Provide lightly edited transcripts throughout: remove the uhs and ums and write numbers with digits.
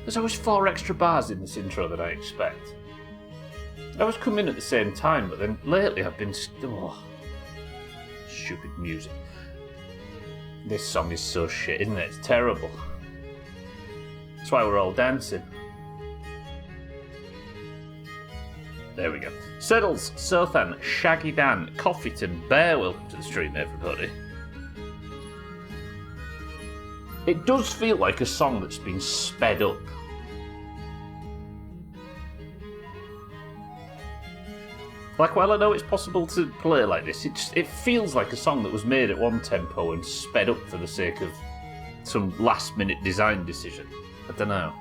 There's always 4 extra bars in this intro than I expect. I always come in at the same time, but then lately I've been... stupid music. This song is so shit, isn't it? It's terrible. That's why we're all dancing. There we go. Settles, Sothan, Shaggy Dan, Coffeeton, Bear, welcome to the stream, everybody. It does feel like a song that's been sped up. Like, while I know it's possible to play like this, it feels like a song that was made at one tempo and sped up for the sake of some last-minute design decision. I don't know.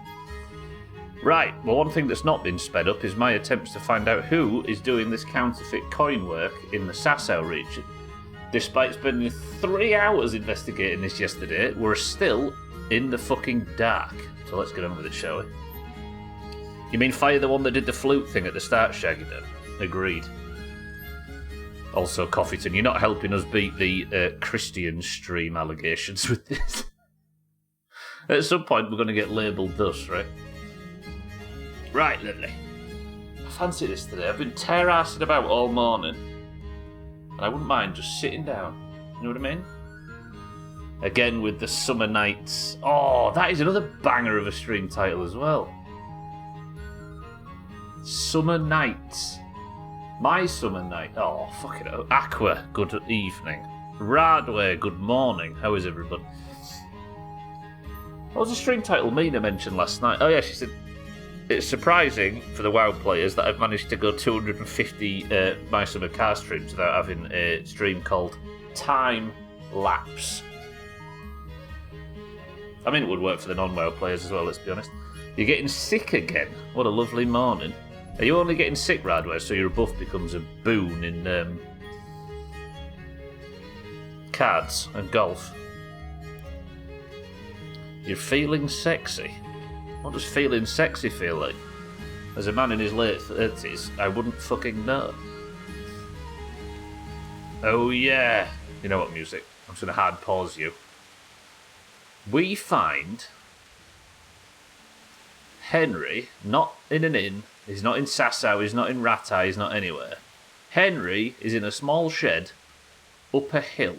Right, well, one thing that's not been sped up is my attempts to find out who is doing this counterfeit coin work in the Sasau region. Despite spending 3 hours investigating this yesterday, we're still in the fucking dark. So let's get on with it, shall we? You mean fire the one that did the flute thing at the start, Shaggy then? Agreed. Also, Coffeeton, you're not helping us beat the Christian stream allegations with this. At some point, we're going to get labelled thus, right? Right, lovely. I fancy this today. I've been tear-assing about all morning. And I wouldn't mind just sitting down. You know what I mean? Again with the Summer Nights. Oh, that is another banger of a stream title as well. Summer Nights. My Summer Night. Oh, fuck it up. Aqua, good evening. Radway, good morning. How is everybody? What was the stream title Mina mentioned last night? Oh yeah, she said, it's surprising for the WoW players that I've managed to go 250 My Summer Car streams without having a stream called Time Lapse. I mean, it would work for the non-WoW players as well, let's be honest. You're getting sick again. What a lovely morning. Are you only getting sick, Radway, so your buff becomes a boon in cards and golf? You're feeling sexy. What does feeling sexy feel like? As a man in his late 30s, I wouldn't fucking know. Oh yeah. You know what, music? I'm just going to hard pause you. We find Henry not in an inn. He's not in Sasau, he's not in Rattay, he's not anywhere. Henry is in a small shed up a hill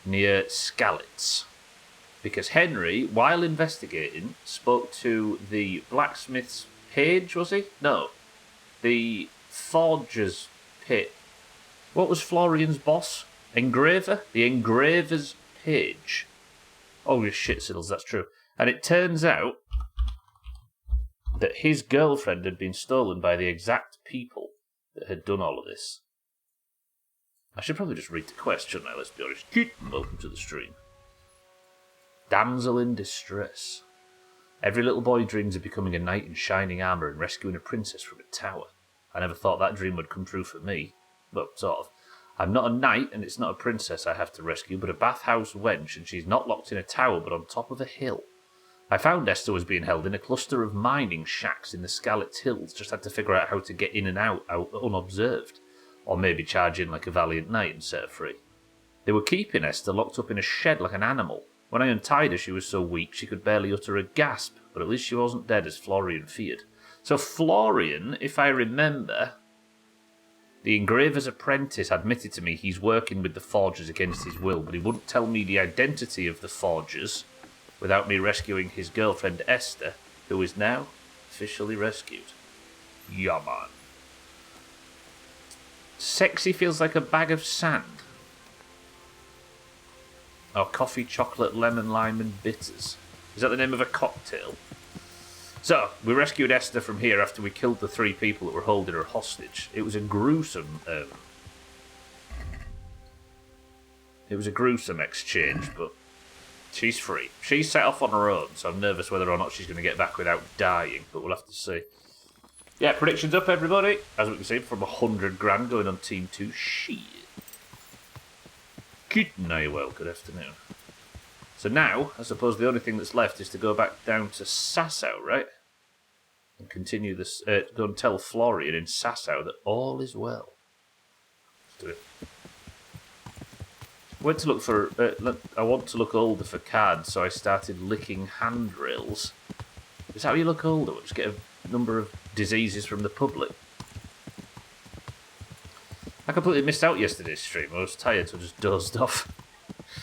near Skalitz. Because Henry, while investigating, spoke to the blacksmith's page, was he? No. The forger's pit. What was Florian's boss? Engraver? The engraver's page. Oh, you shitsiddles, that's true. And it turns out that his girlfriend had been stolen by the exact people that had done all of this. I should probably just read the quest, shouldn't I? Let's be honest. Welcome to the stream. Damsel in distress. Every little boy dreams of becoming a knight in shining armour and rescuing a princess from a tower. I never thought that dream would come true for me. Well, sort of. I'm not a knight and it's not a princess I have to rescue, but a bathhouse wench, and she's not locked in a tower but on top of a hill. I found Esther was being held in a cluster of mining shacks in the Skalitz Hills, just had to figure out how to get in and out unobserved. Or maybe charge in like a valiant knight and set her free. They were keeping Esther locked up in a shed like an animal. When I untied her, she was so weak she could barely utter a gasp, but at least she wasn't dead as Florian feared. So Florian, if I remember, the engraver's apprentice admitted to me he's working with the forgers against his will, but he wouldn't tell me the identity of the forgers without me rescuing his girlfriend Esther, who is now officially rescued. Yeah, man. Sexy feels like a bag of sand. Oh, coffee, chocolate, lemon, lime and bitters. Is that the name of a cocktail? So, we rescued Esther from here after we killed the 3 people that were holding her hostage. It was a gruesome exchange, but she's free. She's set off on her own, so I'm nervous whether or not she's going to get back without dying, but we'll have to see. Yeah, predictions up, everybody. As we can see, from 100 grand going on Team 2. Shit. Good night, well, good afternoon. So now, I suppose the only thing that's left is to go back down to Sasau, right? And continue this, go and tell Florian in Sasau that all is well. Let's do it. Went to look for, I want to look older for cards, so I started licking handrails. Is that how you look older? We'll just get a number of diseases from the public. I completely missed out yesterday's stream. I was tired, so I just dozed off.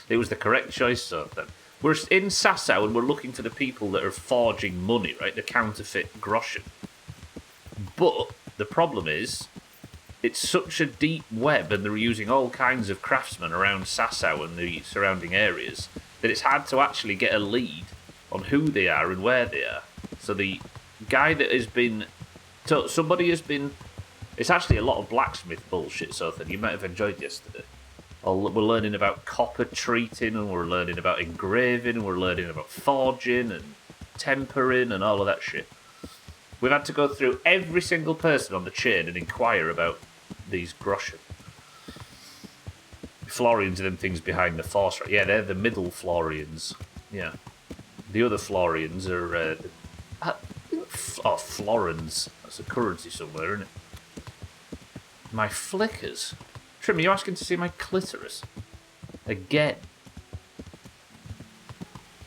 It was the correct choice, so then. We're in Sasau and we're looking for the people that are forging money, right? The counterfeit groschen. But the problem is, it's such a deep web and they're using all kinds of craftsmen around Sasau and the surrounding areas that it's hard to actually get a lead on who they are and where they are. So the guy that has been... So somebody has been... It's actually a lot of blacksmith bullshit, so you might have enjoyed yesterday. We're learning about copper treating, and we're learning about engraving, and we're learning about forging and tempering and all of that shit. We've had to go through every single person on the chain and inquire about these groschen. Florians are them things behind the force, right? Yeah, they're the middle Florians. Yeah. The other Florians are... florins. That's a currency somewhere, isn't it? My flickers. Trim, are you asking to see my clitoris? Again.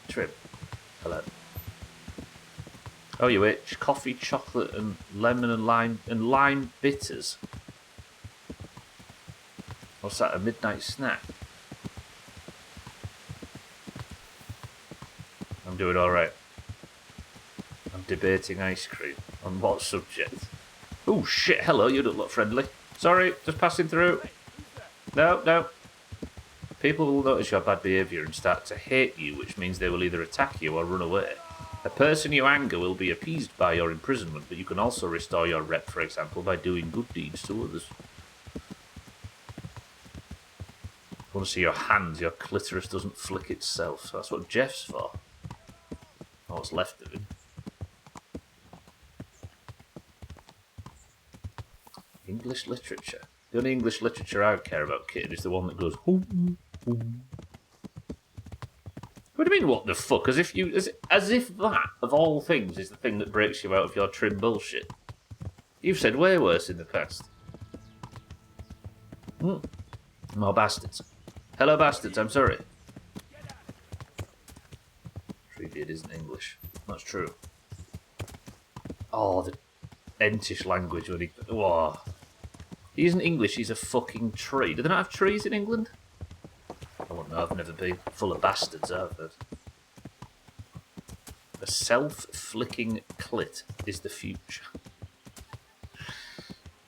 Trim. Hello. Oh, you itch. Coffee, chocolate, and lemon and lime bitters. What's that, a midnight snack? I'm doing alright. I'm debating ice cream. On what subject? Oh shit, hello, you don't look friendly. Sorry, just passing through. No. People will notice your bad behaviour and start to hate you, which means they will either attack you or run away. A person you anger will be appeased by your imprisonment, but you can also restore your rep, for example, by doing good deeds to others. I want to see your hands. Your clitoris doesn't flick itself. That's what Jeff's for. Or what's left of him. English literature. The only English literature I care about, kid, is the one that goes... What do you mean, what the fuck? As if that, of all things, is the thing that breaks you out of your trim bullshit. You've said way worse in the past. More bastards. Hello, bastards, I'm sorry. Treebeard isn't English. That's true. Oh, the Entish language when he... Whoa. He isn't English, he's a fucking tree. Do they not have trees in England? I don't know, I've never been. Full of bastards, I've heard. A self-flicking clit is the future.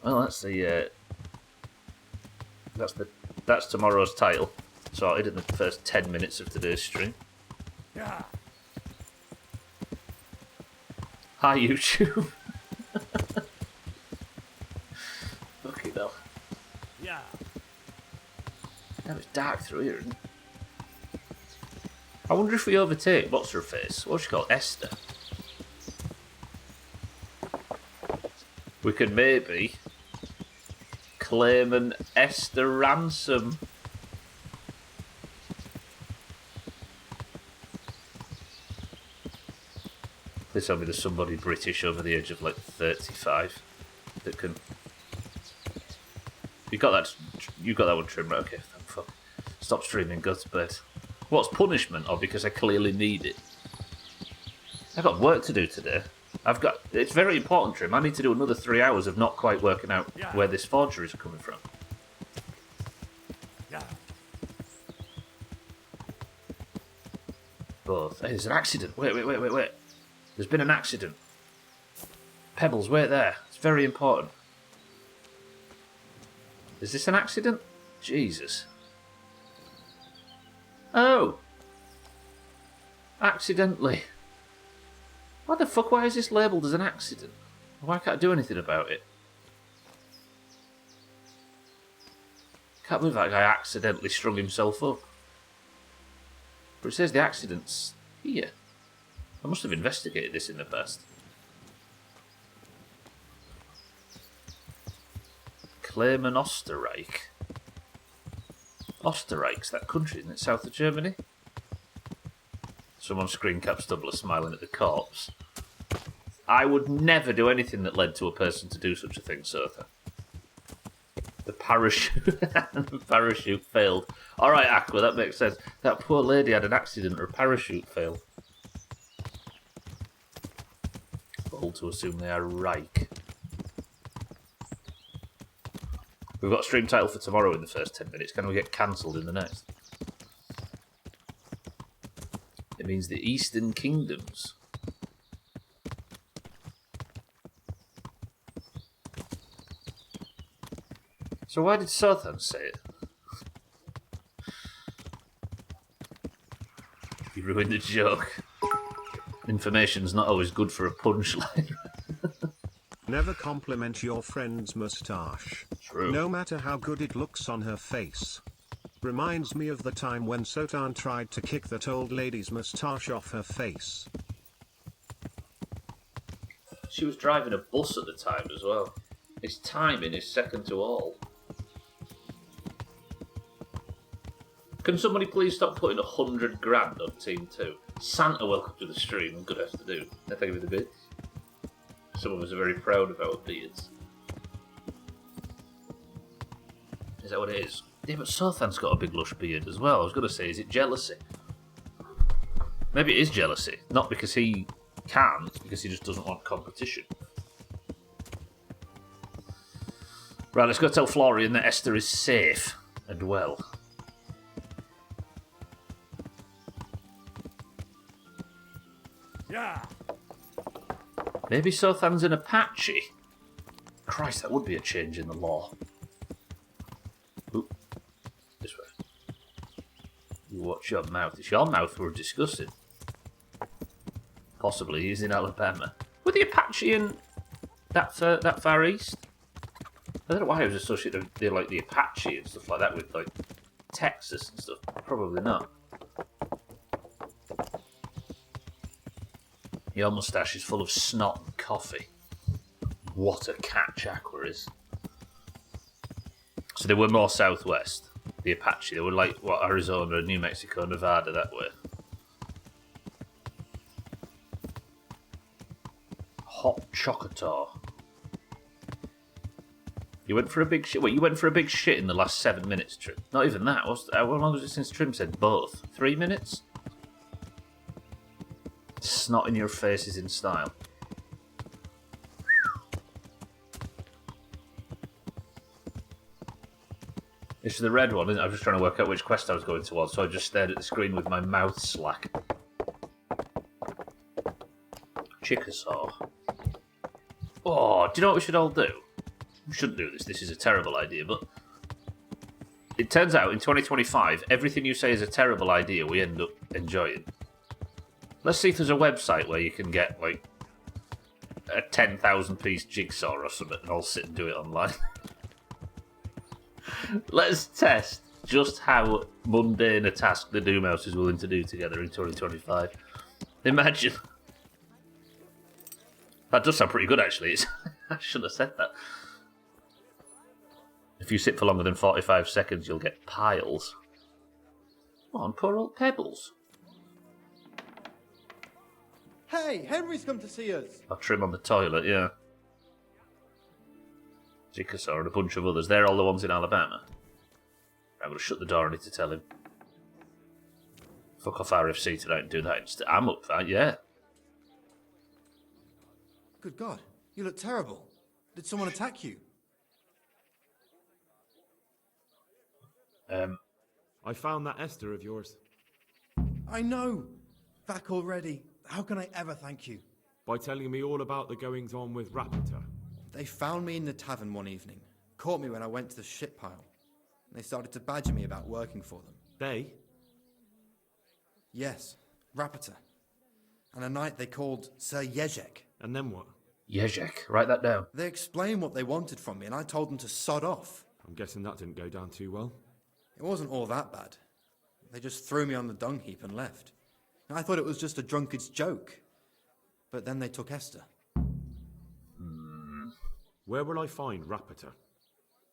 Well, that's tomorrow's title. Sorted in the first 10 minutes of today's stream. Yeah. Hi, YouTube. Fucking hell. Yeah. Now it's dark through here, isn't it? I wonder if we overtake... What's her face? What's she called? Esther. We could maybe claim an Esther ransom. Please tell me there's somebody British over the age of like 35 that can... You got that one trimmed, right? Okay, thank fuck. Stop streaming, go to bed. What's punishment, or because I clearly need it? I've got work to do today. It's very important, Trim. I need to do another 3 hours of not quite working out where this forgery is coming from. Yeah. Both. Hey, there's an accident. Wait. There's been an accident. Pebbles, wait there. It's very important. Is this an accident? Jesus. Oh! Accidentally. What the fuck? Why is this labelled as an accident? Why can't I do anything about it? Can't believe that guy accidentally strung himself up. But it says the accident's here. I must have investigated this in the past. Claim an Österreich. Österreich's that country, isn't it? South of Germany? Someone screen caps Stubbler smiling at the corpse. I would never do anything that led to a person to do such a thing, Sotha. The parachute failed. Alright, Aqua, that makes sense. That poor lady had an accident, her parachute failed. reasonable to assume they are Reich. We've got a stream title for tomorrow in the first 10 minutes. Can we get cancelled in the next? It means the Eastern Kingdoms. So why did Southan say it? You ruined the joke. Information's not always good for a punchline. Never compliment your friend's moustache. True. No matter how good it looks on her face. Reminds me of the time when Sotan tried to kick that old lady's moustache off her face. She was driving a bus at the time as well. His timing is second to all. Can somebody please stop putting 100 grand on Team 2? Santa, welcome to the stream. Good afternoon. Thank you for the bits. Some of us are very proud of our beards. Is that what it is? Yeah, but Sothan's got a big lush beard as well. I was going to say, is it jealousy? Maybe it is jealousy. Not because he can't, because he just doesn't want competition. Right, let's go tell Florian that Esther is safe and well. Yeah. Maybe Sothan's an Apache. Christ, that would be a change in the law. Oop. This way. You watch your mouth. It's your mouth we're discussing. Possibly he's in Alabama. Were the Apache in that far east? I don't know why I was associated with like the Apache and stuff like that with like Texas and stuff. Probably not. Your moustache is full of snot and coffee. What a catch Aqua is. So they were more southwest, the Apache. They were like, what, Arizona, New Mexico, Nevada, that way. Hot Chocotor. You went for a big shit. Wait, you went for a big shit in the last 7 minutes, Trim. Not even that. How long was it since Trim said both? 3 minutes? Snot in your face is in style. This is the red one, isn't it? I was just trying to work out which quest I was going towards, so I just stared at the screen with my mouth slack. Chickasaw. Oh, do you know what we should all do? We shouldn't do this. This is a terrible idea, but it turns out in 2025, everything you say is a terrible idea, we end up enjoying. Let's see if there's a website where you can get, like, a 10,000 piece jigsaw or something and I'll sit and do it online. Let's test just how mundane a task the Doomhaus is willing to do together in 2025. Imagine. That does sound pretty good, actually. I should have said that. If you sit for longer than 45 seconds, you'll get piles. Come on, poor old Pebbles. Hey, Henry's come to see us. I'll trim on the toilet, yeah. Chickasaw and a bunch of others. They're all the ones in Alabama. I'm going to shut the door. I need to tell him. Fuck off RFC tonight and do that instead. I'm up for that, yeah. Good God, you look terrible. Did someone attack you? I found that Esther of yours. I know. Back already. How can I ever thank you? By telling me all about the goings-on with Rapita. They found me in the tavern one evening. Caught me when I went to the shit pile. They started to badger me about working for them. They? Yes, Rapita. And a night they called Sir Jezek. And then what? Jezek, write that down. They explained what they wanted from me and I told them to sod off. I'm guessing that didn't go down too well. It wasn't all that bad. They just threw me on the dung heap and left. I thought it was just a drunkard's joke. But then they took Esther. Where will I find Rapita?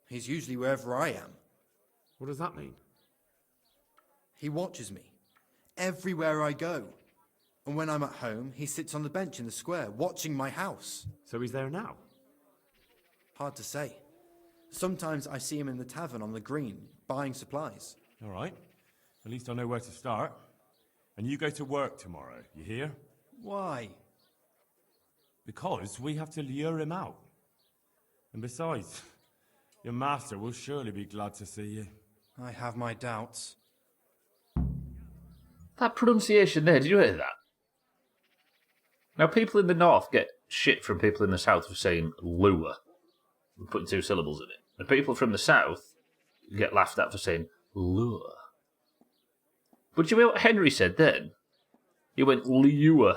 He's usually wherever I am. What does that mean? He watches me. Everywhere I go. And when I'm at home, he sits on the bench in the square, watching my house. So he's there now? Hard to say. Sometimes I see him in the tavern on the green, buying supplies. All right. At least I know where to start. And you go to work tomorrow, you hear? Why? Because we have to lure him out. And besides, your master will surely be glad to see you. I have my doubts. That pronunciation there, did you hear that? Now, people in the north get shit from people in the south for saying lure, and putting 2 syllables in it. And people from the south get laughed at for saying lure. But do you hear what Henry said then? He went, lure.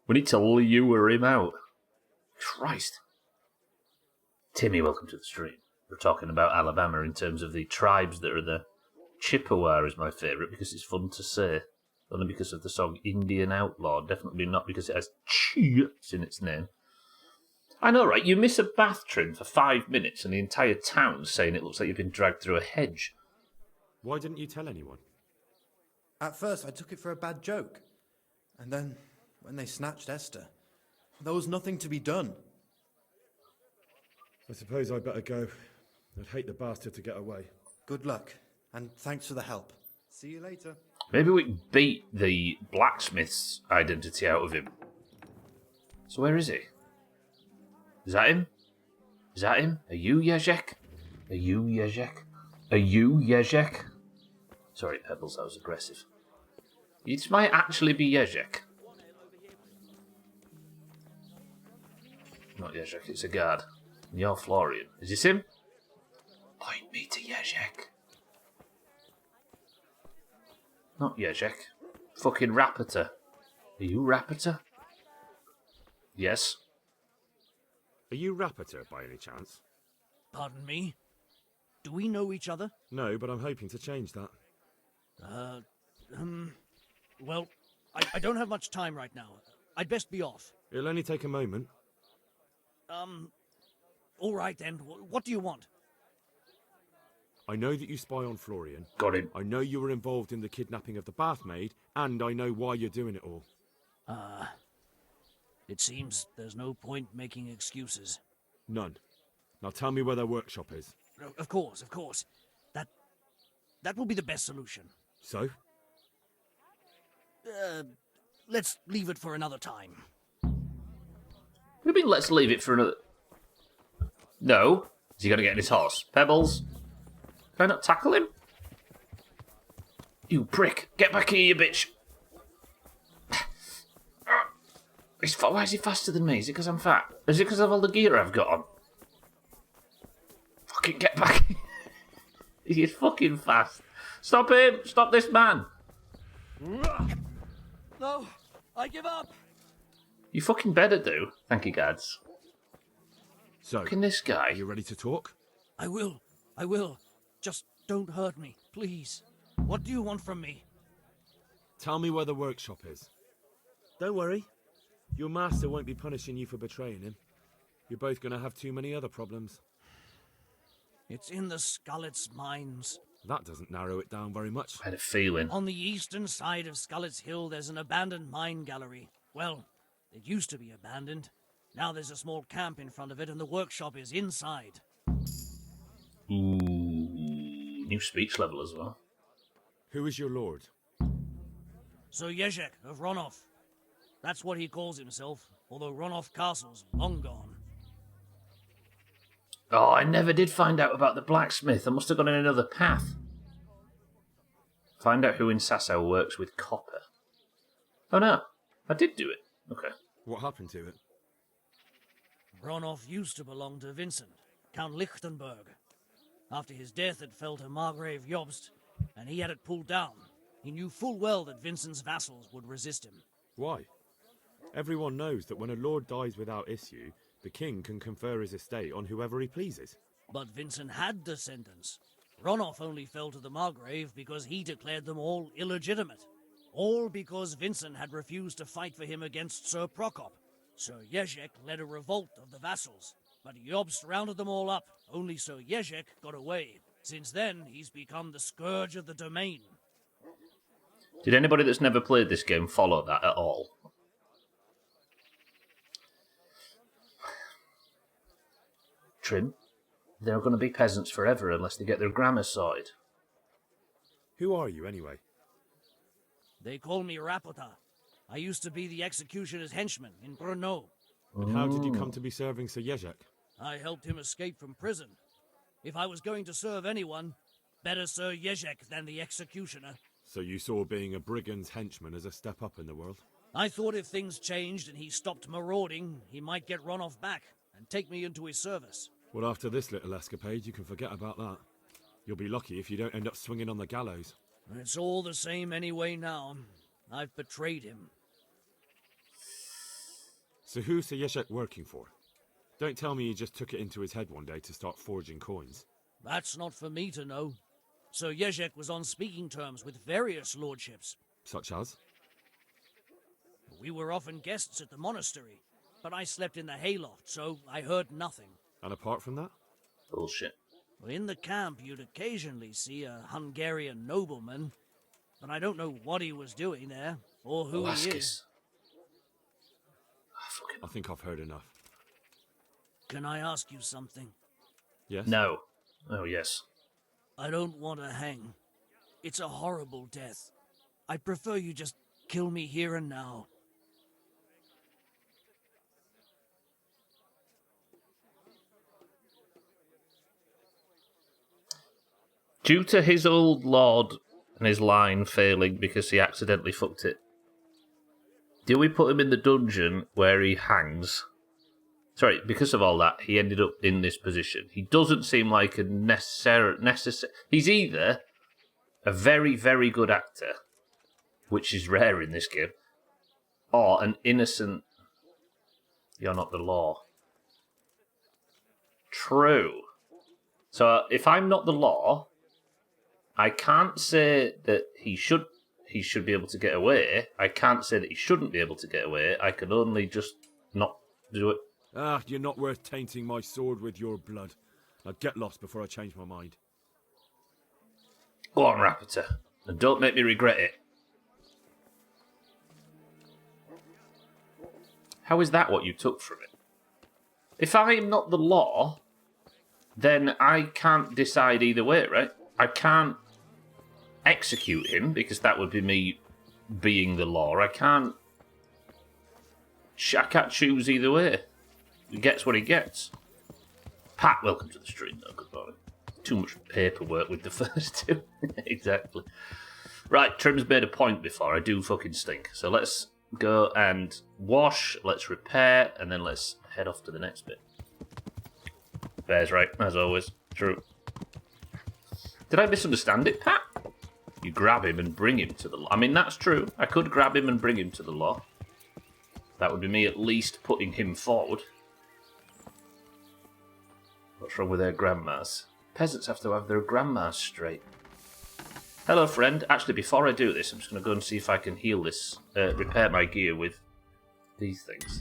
We need to lure him out. Christ. Timmy, welcome to the stream. We're talking about Alabama in terms of the tribes that are there. Chippewa is my favourite because it's fun to say. Only because of the song Indian Outlaw. Definitely not because it has chips in its name. I know, right? You miss a bath trim for 5 minutes and the entire town's saying it looks like you've been dragged through a hedge. Why didn't you tell anyone? At first, I took it for a bad joke. And then, when they snatched Esther, there was nothing to be done. I suppose I'd better go. I'd hate the bastard to get away. Good luck, and thanks for the help. See you later. Maybe we can beat the blacksmith's identity out of him. So where is he? Is that him? Is that him? Are you Jezek? Are you Jezek? Are you Jezek? Sorry, Pebbles, that was aggressive. It might actually be Jezek. Not Jezek, it's a guard. And you're Florian. Is this him? Point me to Jezek. Not Jezek. Fucking Rapiter. Are you Rapiter? Yes. Are you Rapiter by any chance? Pardon me? Do we know each other? No, but I'm hoping to change that. Well, I don't have much time right now. I'd best be off. It'll only take a moment. All right then. What do you want? I know that you spy on Florian. Got him. I know you were involved in the kidnapping of the bathmaid, and I know why you're doing it all. It seems there's no point making excuses. None. Now tell me where their workshop is. Of course. That will be the best solution. So? Let's leave it for another time. What do you mean, let's leave it for another... No. Is he going to get in his horse? Pebbles? Can I not tackle him? You prick. Get back here, you bitch. Why is he faster than me? Is it because I'm fat? Is it because of all the gear I've got on? Fucking get back. He's fucking fast. Stop him. Stop this man. No, I give up. You fucking better do. Thank you, guards. So, Fucking this guy. are you ready to talk? I will. Just don't hurt me, please. What do you want from me? Tell me where the workshop is. Don't worry. Your master won't be punishing you for betraying him. You're both going to have too many other problems. It's in the Skullet's mines. That doesn't narrow it down very much. I had a feeling. On the eastern side of Skullet's Hill, there's an abandoned mine gallery. Well, it used to be abandoned. Now there's a small camp in front of it, and the workshop is inside. Ooh. New speech level as well. Who is your lord? Sir Jezek of Ronov. That's what he calls himself, although Ronov Castle's long gone. Oh, I never did find out about the blacksmith. I must have gone in another path. Find out who in Sasau works with copper. Oh no, I did do it. Okay. What happened to it? Ronov used to belong to Vincent, Count Lichtenberg. After his death, it fell to Margrave Jobst, and he had it pulled down. He knew full well that Vincent's vassals would resist him. Why? Everyone knows that when a lord dies without issue, the king can confer his estate on whoever he pleases. But Vincent had descendants. Ronov only fell to the Margrave because he declared them all illegitimate. All because Vincent had refused to fight for him against Sir Prokop. Sir Jezek led a revolt of the vassals, but Jobst rounded them all up. Only Sir Jezek got away. Since then, he's become the scourge of the domain. Did anybody that's never played this game follow that at all? Trim. They're going to be peasants forever unless they get their grammar sorted. Who are you, anyway? They call me Rapota. I used to be the executioner's henchman in Brno. And how did you come to be serving Sir Jezek? I helped him escape from prison. If I was going to serve anyone, better Sir Jezek than the executioner. So you saw being a brigand's henchman as a step up in the world? I thought if things changed and he stopped marauding, he might get Ronoff back and take me into his service. Well, after this little escapade, you can forget about that. You'll be lucky if you don't end up swinging on the gallows. It's all the same anyway now. I've betrayed him. So who's Sir Jezek working for? Don't tell me he just took it into his head one day to start forging coins. That's not for me to know. Sir Jezek was on speaking terms with various lordships. Such as? We were often guests at the monastery, but I slept in the hayloft, so I heard nothing. And apart from that? Bullshit. In the camp, you'd occasionally see a Hungarian nobleman, but I don't know what he was doing there, or who he is. Velasquez. I think I've heard enough. Can I ask you something? Yes? No. Oh, yes. I don't want to hang. It's a horrible death. I prefer you just kill me here and now. Due to his old lord and his line failing because he accidentally fucked it, do we put him in the dungeon where he hangs? Sorry, because of all that, he ended up in this position. He doesn't seem like a necessary... He's either a very, very good actor, which is rare in this game, or an innocent... You're not the law. True. So if I'm not the law, I can't say that he should be able to get away. I can't say that he shouldn't be able to get away. I can only just not do it. Ah, you're not worth tainting my sword with your blood. Now get lost before I change my mind. Go on, Rapita, and don't make me regret it. How is that what you took from it? If I'm not the law, then I can't decide either way, right? I can't execute him, because that would be me being the law. I can't choose either way. He gets what he gets. Pat, welcome to the stream, though. Good morning. Too much paperwork with the first two. Exactly. Right, Trim's made a point before. I do fucking stink. So let's go and wash, let's repair, and then let's head off to the next bit. Bear's right, as always. True. Did I misunderstand it, Pat? You grab him and bring him to the law. I mean, that's true. I could grab him and bring him to the law. That would be me at least putting him forward. What's wrong with their grandmas? Peasants have to have their grandmas straight. Hello, friend. Actually, before I do this, I'm just going to go and see if I can heal this, repair my gear with these things.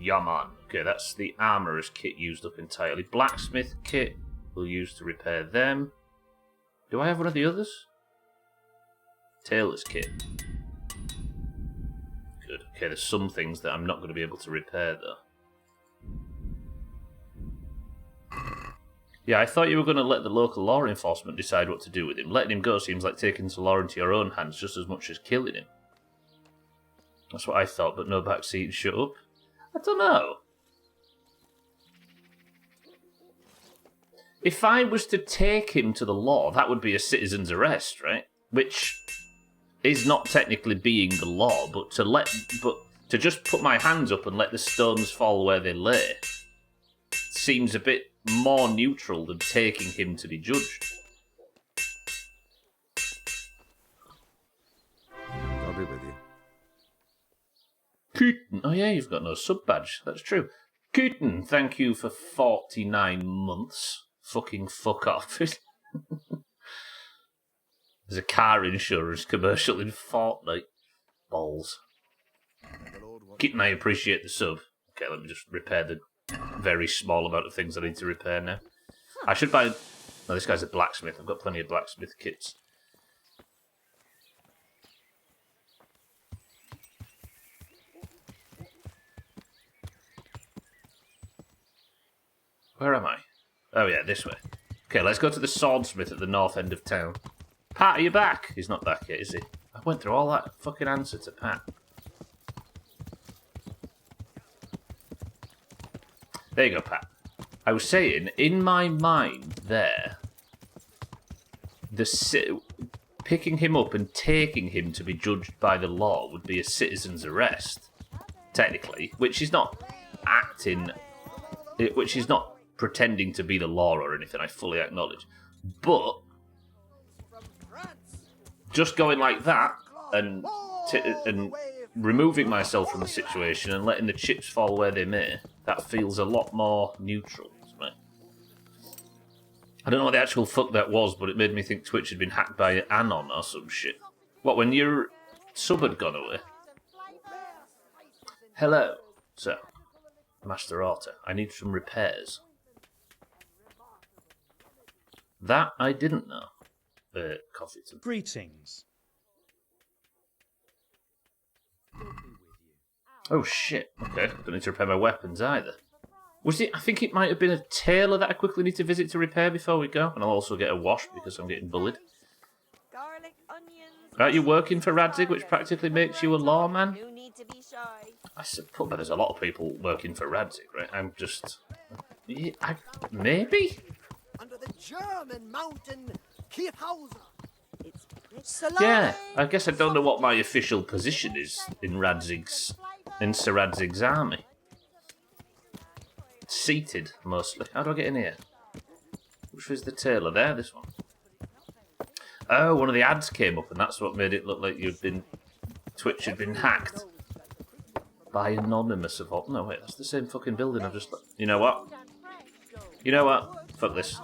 Yaman. Okay, that's the armourer's kit used up entirely. Blacksmith kit we'll use to repair them. Do I have one of the others? Tailor's kit. Good. Okay, there's some things that I'm not going to be able to repair, though. Yeah, I thought you were going to let the local law enforcement decide what to do with him. Letting him go seems like taking the law into your own hands just as much as killing him. That's what I thought, but no backseat and shut up. I don't know. If I was to take him to the law, that would be a citizen's arrest, right? Which is not technically being the law, but to just put my hands up and let the stones fall where they lay seems a bit more neutral than taking him to be judged. I'll be with you. Cooten. Oh yeah, you've got no sub-badge. That's true. Cooten, thank you for 49 months. Fucking fuck off. There's a car insurance commercial in Fortnite. Balls. Kitten, I appreciate the sub. Okay, let me just repair the very small amount of things I need to repair now. I should buy... No, this guy's a blacksmith. I've got plenty of blacksmith kits. Where am I? Oh yeah, this way. Okay, let's go to the swordsmith at the north end of town. Pat, are you back? He's not back yet, is he? I went through all that fucking answer to Pat. There you go, Pat. I was saying, in my mind there, picking him up and taking him to be judged by the law would be a citizen's arrest, technically, which is not which is not pretending to be the law or anything, I fully acknowledge. But just going like that and removing myself from the situation and letting the chips fall where they may, that feels a lot more neutral to me. I don't know what the actual fuck that was, but it made me think Twitch had been hacked by Anon or some shit. What, when your sub had gone away? Hello, sir. Master Otter, I need some repairs. That I didn't know. Coffeeton. Greetings. Oh shit, okay. Don't need to repair my weapons either. I think it might have been a tailor that I quickly need to visit to repair before we go, and I'll also get a wash because I'm getting bullied. Garlic, onions. Are you working for Radzig, which practically makes you a lawman? You need to be shy. I suppose there's a lot of people working for Radzig, right? I'm just... maybe? Under the German mountain Kiefhauser. Yeah, I guess I don't know what my official position is in Sir Radzig's army. Seated, mostly. How do I get in here? Which was the tailor there? This one. Oh, one of the ads came up and that's what made it look like Twitch had been hacked. By Anonymous of all... No, wait, that's the same fucking building I've just... You know what? Fuck this.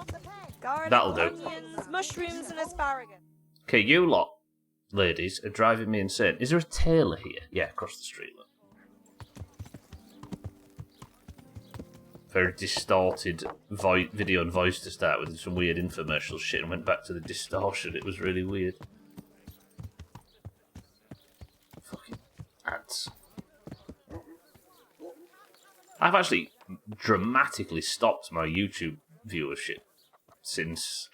Garlic, That'll do. onions, mushrooms and asparagus. Okay, you lot, ladies, are driving me insane. Is there a tailor here? Yeah, across the street, look. Very distorted video and voice to start with, some weird infomercial shit, and went back to the distortion. It was really weird. Fucking ads. I've actually dramatically stopped my YouTube viewership since...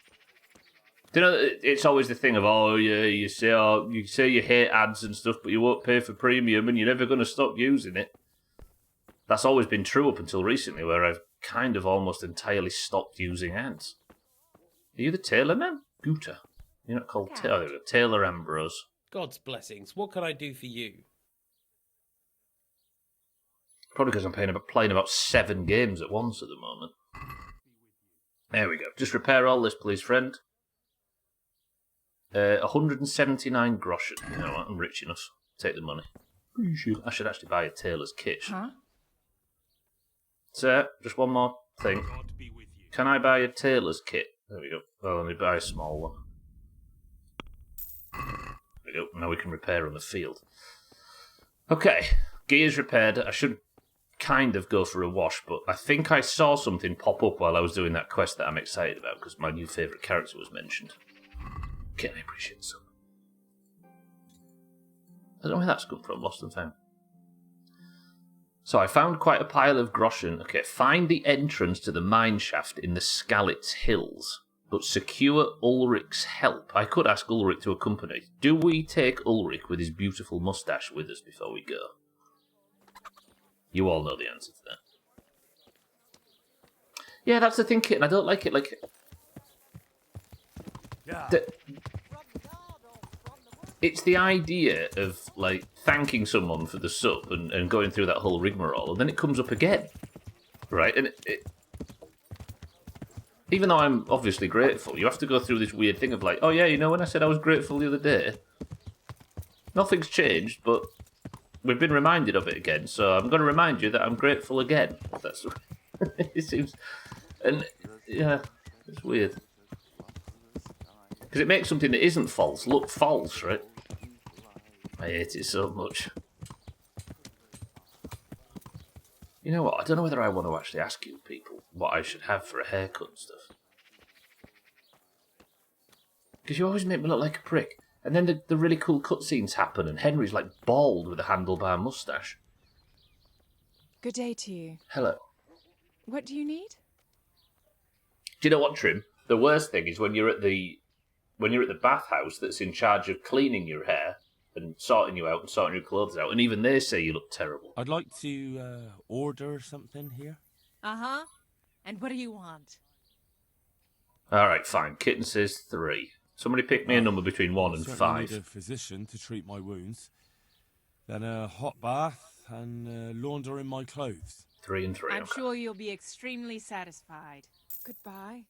You know, it's always the thing of, oh yeah, you say you hate ads and stuff, but you won't pay for premium and you're never going to stop using it. That's always been true up until recently, where I've kind of almost entirely stopped using ads. Are you the tailor man? Guta. You're not called Taylor. Taylor Ambrose. God's blessings. What can I do for you? Probably because I'm playing about 7 games at once at the moment. There we go. Just repair all this, please, friend. 179 groschen. You know what? I'm rich enough. Take the money. I should actually buy a tailor's kit. Huh? Sir, just one more thing. Can I buy a tailor's kit? There we go. Well, let me buy a small one. There we go. Now we can repair on the field. Okay. Gear's repaired. I should kind of go for a wash, but I think I saw something pop up while I was doing that quest that I'm excited about, because my new favourite character was mentioned. Okay, I appreciate it so. I don't know where that's come from, lost and found. So I found quite a pile of groschen. Okay, find the entrance to the mine shaft in the Skalitz Hills, but secure Ulrich's help. I could ask Ulrich to accompany. Do we take Ulrich with his beautiful moustache with us before we go? You all know the answer to that. Yeah, that's the thing, Kitten. I don't like it. Like, it's the idea of like thanking someone for the sub and going through that whole rigmarole, and then it comes up again, right? And even though I'm obviously grateful, you have to go through this weird thing of like, oh yeah, you know when I said I was grateful the other day, nothing's changed, but we've been reminded of it again, so I'm going to remind you that I'm grateful again. That's it seems, and yeah, it's weird because it makes something that isn't false look false, right? I hate it so much. You know what? I don't know whether I want to actually ask you people what I should have for a haircut and stuff. Because you always make me look like a prick. And then the really cool cutscenes happen and Henry's like bald with a handlebar moustache. Good day to you. Hello. What do you need? Do you know what, Trim? The worst thing is when you're at the bathhouse that's in charge of cleaning your hair and sorting you out and sorting your clothes out, and even they say you look terrible. I'd like to order something here. Uh-huh. And what do you want? Alright, fine. Kitten says 3. Somebody pick me a number between 1 and Certainly 5. need a physician to treat my wounds. Then a hot bath and laundering my clothes. 3 and 3. I'm Okay. sure you'll be extremely satisfied. Goodbye.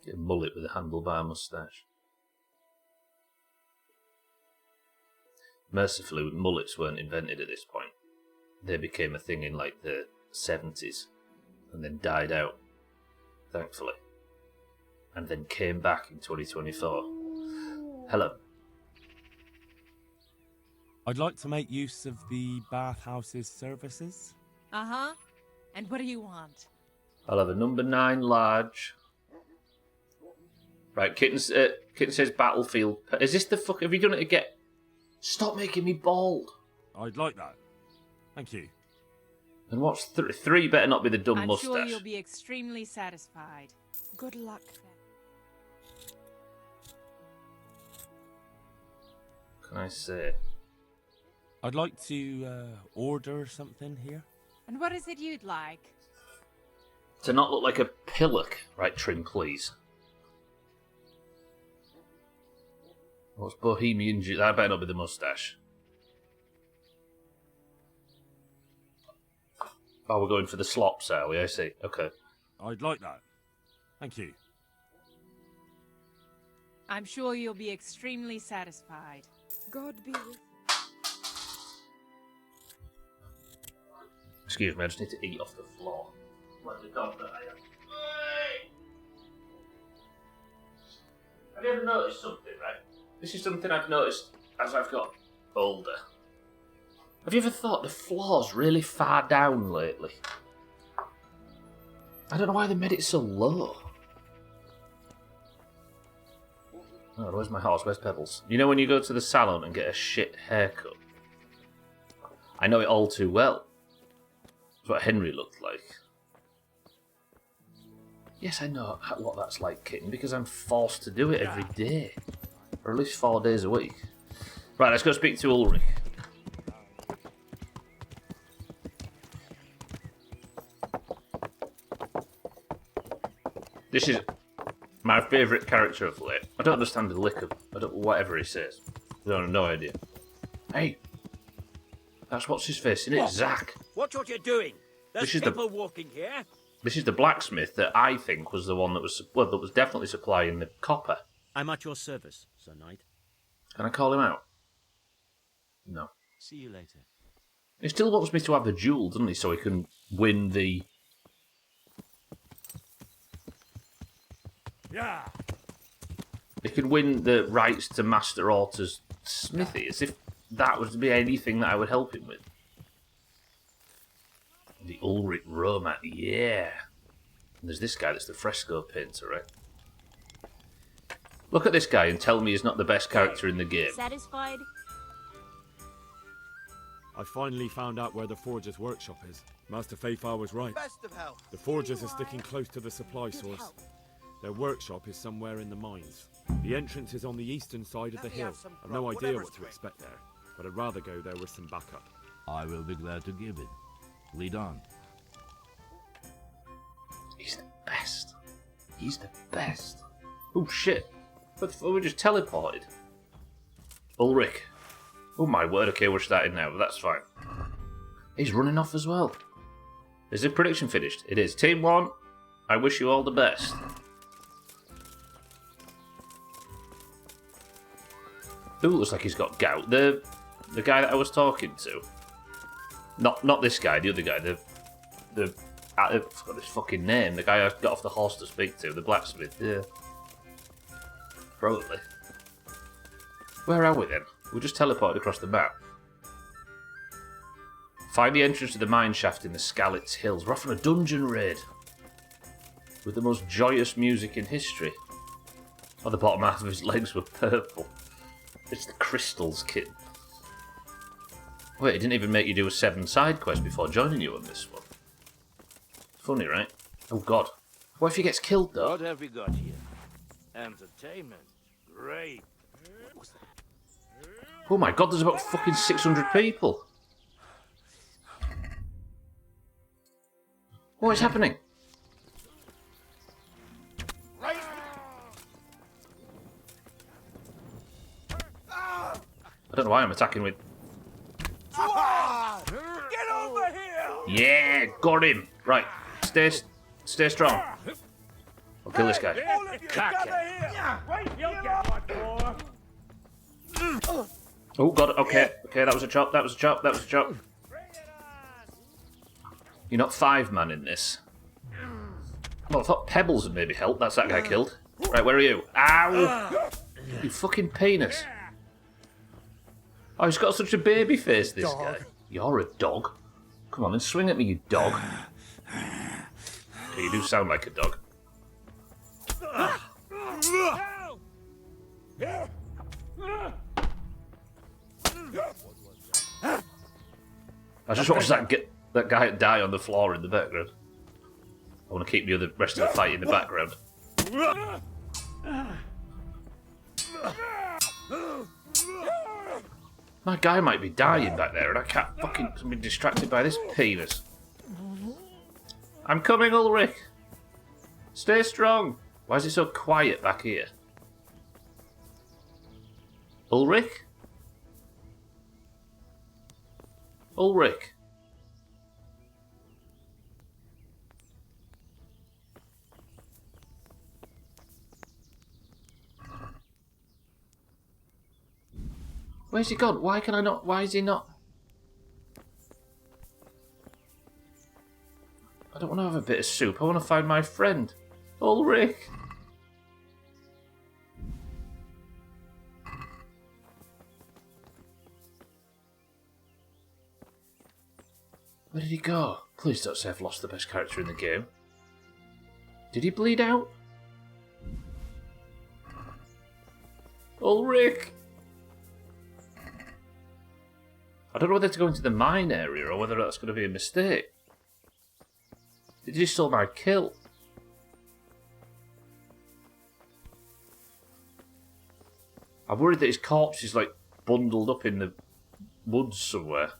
Get a mullet with a handlebar moustache. Mercifully, mullets weren't invented at this point. They became a thing in like the 70s and then died out, thankfully. And then came back in 2024. Hello. I'd like to make use of the bathhouse's services. Uh-huh. And what do you want? I'll have a number 9 large. Right, Kitten says battlefield. Is this the fuck? Have you done it again? Stop making me bald. I'd like that. Thank you. And what's 3? Better not be the dumb I'm mustache. sure you'll be extremely satisfied. Good luck then. Can I say? I'd like to order something here. And what is it you'd like? To not look like a pillock. Right, Trim, please. What's Bohemian? That better not be the mustache. Oh, we're going for the slops, are we? I see. Okay. I'd like that. Thank you. I'm sure you'll be extremely satisfied. God be with you. Excuse me, I just need to eat off the floor. Like the dog that I am. Have you ever noticed something, right? This is something I've noticed as I've got older. Have you ever thought the floor's really far down lately? I don't know why they made it so low. Oh, where's my horse? Where's Pebbles? You know when you go to the salon and get a shit haircut? I know it all too well. That's what Henry looked like. Yes, I know what that's like, Kitten, because I'm forced to do it every day. Or at least 4 days a week. Right, let's go speak to Ulrich. This is my favourite character of late. I don't understand the lick of whatever he says. I don't have no idea. Hey, that's what's his face, isn't it? Zach. Watch what you're doing. There's This is people walking here. This is the blacksmith that I think was the one that was definitely supplying the copper. I'm at your service, Sir Knight. Can I call him out? No. See you later. He still wants me to have the jewel, doesn't he? So he can win the... Yeah. He can win the rights to Master Orta's smithy, as if that was to be anything that I would help him with. The Ulrich Roman, yeah. And there's this guy that's the fresco painter, right? Look at this guy and tell me he's not the best character in the game. Satisfied? I finally found out where the Forger's workshop is. Master Fayfar was right. Best of health. The Forgers are sticking close to the supply source. Their workshop is somewhere in the mines. The entrance is on the eastern side of the hill. I've no idea what to expect there, but I'd rather go there with some backup. I will be glad to give it. Lead on. He's the best. He's the best. Oh shit. But we just teleported. Ulrich. Oh my word, okay, we're starting now, but that's fine. He's running off as well. Is the prediction finished? It is. Team 1, I wish you all the best. Ooh, looks like he's got gout. The guy that I was talking to. Not this guy, the other guy. I forgot his fucking name. The guy I got off the horse to speak to, the blacksmith. Yeah. Probably. Where are we then? We just teleported across the map. Find the entrance to the mine shaft in the Skalitz Hills. We're off on a dungeon raid. With the most joyous music in history. Oh, the bottom half of his legs were purple. It's the crystals, kid. Wait, it didn't even make you do a 7 side quest before joining you on this one. Funny, right? Oh god. What if he gets killed though? What have we got here? Entertainment. Great. Oh my god, there's about fucking 600 people. What is happening? I don't know why I'm attacking with... Get over here! Yeah, got him. Right, stay strong. I'll kill this guy. Oh, got it. Okay, that was a chop. You're not 5-man in this. Well, I thought Pebbles would maybe help. That's that guy killed. Right, where are you? Ow! You fucking penis. Oh, he's got such a baby face, this guy. You're a dog. Come on, then swing at me, you dog. Okay, you do sound like a dog. I just watched that guy die on the floor in the background. I want to keep the rest of the fight in the background. My guy might be dying back there, and I can't fucking be distracted by this penis. I'm coming, Ulrich. Stay strong. Why is it so quiet back here? Ulrich? Ulrich? Where's he gone? Why can I not? Why is he not? I don't want to have a bit of soup. I want to find my friend. Ulrich. Where did he go? Please don't say I've lost the best character in the game. Did he bleed out? Ulrich! I don't know whether to go into the mine area or whether that's going to be a mistake. Did he steal my kill? I'm worried that his corpse is like bundled up in the woods somewhere.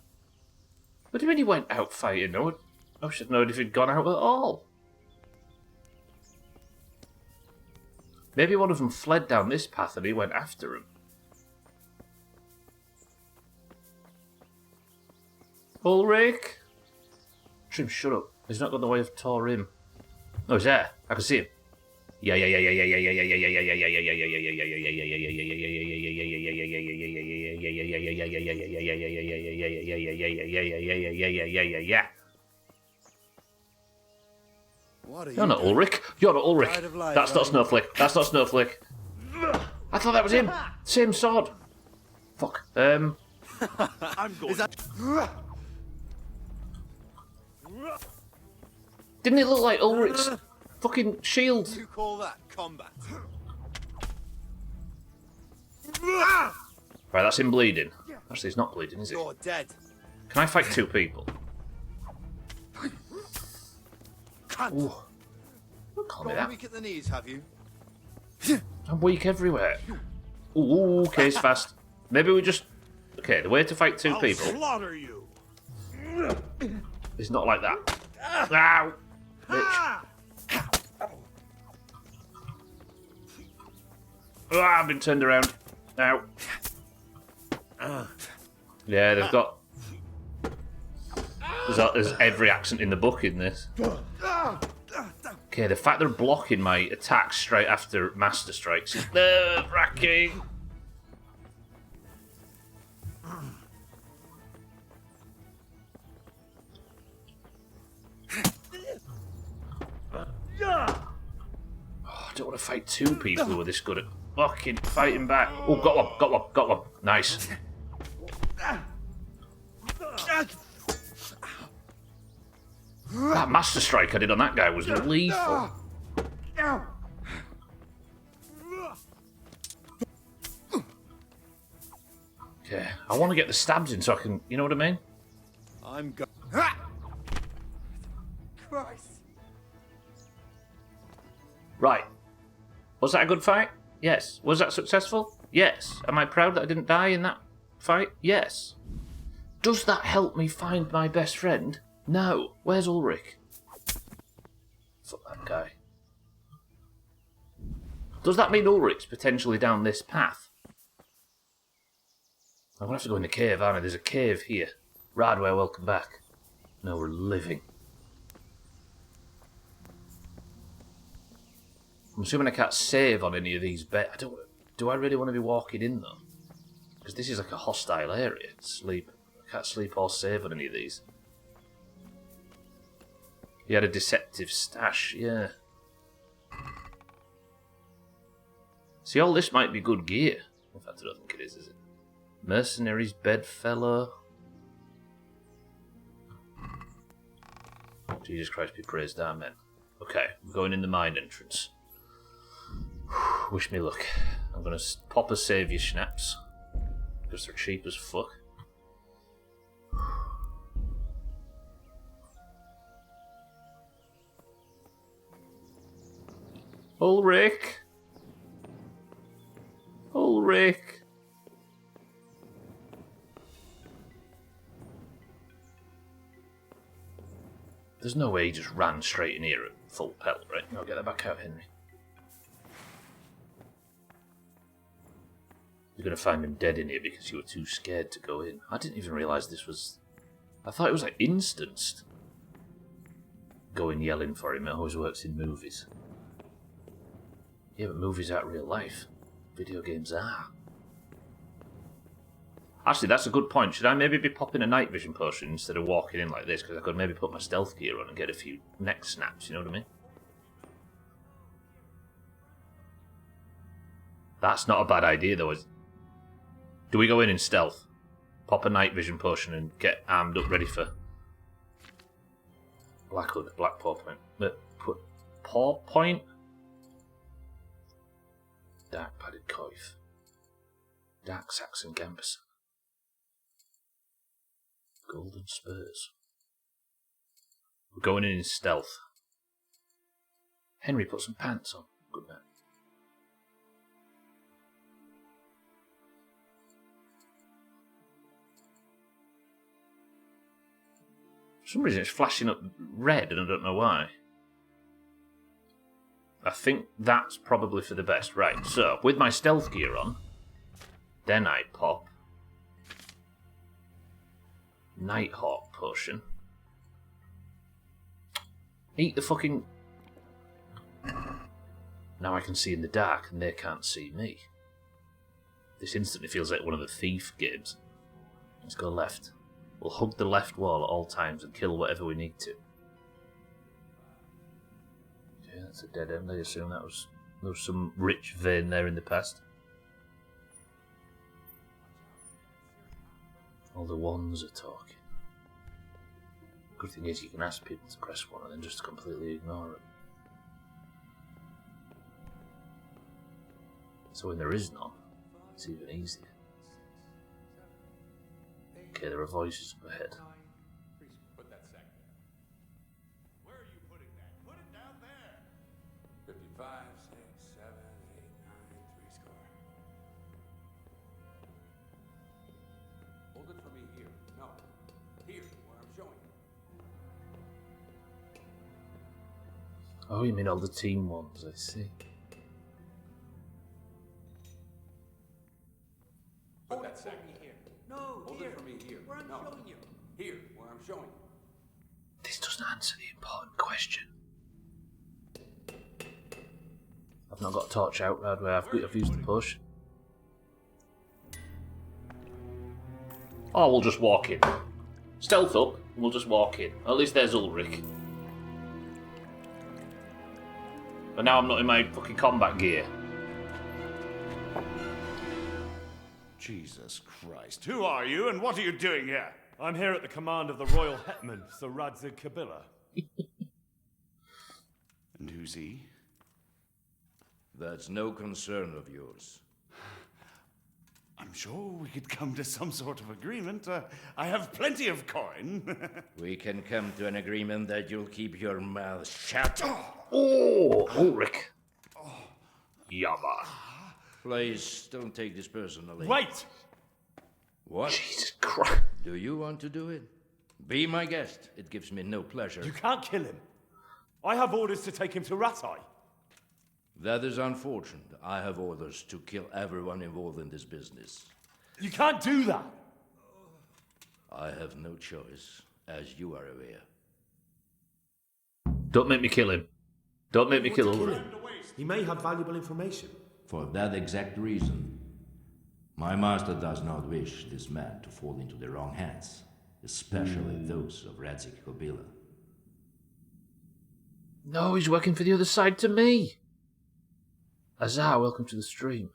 What do you mean he went out fighting? I should have known if he'd gone out at all. Maybe one of them fled down this path and he went after him. Ulrich? Trim, shut up. He's not got the way of Torim. Oh, he's there. I can see him. Yeah. You're not Ulrich. You're not Ulrich. That's not Snowflake. That's not Snowflake. I thought that was him. Same sword. Fuck. I'm going. Didn't it look like Ulrich's fucking shield? You call that combat? Right, that's him bleeding. Actually, he's not bleeding, is he? You're dead. Can I fight 2 people? Ooh. Don't call me that. Weak at the knees, have you? I'm weak everywhere. Ooh, okay, it's fast. Maybe we just... Okay, the way to fight 2 people... Slaughter you. It's not like that. Ow! Bitch. Oh, I've been turned around. Ow. Yeah, they've got... There's every accent in the book in this. Okay, the fact they're blocking my attacks straight after Master Strikes is nerve-wracking. I don't want to fight 2 people who are this good at fucking fighting back. Oh, got one. Nice. That Master Strike I did on that guy was lethal. Okay, I want to get the stabs in so I can, you know what I mean? I'm go. Christ. Right. Was that a good fight? Yes. Was that successful? Yes. Am I proud that I didn't die in that fight? Yes. Does that help me find my best friend? No. Where's Ulrich? guy. Does that mean Ulrich's potentially down this path? I'm gonna have to go in the cave, aren't I? There's a cave here. Radware, welcome back. No, we're living. I'm assuming I can't save on any of these beds. Do I really want to be walking in though? Because this is like a hostile area to sleep. I can't sleep or save on any of these. He had a deceptive stash, yeah. See, all this might be good gear. In fact, I don't think it is it? Mercenaries, bedfellow. Jesus Christ be praised, amen. Okay, I'm going in the mine entrance. Wish me luck. I'm going to pop a saviour schnapps. Because they're cheap as fuck. Ulrich! Ulrich! There's no way he just ran straight in here at full pelt, right? I'll get that back out, Henry. You're going to find him dead in here because you were too scared to go in. I didn't even realise this was... I thought it was like instanced. Going yelling for him, it always works in movies. Yeah, but movies aren't real life. Video games are. Actually, that's a good point. Should I maybe be popping a night vision potion instead of walking in like this? Because I could maybe put my stealth gear on and get a few neck snaps, you know what I mean? That's not a bad idea, though. Do we go in stealth? Pop a night vision potion and get armed up ready for... Blackwood, Black Paw Point. Put Paw Point? Dark Padded Coif. Dark Saxon Gambeson. Golden Spurs. We're going in stealth. Henry, put some pants on. Good man. For some reason it's flashing up red and I don't know why. I think that's probably for the best. Right, so with my stealth gear on, then I pop Nighthawk potion. Eat the fucking... Now I can see in the dark and they can't see me. This instantly feels like one of the Thief games. Let's go left. We'll hug the left wall at all times and kill whatever we need to. Okay, that's a dead end. I assume there was some rich vein there in the past. All the wands are talking. Good thing is you can ask people to press one and then just completely ignore it. So when there is none, it's even easier. Okay, there are voices up ahead. Put that sack down. Where are you putting that? Put it down there. 55, 6, 7, 8, 9, 3 score. Hold it for me here. No. Here, where I'm showing you. Oh, you mean all the team ones, I see. Put that sack down. No, Hold here. it for me here. Where I'm showing you. Here, where I'm showing you. This doesn't answer the important question. I've not got a torch out, Radway. I've used the push. Oh, we'll just walk in. Stealth up, and we'll just walk in. At least there's Ulrich. But now I'm not in my fucking combat gear. Jesus Christ. Who are you and what are you doing here? I'm here at the command of the royal hetman, Sir Radzig Kabila. And who's he? That's no concern of yours. I'm sure we could come to some sort of agreement. I have plenty of coin. We can come to an agreement that you'll keep your mouth shut. Oh, Ulrich. Yabba. Please, don't take this personally. Wait! What? Jesus Christ. Do you want to do it? Be my guest. It gives me no pleasure. You can't kill him. I have orders to take him to Ratai. That is unfortunate. I have orders to kill everyone involved in this business. You can't do that. I have no choice, as you are aware. Don't make me kill him. Don't make me kill Ulrich. He may have valuable information. For that exact reason, my master does not wish this man to fall into the wrong hands, especially those of Radzik Kobila. No, he's working for the other side to me. Azar, welcome to the stream.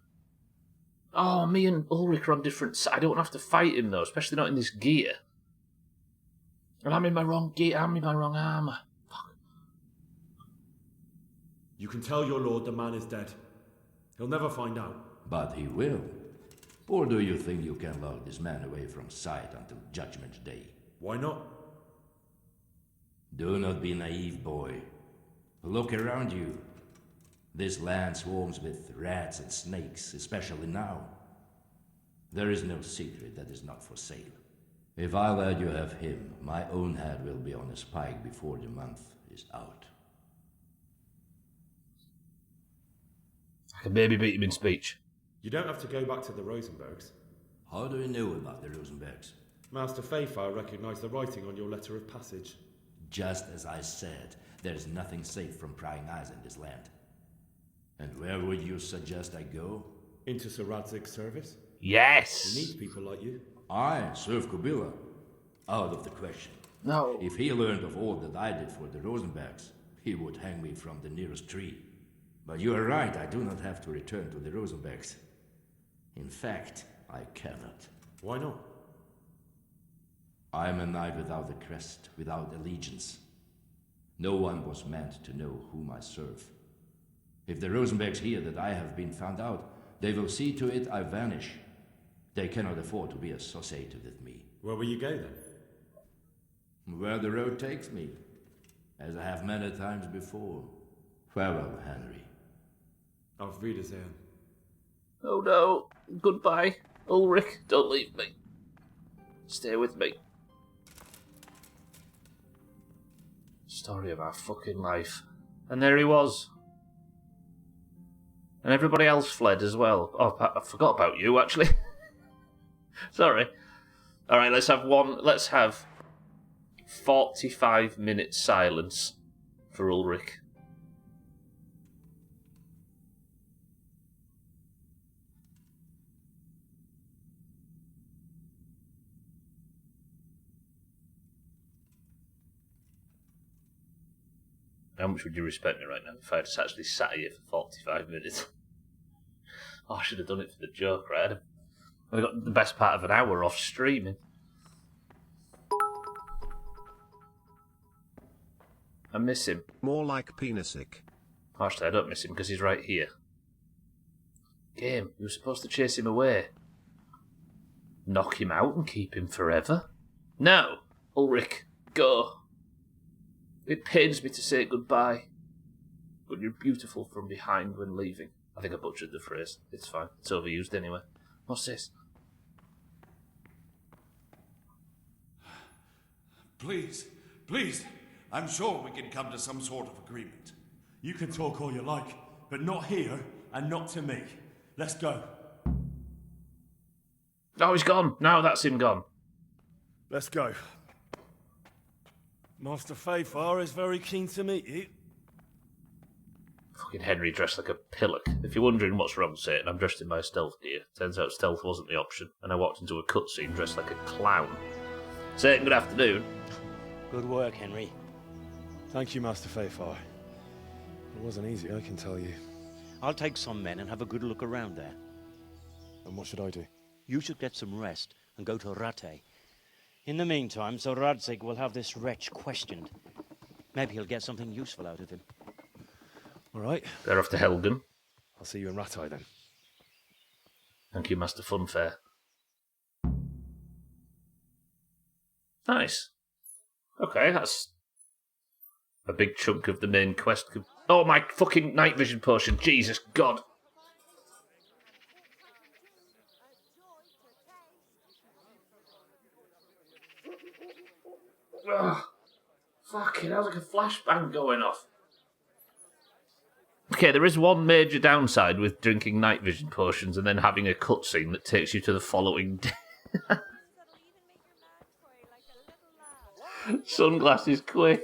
Oh, me and Ulrich are on different sides. I don't have to fight him, though, especially not in this gear. And I'm in my wrong gear. I'm in my wrong armour. Fuck. You can tell your lord the man is dead. He'll never find out. But he will. Or do you think you can lock this man away from sight until Judgment Day? Why not? Do not be naive, boy. Look around you. This land swarms with rats and snakes, especially now. There is no secret that is not for sale. If I let you have him, my own head will be on a spike before the month is out. I can maybe beat him in speech. You don't have to go back to the Rosenbergs. How do you know about the Rosenbergs? Master Fayfire recognized the writing on your letter of passage. Just as I said, there is nothing safe from prying eyes in this land. And where would you suggest I go? Into Sir Radzig's service? Yes! He needs people like you. I serve Kobila. Out of the question. No. If he learned of all that I did for the Rosenbergs, he would hang me from the nearest tree. But you are right, I do not have to return to the Rosenbergs. In fact, I cannot. Why not? I am a knight without a crest, without allegiance. No one was meant to know whom I serve. If the Rosenbergs hear that I have been found out, they will see to it I vanish. They cannot afford to be associated with me. Where will you go then? Where the road takes me, as I have many times before. Farewell, Henry. Auf Wiedersehen. Oh no. Goodbye. Ulrich, don't leave me. Stay with me. Story of our fucking life. And there he was. And everybody else fled as well. Oh, I forgot about you, actually. Sorry. Alright, let's have 45 minutes silence for Ulrich. How much would you respect me right now if I had actually sat here for 45 minutes? Oh, I should have done it for the joke, right? I got the best part of an hour off streaming. I miss him. More like penisic. Actually, I don't miss him because he's right here. Game, you were supposed to chase him away. Knock him out and keep him forever? No! Ulrich, go! It pains me to say goodbye, but you're beautiful from behind when leaving. I think I butchered the phrase. It's fine. It's overused anyway. What's this? Please, please. I'm sure we can come to some sort of agreement. You can talk all you like, but not here and not to me. Let's go. Oh, he's gone. Now that's him gone. Let's go. Master Fayfire is very keen to meet you. Fucking Henry dressed like a pillock. If you're wondering what's wrong, Satan, I'm dressed in my stealth gear. Turns out stealth wasn't the option, and I walked into a cutscene dressed like a clown. Satan, good afternoon. Good work, Henry. Thank you, Master Fayfire. It wasn't easy, I can tell you. I'll take some men and have a good look around there. And what should I do? You should get some rest and go to Rattay. In the meantime, Sir Radzig will have this wretch questioned. Maybe he'll get something useful out of him. All right. They're off to Helgen. I'll see you in Rattay then. Thank you, Master Funfair. Nice. Okay, that's a big chunk of the main quest. Oh, my fucking night vision potion. Jesus God. Ugh. Fucking hell, like a flashbang going off. Okay, there is one major downside with drinking night vision potions and then having a cutscene that takes you to the following day. Sunglasses quick.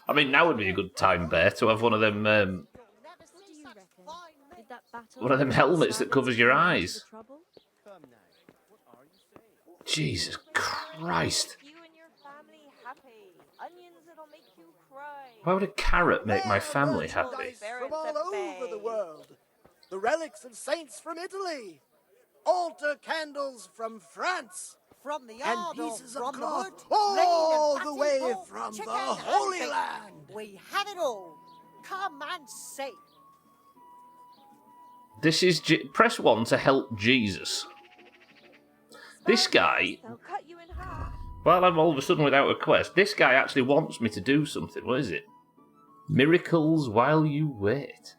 I mean, now would be a good time, Bear, to have one of them helmets that covers your eyes. Jesus Christ. Why would a carrot make my family happy? From all over the world. The relics of saints from Italy. Altar candles from France. From the and yard or pieces from of the cloth wood, all rain the and way patty pork, from the chicken and Holy beef. Land. We have it all. Come and see. This is... press 1 to help Jesus. This guy... Well, I'm all of a sudden without a quest. This guy actually wants me to do something. What is it? Miracles while you wait.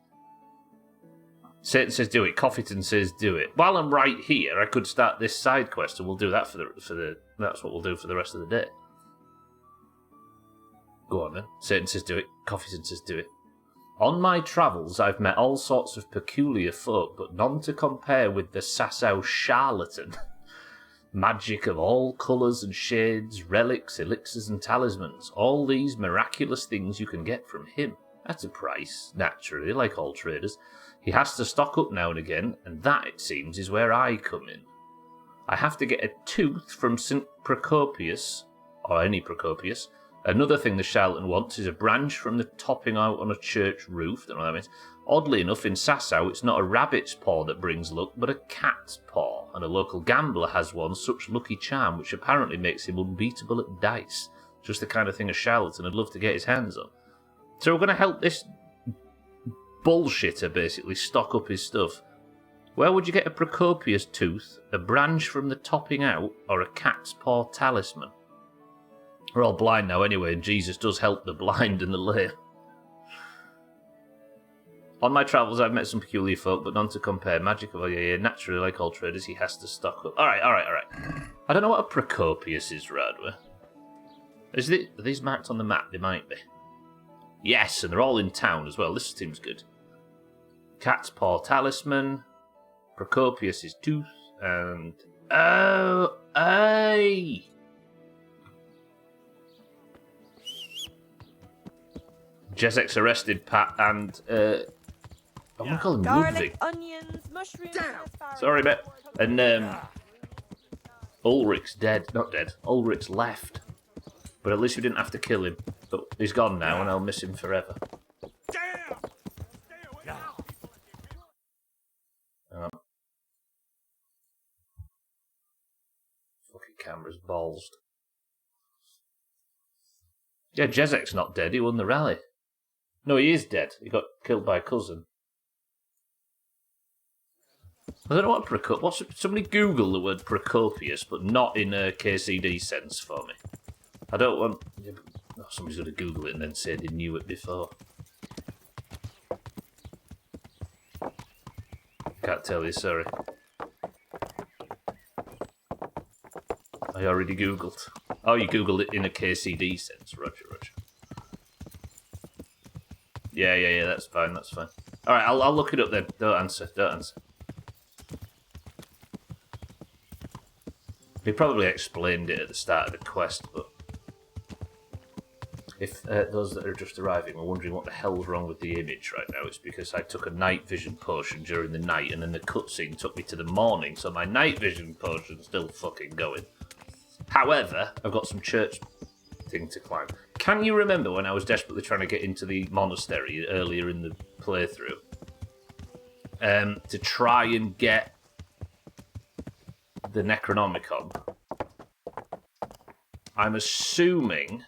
Satan says do it. Coffeeton says do it. While I'm right here, I could start this side quest, and we'll do that for the. That's what we'll do for the rest of the day. Go on then. Satan says do it. Coffeeton says do it. On my travels, I've met all sorts of peculiar folk, but none to compare with the Sasau charlatan. Magic of all colours and shades, relics, elixirs and talismans. All these miraculous things you can get from him. At a price, naturally, like all traders. He has to stock up now and again, and that, it seems, is where I come in. I have to get a tooth from St. Procopius, or any Procopius. Another thing the charlatan wants is a branch from the topping out on a church roof. Don't know what that means. Oddly enough, in Sasau, it's not a rabbit's paw that brings luck, but a cat's paw, and a local gambler has one such lucky charm, which apparently makes him unbeatable at dice. Just the kind of thing a charlatan would love to get his hands on. So we're going to help this bullshitter, basically, stock up his stuff. Where would you get a Procopius tooth, a branch from the topping out, or a cat's paw talisman? We're all blind now anyway, and Jesus does help the blind and the lame. On my travels, I've met some peculiar folk, but none to compare. Magic of yeah, naturally, like all traders, he has to stock up. Alright. I don't know what a Procopius is, Radwa. Are these marked on the map? They might be. Yes, and they're all in town as well. This seems good. Cat's paw talisman, Procopius' tooth, and... Oh, hey! Jezek's arrested Pat and I'm gonna call him Garlic, Ludwig. onions, mushrooms, and asparagus. Sorry, mate. And Ulrich's dead. Not dead. Ulrich's left. But at least we didn't have to kill him. But he's gone now, and I'll miss him forever. Fucking camera's ballsed. Yeah, Jezek's not dead. He won the rally. No, he is dead. He got killed by a cousin. I don't know what Procopius... Somebody Google the word Procopius, but not in a KCD sense for me. I don't want... Oh, somebody's going to Google it and then say they knew it before. Can't tell you, sorry. I already Googled. Oh, you Googled it in a KCD sense. Roger. Yeah, that's fine. Alright, I'll look it up then. Don't answer. He probably explained it at the start of the quest, but... If those that are just arriving are wondering what the hell's wrong with the image right now, it's because I took a night vision potion during the night, and then the cutscene took me to the morning, so my night vision potion's still fucking going. However, I've got some church thing to climb. Can you remember when I was desperately trying to get into the monastery earlier in the playthrough? To try and get the Necronomicon. I'm assuming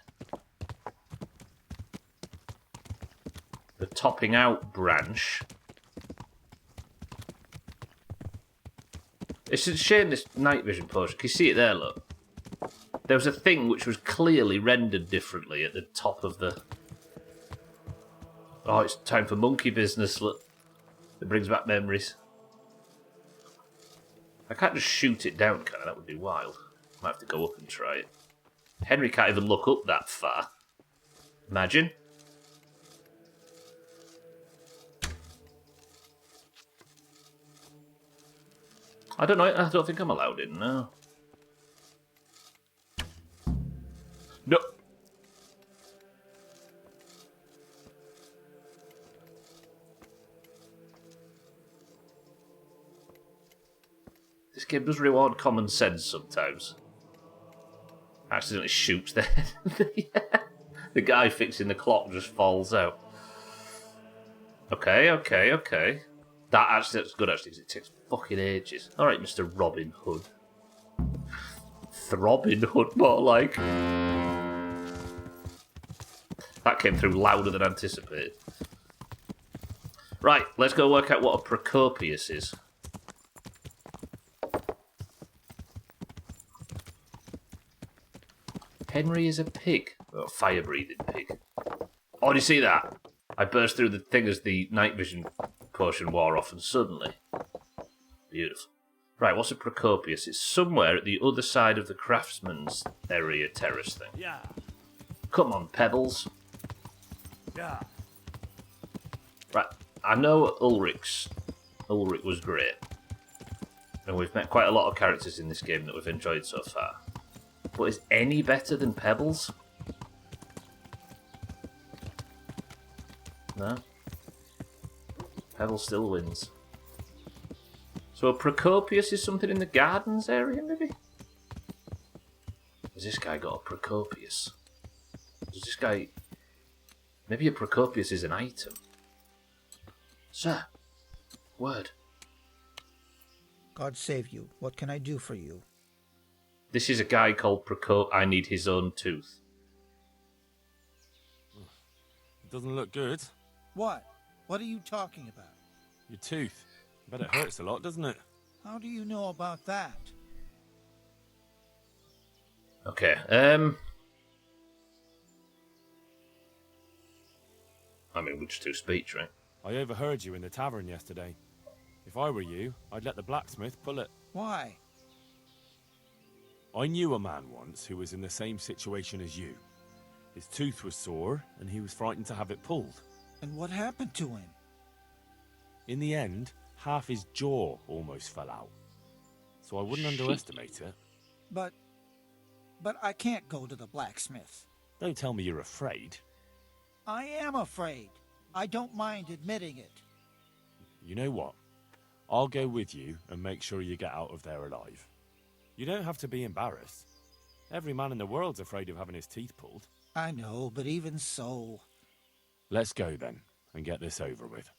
the topping out branch. It's a shame this night vision potion. Can you see it there, look? There was a thing which was clearly rendered differently at the top of the... Oh, it's time for monkey business, look. It brings back memories. I can't just shoot it down, can I? That would be wild. Might have to go up and try it. Henry can't even look up that far. Imagine. I don't know. I don't think I'm allowed in, no. No. This game does reward common sense sometimes. Accidentally shoots the the guy fixing the clock just falls out. Okay. That's good actually, because it takes fucking ages. Alright, Mr. Robin Hood. Throbbing Hood, more like. That came through louder than anticipated. Right, let's go work out what a Procopius is. Henry is a pig. Oh, fire-breathing pig. Oh, do you see that? I burst through the thing as the night vision potion wore off, and suddenly... Beautiful. Right, what's a Procopius? It's somewhere at the other side of the craftsman's area terrace thing. Yeah. Come on, Pebbles. Yeah. Right, I know Ulrich was great. And we've met quite a lot of characters in this game that we've enjoyed so far. But is any better than Pebbles? No. Pebbles still wins. So a Procopius is something in the gardens area, maybe? Has this guy got a Procopius? Does this guy... Maybe a Procopius is an item. Sir, word. God save you. What can I do for you? This is a guy called Procopius. I need his own tooth. It doesn't look good. What? What are you talking about? Your tooth. I bet it hurts a lot, doesn't it? How do you know about that? Okay, I mean, which two speech, right? I overheard you in the tavern yesterday. If I were you, I'd let the blacksmith pull it. Why? I knew a man once who was in the same situation as you. His tooth was sore, and he was frightened to have it pulled. And what happened to him? In the end, half his jaw almost fell out. So I wouldn't underestimate it. But I can't go to the blacksmith. Don't tell me you're afraid. I am afraid. I don't mind admitting it. You know what? I'll go with you and make sure you get out of there alive. You don't have to be embarrassed. Every man in the world's afraid of having his teeth pulled. I know, but even so... Let's go then, and get this over with.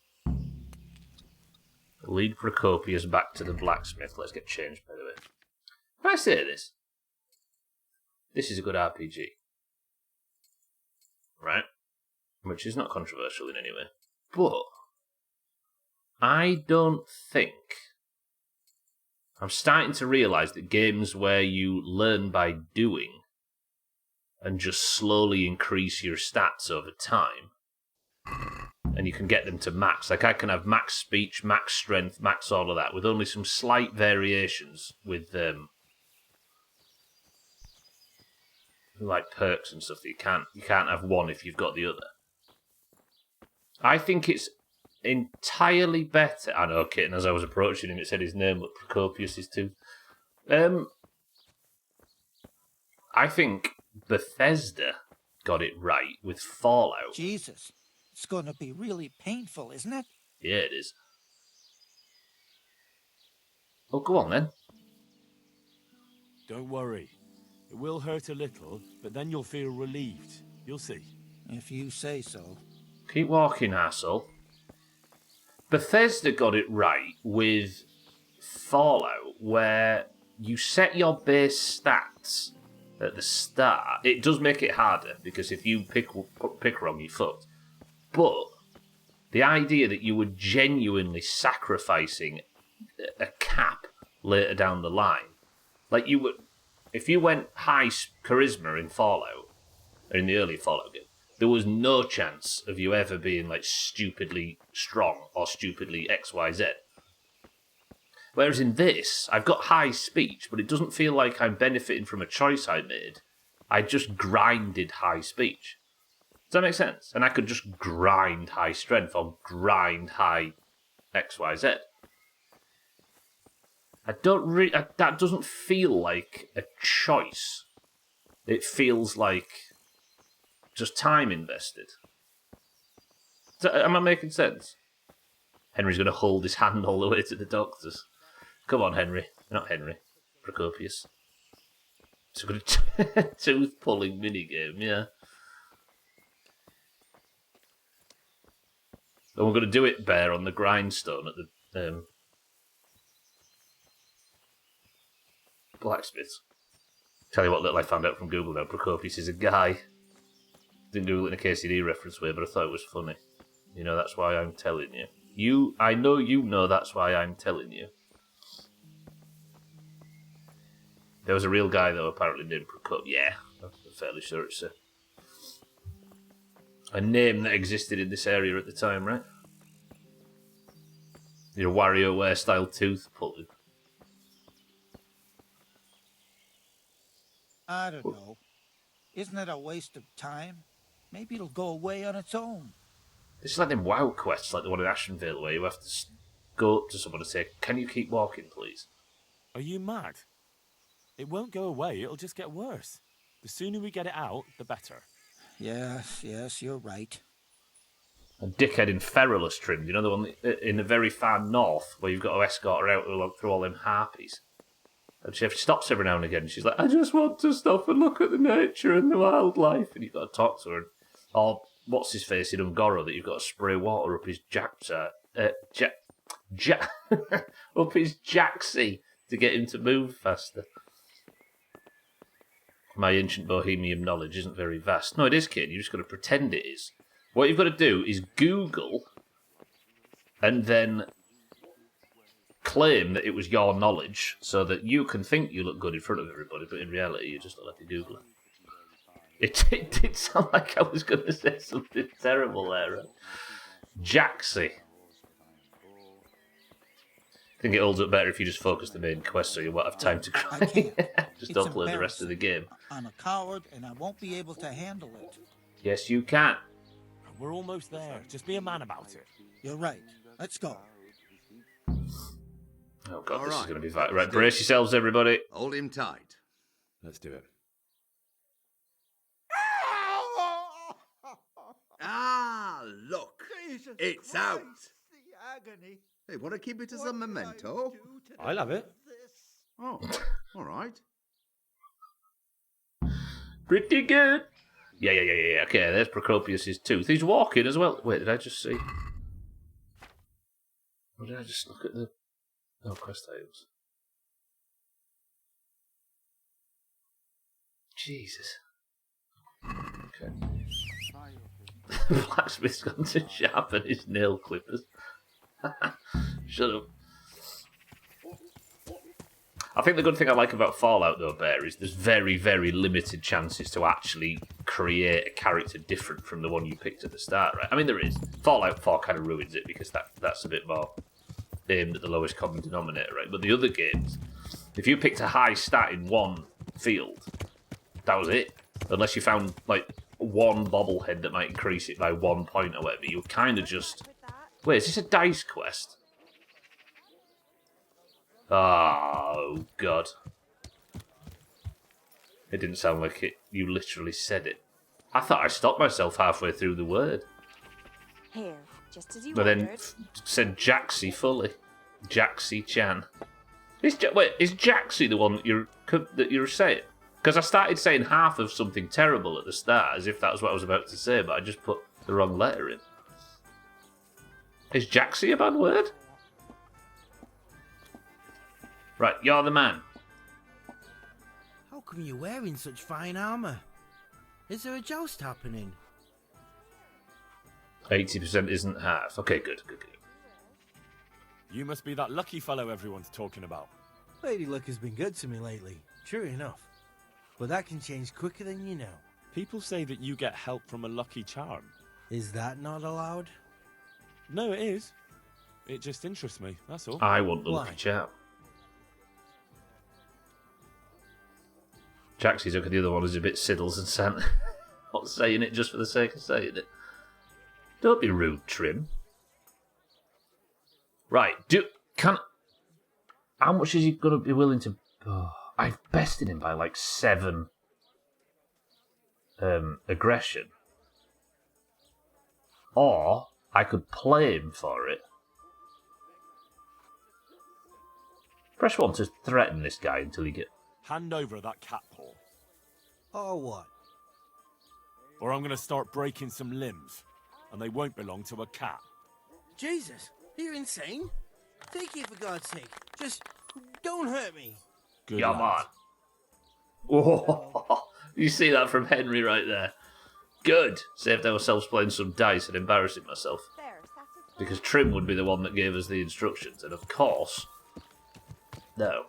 Lead Procopius back to the blacksmith. Let's get changed, by the way. Can I say this? This is a good RPG. Right? Which is not controversial in any way. But I don't think... I'm starting to realise that games where you learn by doing and just slowly increase your stats over time, and you can get them to max. Like, I can have max speech, max strength, max all of that, with only some slight variations with like perks and stuff that you can't have one if you've got the other. I think it's entirely better. I know, Kitten, as I was approaching him, it said his name, but Procopius is too. I think Bethesda got it right with Fallout. Jesus, it's going to be really painful, isn't it? Yeah, it is. Oh, go on then. Don't worry. It will hurt a little, but then you'll feel relieved. You'll see. If you say so. Keep walking, asshole. Bethesda got it right with Fallout, where you set your base stats at the start. It does make it harder, because if you pick wrong, you're fucked. But the idea that you were genuinely sacrificing a cap later down the line, like you would, if you went high charisma in Fallout, or in the early Fallout game, there was no chance of you ever being like stupidly strong or stupidly XYZ. Whereas in this, I've got high speech, but it doesn't feel like I'm benefiting from a choice I made. I just grinded high speech. Does that make sense? And I could just grind high strength or grind high XYZ. that doesn't feel like a choice. It feels like just time invested. Am I making sense? Henry's going to hold his hand all the way to the doctors. Come on, Henry. Not Henry. Procopius. It's a good tooth-pulling minigame, yeah. And we're going to do it, Bear, on the grindstone at the blacksmiths. Tell you what little I found out from Google now. Procopius is a guy. Didn't Google it in a KCD reference way, but I thought it was funny. You know, that's why I'm telling you. I know you know that's why I'm telling you. There was a real guy, though, apparently named Procopius. Yeah, I'm fairly sure it's a name that existed in this area at the time, right? Your WarioWare-style tooth pulling. I don't know. Isn't it a waste of time? Maybe it'll go away on its own. This is like them WoW quests, like the one in Ashenvale, where you have to go up to someone and say, "Can you keep walking, please?" Are you mad? It won't go away, it'll just get worse. The sooner we get it out, the better. Yes, you're right. A dickhead in Feralus trim, you know, the one in the very far north, where you've got to escort her out through all them harpies. And she stops every now and again, and she's like, "I just want to stop and look at the nature and the wildlife." And you've got to talk to her. Or, what's his face in Ungoro, that you've got to spray water up his up his jacksy to get him to move faster. My ancient bohemian knowledge isn't very vast. No, it is, kid. You just got to pretend it is. What you've got to do is Google and then claim that it was your knowledge so that you can think you look good in front of everybody, but in reality you just look like a Googler. It did sound like I was going to say something terrible there. Right? Jaxie. I think it holds up better if you just focus the main quest so you won't have time to cry. Just don't play the rest of the game. I'm a coward and I won't be able to handle it. Yes, you can. We're almost there. Just be a man about it. You're right. Let's go. Oh, God, this is going to be vital. Right, brace yourselves, everybody. Hold him tight. Let's do it. Ah, look. Jesus It's Christ, out. The agony. Hey, want to keep it as a memento? I love it. Oh, all right. Pretty good. Yeah. Okay, there's Procopius' tooth. He's walking as well. Wait, did I just see? Or did I just look at the... Oh, quest items. Jesus. Okay. Blacksmith's gone to sharpen his nail clippers. Shut up. I think the good thing I like about Fallout, though, Bear, is there's very, very limited chances to actually create a character different from the one you picked at the start, right? I mean, there is. Fallout 4 kind of ruins it because that's a bit more aimed at the lowest common denominator, right? But the other games, if you picked a high stat in one field, that was it. Unless you found, like, one bobblehead that might increase it by 1 point or whatever, you kind of just... Wait, is this a dice quest? Oh, God. It didn't sound like it. You literally said it. I thought I stopped myself halfway through the word. Here, just as you But then ordered. said Jaxie fully. Jaxie Chan. Is Jaxie the one that you're saying? Because I started saying half of something terrible at the start, as if that was what I was about to say, but I just put the wrong letter in. Is Jaxie a bad word? Right, you're the man. How come you're wearing such fine armour? Is there a joust happening? 80% isn't half. Okay, good. You must be that lucky fellow everyone's talking about. Lady Luck has been good to me lately, true enough. But that can change quicker than you know. People say that you get help from a lucky charm. Is that not allowed? No, it is. It just interests me, that's all. I want the lucky charm. Jaxie took the other one as a bit Siddles and Santa. Not saying it just for the sake of saying it. Don't be rude, Trim. Right, How much is he going to be willing to... Oh, I've bested him by like 7 aggression. Or I could play him for it. Press 1 to threaten this guy until he get... Hand over that cat paw, Or what? or I'm going to start breaking some limbs, and they won't belong to a cat. Jesus, are you insane? Take it for God's sake. Just don't hurt me. Good Yeah, lad. man. Whoa. You see that from Henry right there. Good. Saved ourselves playing some dice and embarrassing myself. Because Trim would be the one that gave us the instructions, and of course... No.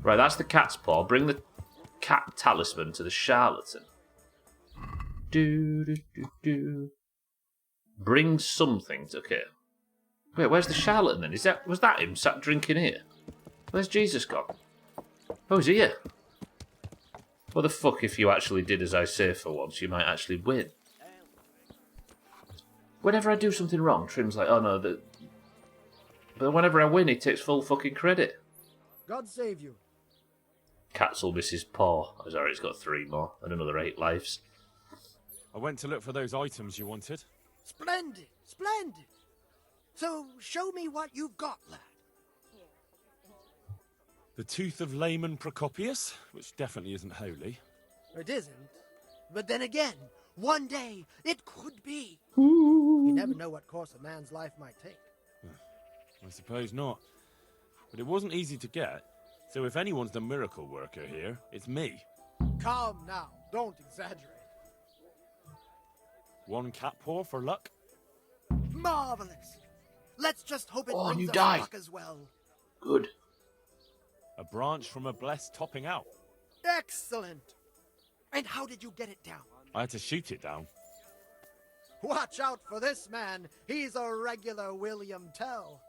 Right, that's the cat's paw. Bring the cat talisman to the charlatan. Do. Bring something to... Okay. Wait, where's the charlatan then? Was that him sat drinking here? Where's Jesus gone? Oh, he's here. What the fuck if you actually did as I say for once? You might actually win. Whenever I do something wrong, Trim's like, oh no, but whenever I win, he takes full fucking credit. God save you. Cats will miss his paw. Oh, sorry, he's got 3 more and another 8 lives. I went to look for those items you wanted. Splendid, splendid. So, show me what you've got, lad. The tooth of layman Procopius, which definitely isn't holy. It isn't. But then again, one day, it could be. You never know what course a man's life might take. I suppose not. But it wasn't easy to get, so if anyone's the miracle worker here, it's me. Calm now. Don't exaggerate. 1 cat paw for luck? Marvelous. Let's just hope it Oh, and brings you us die. luck as well. Good. A branch from a blessed topping out. Excellent. And how did you get it down? I had to shoot it down. Watch out for this man. He's a regular William Tell.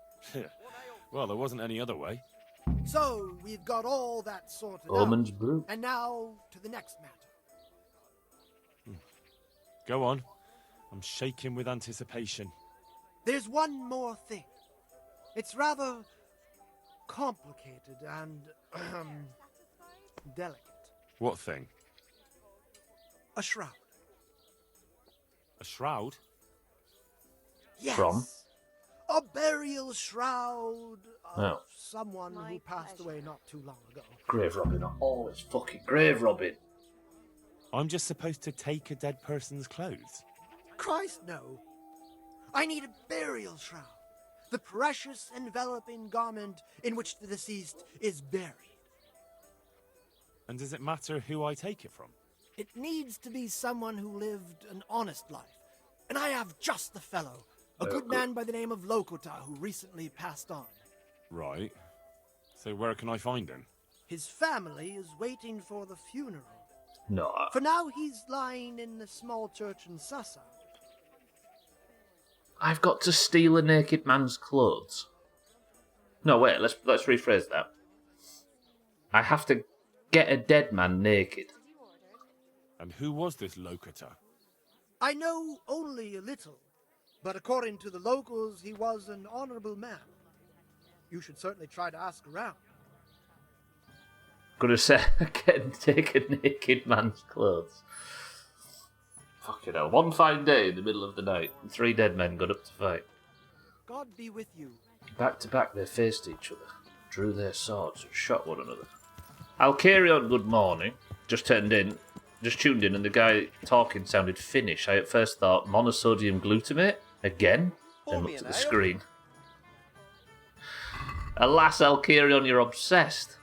Well, there wasn't any other way. So, we've got all that sorted Almonds out. brew. And now, to the next matter. Go on. I'm shaking with anticipation. There's one more thing. It's rather complicated and delicate. What thing? A shroud. A shroud? Yes. From? A burial shroud of Oh. someone who passed away not too long ago. Grave robbing. Always fucking grave robbing. I'm just supposed to take a dead person's clothes. Christ, no. I need a burial shroud. The precious enveloping garment in which the deceased is buried. And does it matter who I take it from? It needs to be someone who lived an honest life. And I have just the fellow. A good man by the name of Lokota who recently passed on. Right. So where can I find him? His family is waiting for the funeral. No. For now, he's lying in a small church in Sassa. I've got to steal a naked man's clothes. No, wait, let's rephrase that. I have to get a dead man naked. And who was this Lokota? I know only a little, but according to the locals, he was an honorable man. You should certainly try to ask around. Gonna say, take a naked man's clothes. Fucking hell. One fine day in the middle of the night, and 3 dead men got up to fight. God be with you. Back to back, they faced each other, drew their swords, and shot one another. I'll carry on. Good morning. Just tuned in, and the guy talking sounded Finnish. I at first thought monosodium glutamate again, then looked at the screen. Alas, Alkarion, you're obsessed.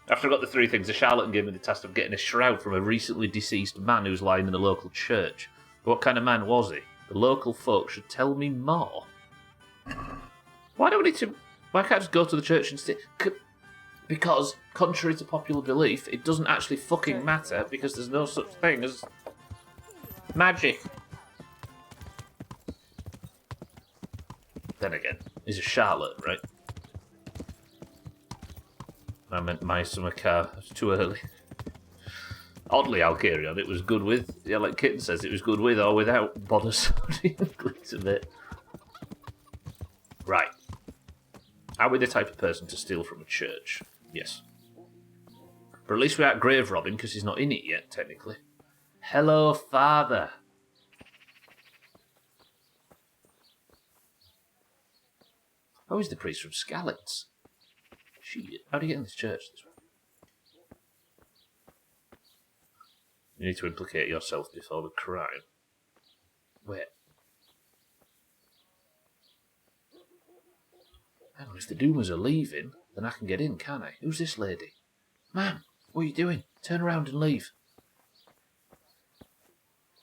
After I got the 3 things, the charlatan gave me the task of getting a shroud from a recently deceased man who's lying in the local church. But what kind of man was he? The local folk should tell me more. Why do we need to... Why can't I just go to the church and stay... Because, contrary to popular belief, it doesn't actually fucking matter because there's no such thing as magic. Then again, he's a charlatan, right? I meant my summer car. It's too early. Oddly, Alkarion, it was good with... Yeah, like Kitten says, it was good with or without monosodium glutamate. Right. Are we the type of person to steal from a church? Yes. But at least we aren't grave robbing because he's not in it yet, technically. Hello, Father. Oh, he's the priest from Skalitz. Shit. How do you get in this church this way? You need to implicate yourself before the crime. Wait. Hang on, if the Doomers are leaving, then I can get in, can't I? Who's this lady? Ma'am, what are you doing? Turn around and leave.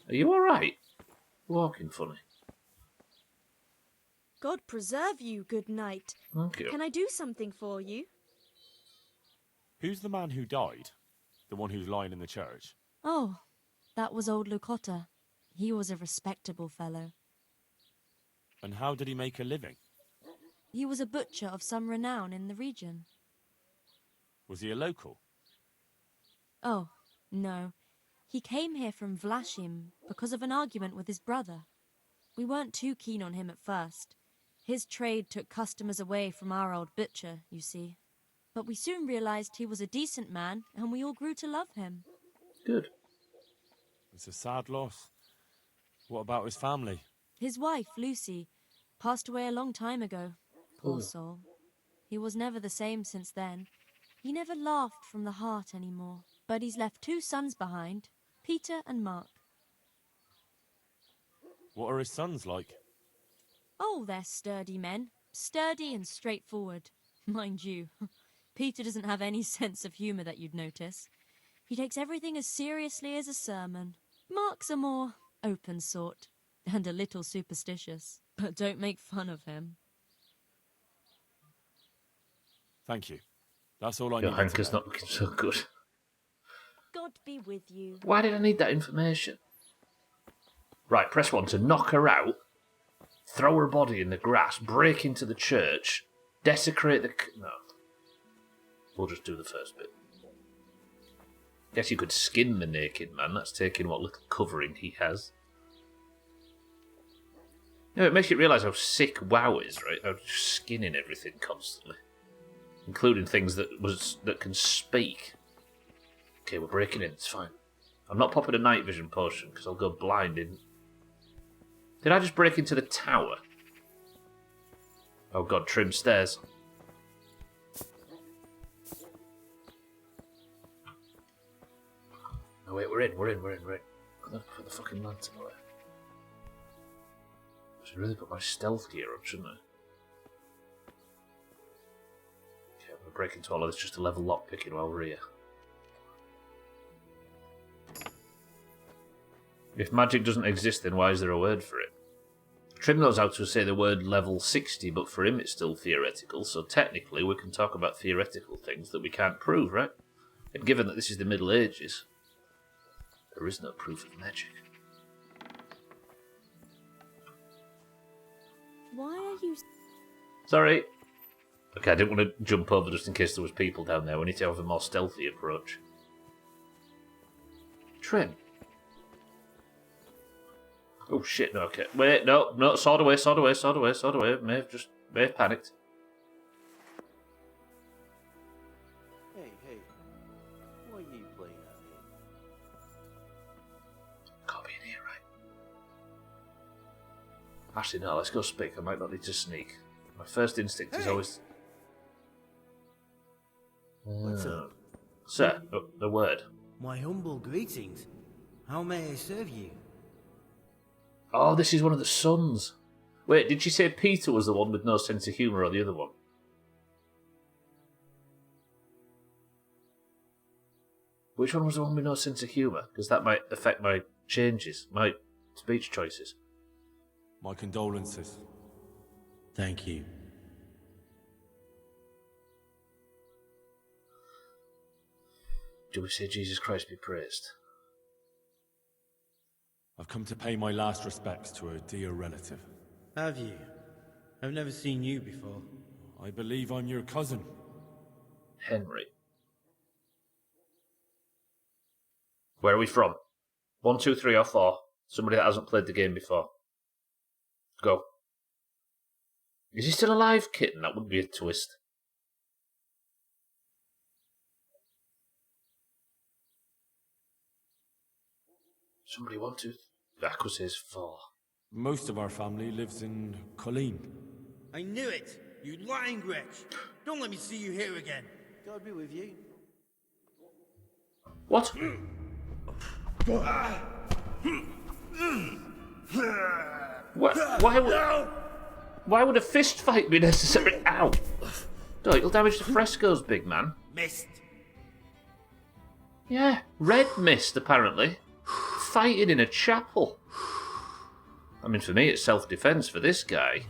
Are you alright? Walking funny. God preserve you, good knight. Thank you. Can I do something for you? Who's the man who died? The one who's lying in the church? Oh, that was old Lucotta. He was a respectable fellow. And how did he make a living? He was a butcher of some renown in the region. Was he a local? Oh, no. He came here from Vlashim because of an argument with his brother. We weren't too keen on him at first. His trade took customers away from our old butcher, you see. But we soon realized he was a decent man, and we all grew to love him. Good. It's a sad loss. What about his family? His wife, Lucy, passed away a long time ago. Poor soul. He was never the same since then. He never laughed from the heart anymore. But he's left 2 sons behind, Peter and Mark. What are his sons like? Oh, they're sturdy men. Sturdy and straightforward. Mind you, Peter doesn't have any sense of humour that you'd notice. He takes everything as seriously as a sermon. Mark's a more open sort, and a little superstitious. But don't make fun of him. Thank you. That's all I need. Your anchor's not looking so good. God be with you. Why did I need that information? Right, press 1 to knock her out, throw her body in the grass, break into the church, desecrate the... No. We'll just do the first bit. Guess you could skin the naked man. That's taking what little covering he has. No, it makes you realise how sick WoW is, right? How just skinning everything constantly. Including things that can speak. Okay, we're breaking in, it's fine. I'm not popping a night vision potion because I'll go blind in... Did I just break into the tower? Oh god, trim stairs. No wait, we're in. I've got to put the fucking lantern away. I should really put my stealth gear on, shouldn't I? Okay, I'm going to break into all of this just to level lockpicking while we're here. If magic doesn't exist, then why is there a word for it? Trim knows how to say the word level 60, but for him it's still theoretical, so technically we can talk about theoretical things that we can't prove, right? And given that this is the Middle Ages, there is no proof of magic. Why are you... Sorry. Okay, I didn't want to jump over just in case there was people down there. We need to have a more stealthy approach. Trim. Oh shit, no, okay. Wait, no, sword away. May have panicked. Hey, what are you playing at here? Can't be in here, right? Actually, no, let's go speak. I might not need to sneak. My first instinct is always... What's up? Sir, the word. My humble greetings. How may I serve you? Oh, this is one of the sons. Wait, did she say Peter was the one with no sense of humour or the other one? Which one was the one with no sense of humour? Because that might affect my changes, my speech choices. My condolences. Thank you. Do we say Jesus Christ be praised? I've come to pay my last respects to a dear relative. Have you? I've never seen you before. I believe I'm your cousin. Henry. Where are we from? 1, 2, 3 or 4? Somebody that hasn't played the game before. Go. Is he still alive, kitten? That would be a twist. Somebody want to? That was his four. Most of our family lives in Colleen. I knew it! You lying wretch! Don't let me see you here again. God be with you. What? Why would a fist fight be necessary? Ow! No, it'll damage the frescoes, big man. Mist. Yeah, red mist, apparently. Fighting in a chapel. I mean, for me, it's self-defense. For this guy...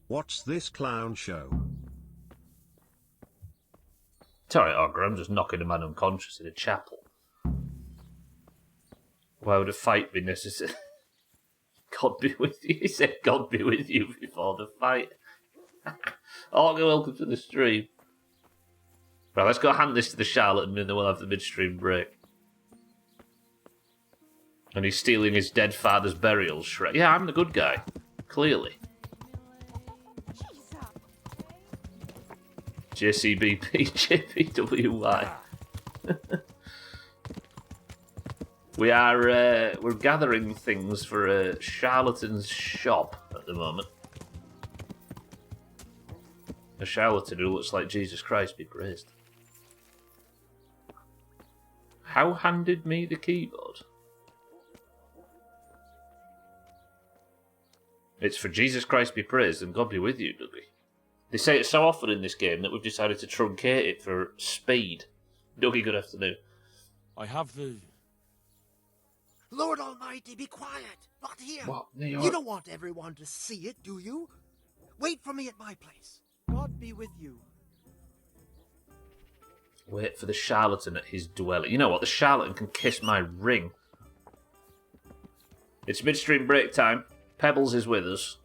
What's this clown show? It's alright, Ogre, I'm just knocking a man unconscious in a chapel. Why would a fight be necessary? God be with you. He said God be with you before the fight. Ogre, welcome to the stream. Right, let's go hand this to the charlatan and then we'll have the midstream break. And he's stealing his dead father's burial shred. Yeah, I'm the good guy. Clearly. JCBP, JPWY. We're gathering things for a charlatan's shop at the moment. A charlatan who looks like Jesus Christ be praised. How handed me the keyboard? It's for Jesus Christ be praised and God be with you, Dougie. They say it so often in this game that we've decided to truncate it for speed. Dougie, good afternoon. I have the... Lord Almighty, be quiet! Not here! What? You don't want everyone to see it, do you? Wait for me at my place. God be with you. Wait for the charlatan at his dwelling. You know what? The charlatan can kiss my ring. It's midstream break time. Pebbles is with us.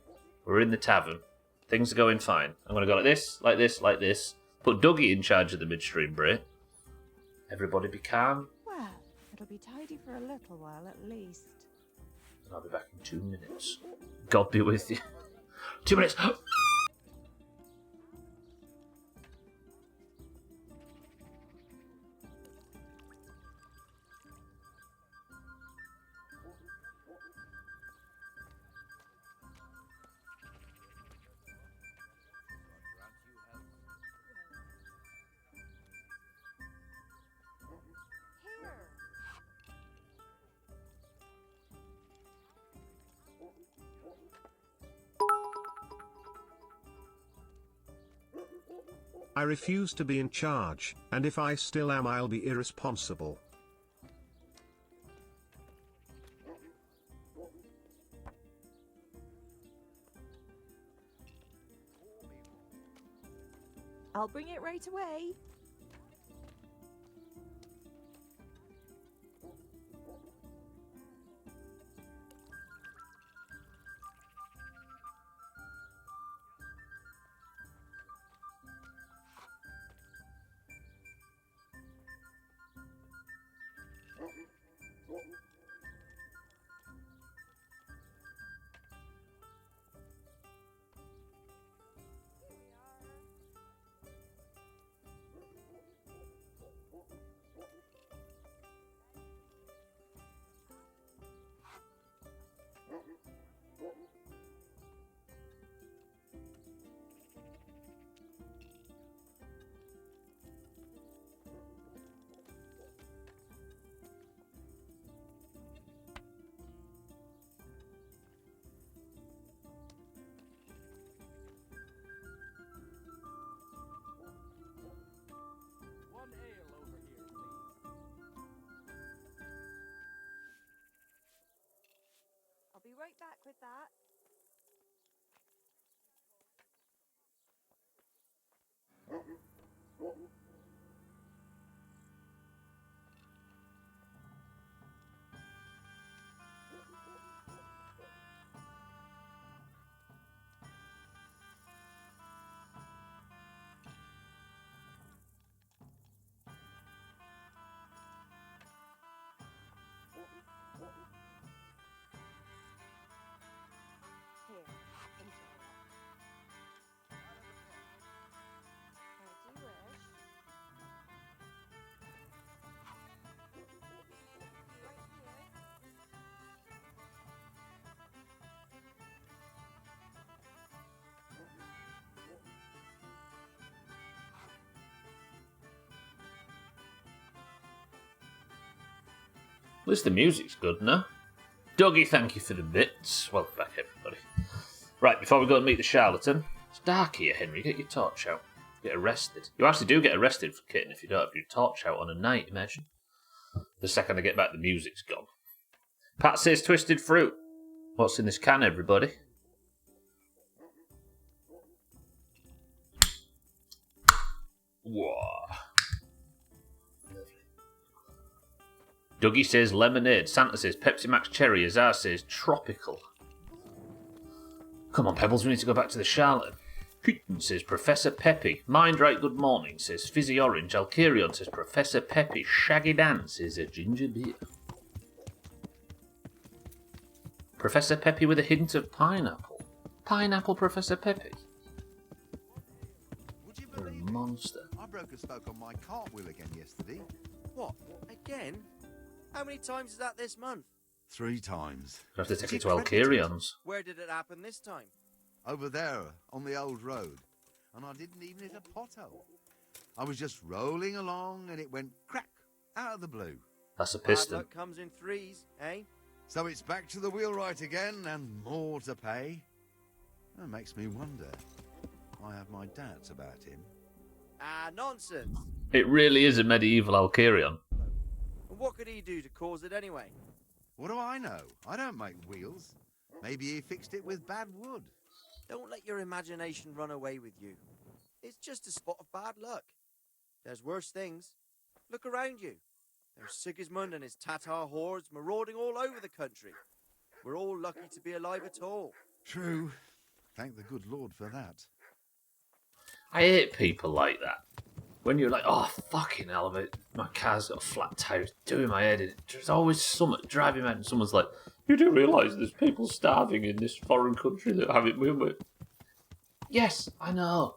We're in the tavern. Things are going fine. I'm going to go like this, like this, like this. Put Dougie in charge of the midstream break. Everybody be calm. Well, it'll be tidy for a little while at least. And I'll be back in 2 minutes. God be with you. 2 minutes. I refuse to be in charge, and if I still am, I'll be irresponsible. I'll bring it right away. I'll be right back with that. At least the music's good, no? Dougie, thank you for the bits. Welcome back, everybody. Right, before we go and meet the charlatan, it's dark here, Henry. Get your torch out. Get arrested. You actually do get arrested for kitten if you don't have your torch out on a night, imagine. The second I get back, the music's gone. Pat says twisted fruit. What's in this can, everybody? Whoa. Dougie says lemonade. Santa says Pepsi Max Cherry. Azar says tropical. Come on, Pebbles, we need to go back to the charlatan. Keaton says Professor Peppy. Mind right, good morning, says Fizzy Orange. Alkirion says Professor Peppy. Shaggy Dan says a ginger beer. Professor Peppy with a hint of pineapple. Pineapple Professor Peppy. You're a monster. I broke a spoke on my cartwheel again yesterday. What? Again? How many times is that this month? 3 times. You have to take it to Alkirion's. Where did it happen this time? Over there, on the old road. And I didn't even hit a pothole. I was just rolling along and it went crack out of the blue. That's a piston. Bad luck comes in threes, eh? So it's back to the wheelwright again and more to pay. That makes me wonder. I have my doubts about him. Ah, nonsense. It really is a medieval Alkirion. And what could he do to cause it anyway? What do I know? I don't make wheels. Maybe he fixed it with bad wood. Don't let your imagination run away with you. It's just a spot of bad luck. There's worse things. Look around you. There's Sigismund and his Tatar hordes marauding all over the country. We're all lucky to be alive at all. True. Thank the good Lord for that. I hate people like that. When you're like, oh, fucking hell, my car's got a flat tire, it's doing my head in. There's always something driving me out and someone's like, you do realise there's people starving in this foreign country that have it with. Yes, I know.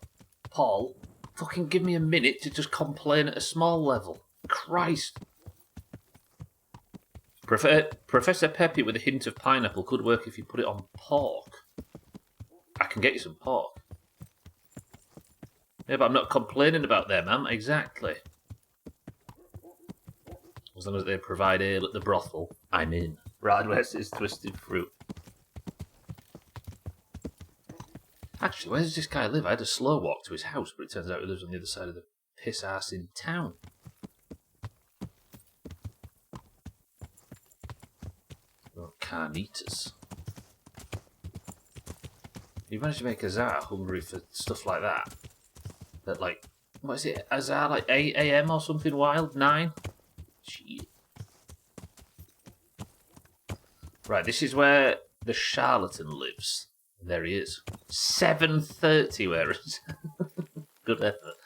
Paul, fucking give me a minute to just complain at a small level. Christ. Professor Peppy with a hint of pineapple could work if you put it on pork. I can get you some pork. Yeah, but I'm not complaining about them, am I? Exactly. As long as they provide ale at the brothel, I'm in. Radwest is twisted fruit. Actually, where does this guy live? I had a slow walk to his house, but it turns out he lives on the other side of the piss ass in town. Oh, carnitas. You managed to make Azar hungry for stuff like that. That, like, what is it? Azar, like 8 AM or something wild? 9? Shit. Right, this is where the charlatan lives. There he is. 7:30 where is good effort.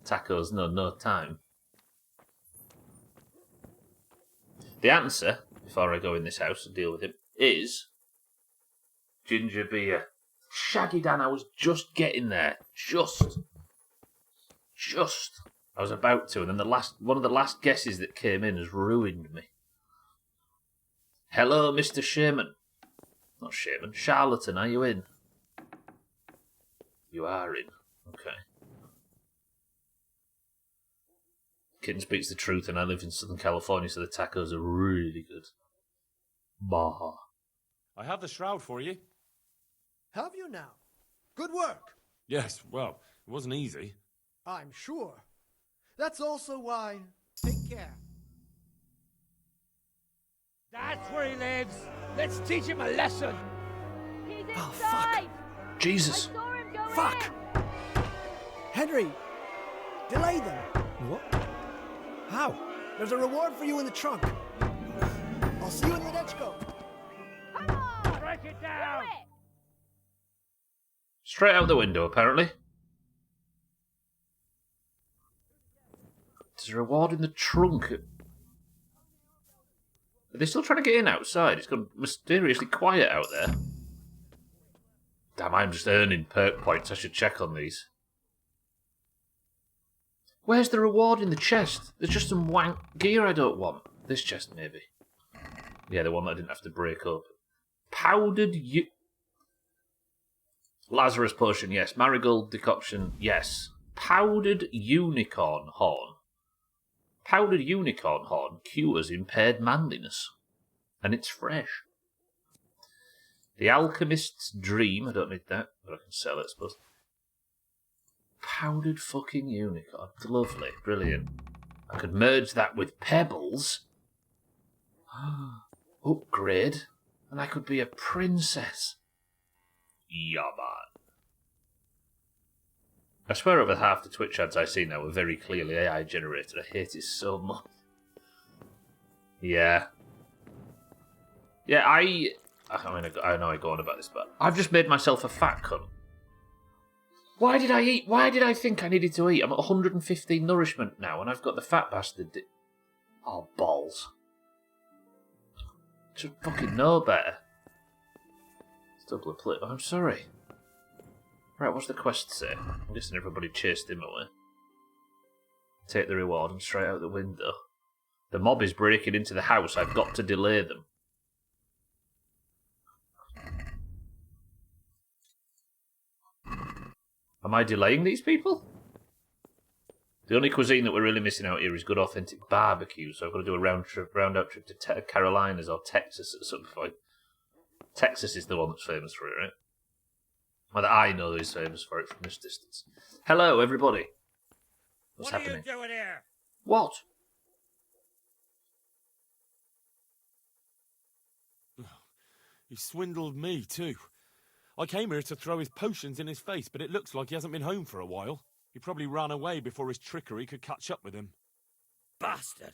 Tacos, no time. The answer, before I go in this house and deal with him, is ginger beer. Shaggy Dan, I was just getting there. Just. I was about to, and then one of the last guesses that came in has ruined me. Hello, Mr. Shaman. Not Shaman. Charlatan, are you in? You are in. Okay. Kitten speaks the truth, and I live in Southern California, so the tacos are really good. Bah. I have the shroud for you. Have you now? Good work. Yes, well, it wasn't easy. I'm sure. That's also why. Take care. That's where he lives. Let's teach him a lesson. He's Oh, fuck. Jesus. I saw him go Fuck. in. Henry, delay them. What? How? There's a reward for you in the trunk. I'll see you in the next go. Come on. Break it down. Do it. Straight out the window, apparently. There's a reward in the trunk. Are they still trying to get in outside? It's gone mysteriously quiet out there. Damn, I'm just earning perk points. I should check on these. Where's the reward in the chest? There's just some wank gear I don't want. This chest, maybe. Yeah, the one that I didn't have to break up. Powdered Lazarus potion, yes. Marigold decoction, yes. Powdered unicorn horn. Powdered unicorn horn cures impaired manliness. And it's fresh. The alchemist's dream. I don't need that, but I can sell it, I suppose. Powdered fucking unicorn. Lovely. Brilliant. I could merge that with pebbles. Upgrade. And I could be a princess. Yeah, man. I swear over half the Twitch ads I see now are very clearly AI generated. I hate it so much. Yeah. Yeah, I mean, I know I go on about this, but I've just made myself a fat cunt. Why did I eat? Why did I think I needed to eat? I'm at 115 nourishment now, and I've got the fat bastard. Oh, balls. Should fucking know better. It's double a plate. I'm sorry. Right, what's the quest say? I'm guessing everybody chased him away. Take the reward and straight out the window. The mob is breaking into the house. I've got to delay them. Am I delaying these people? The only cuisine that we're really missing out here is good authentic barbecue, so I've got to do a round out trip to Carolinas or Texas at some point. Texas is the one that's famous for it, right? Well, that I know is famous for it from this distance. Hello, everybody. What's happening? What are you doing here? What? He swindled me, too. I came here to throw his potions in his face, but it looks like he hasn't been home for a while. He probably ran away before his trickery could catch up with him. Bastard!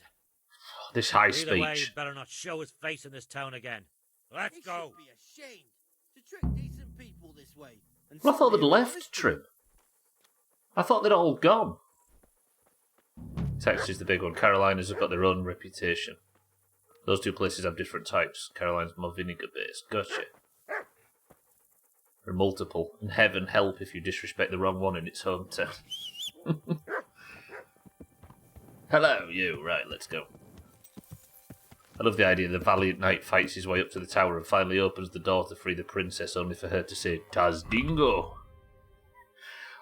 This high Either way, speech. he'd better not show his face in this town again. Let's go! Be ashamed to trick decent people this way. And Well, I thought they'd suddenly left Trim. I thought they'd all gone. Texas is the big one. Carolinas have got their own reputation. Those two places have different types. Caroline's more vinegar-based. Gotcha. There are multiple. And heaven help if you disrespect the wrong one in its hometown. Hello, you. Right, let's go. I love the idea the valiant knight fights his way up to the tower and finally opens the door to free the princess, only for her to say, "Tas dingo."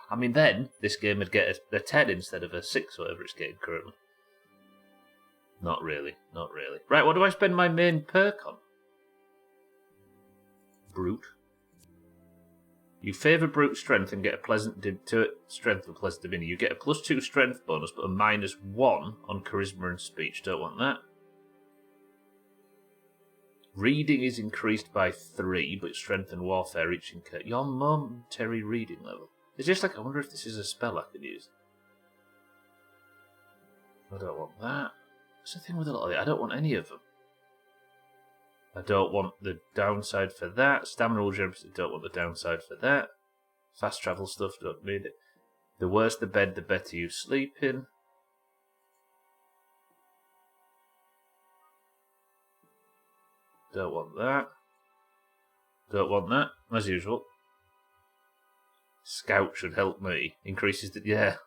I mean, then, this game would get a 10 instead of a 6, whatever it's getting currently. Not really, not really. Right, what do I spend my main perk on? Brute. You favour brute strength and get a pleasant strength with pleasant demeanour. You get a +2 strength bonus, but a -1 on charisma and speech. Don't want that. Reading is increased by 3, but strength and warfare each incur your momentary reading level. It's just like, I wonder if this is a spell I could use. I don't want that. That's the thing with a lot of it. I don't want any of them. I don't want the downside for that. Stamina will generate. Don't want the downside for that. Fast travel stuff, don't need it. The worse the bed, the better you sleep in. Don't want that. Don't want that, as usual. Scout should help me. Increases the... yeah.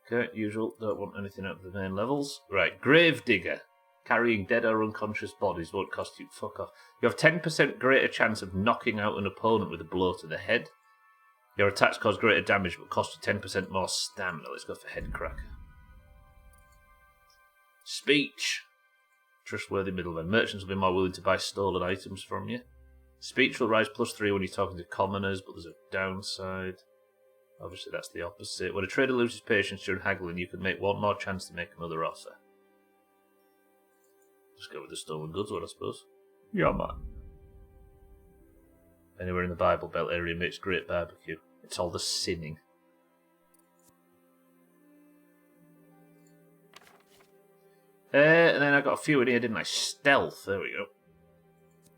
Okay, usual. Don't want anything out of the main levels. Right, Gravedigger. Carrying dead or unconscious bodies won't cost you fuck off. You have 10% greater chance of knocking out an opponent with a blow to the head. Your attacks cause greater damage but cost you 10% more stamina. Let's go for Headcracker. Speech. Trustworthy middlemen. Merchants will be more willing to buy stolen items from you. Speech will rise +3 when you're talking to commoners, but there's a downside. Obviously that's the opposite. When a trader loses patience during haggling, you can make one more chance to make another offer. Just go with the stolen goods one, I suppose. Yeah, man. Anywhere in the Bible Belt area makes great barbecue. It's all the sinning. And then I got a few in here, didn't I? Stealth, there we go.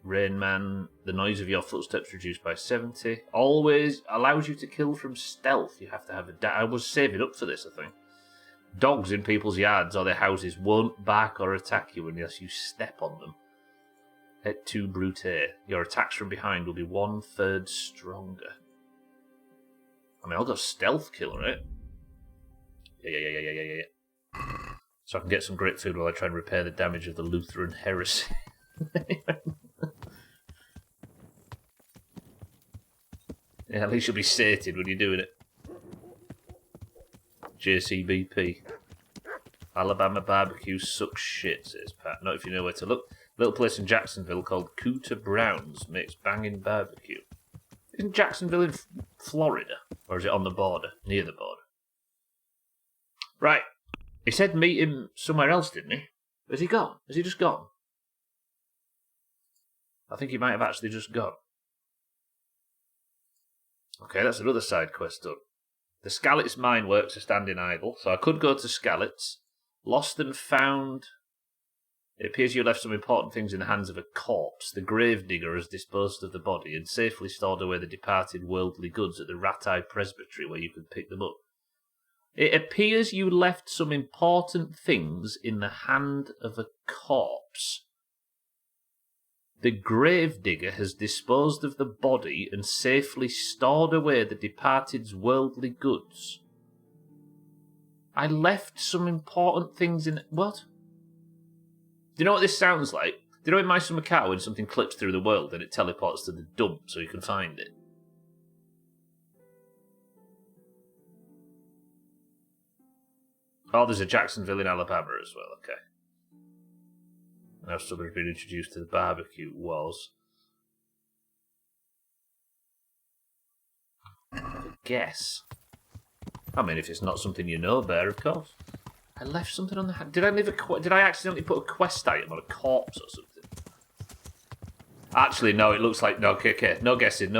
Rain Man, the noise of your footsteps reduced by 70. Always allows you to kill from stealth. You have to have a... I was saving up for this, I think. Dogs in people's yards or their houses won't bark or attack you unless you step on them. Et tu, brute. Your attacks from behind will be 1/3 stronger. I mean, I'll go stealth kill, right? Yeah. So I can get some great food while I try and repair the damage of the Lutheran heresy. Yeah, at least you'll be sated when you're doing it. JCBP. Alabama barbecue sucks shit, says Pat. Not if you know where to look. Little place in Jacksonville called Cooter Brown's makes banging barbecue. Isn't Jacksonville in Florida? Or is it on the border? Near the border? Right. He said meet him somewhere else, didn't he? Has he gone? Has he just gone? I think he might have actually just gone. Okay, that's another side quest done. The Skalitz mine works are standing idle, so I could go to Skalitz. Lost and found. It appears you left some important things in the hands of a corpse. The gravedigger has disposed of the body and safely stored away the departed worldly goods at the Ratai Presbytery where you can pick them up. It appears you left some important things in the hand of a corpse. The gravedigger has disposed of the body and safely stored away the departed's worldly goods. I left some important things in... What? Do you know what this sounds like? Do you know in My Summer Car when something clips through the world and it teleports to the dump so you can find it? Oh, there's a Jacksonville in Alabama as well, okay. Now somebody's been introduced to the barbecue was. Guess. I mean, if it's not something you know, Bear, of course. I left something on the... Did I accidentally put a quest item on a corpse or something? Actually, no, it looks like... No, okay. No guessing.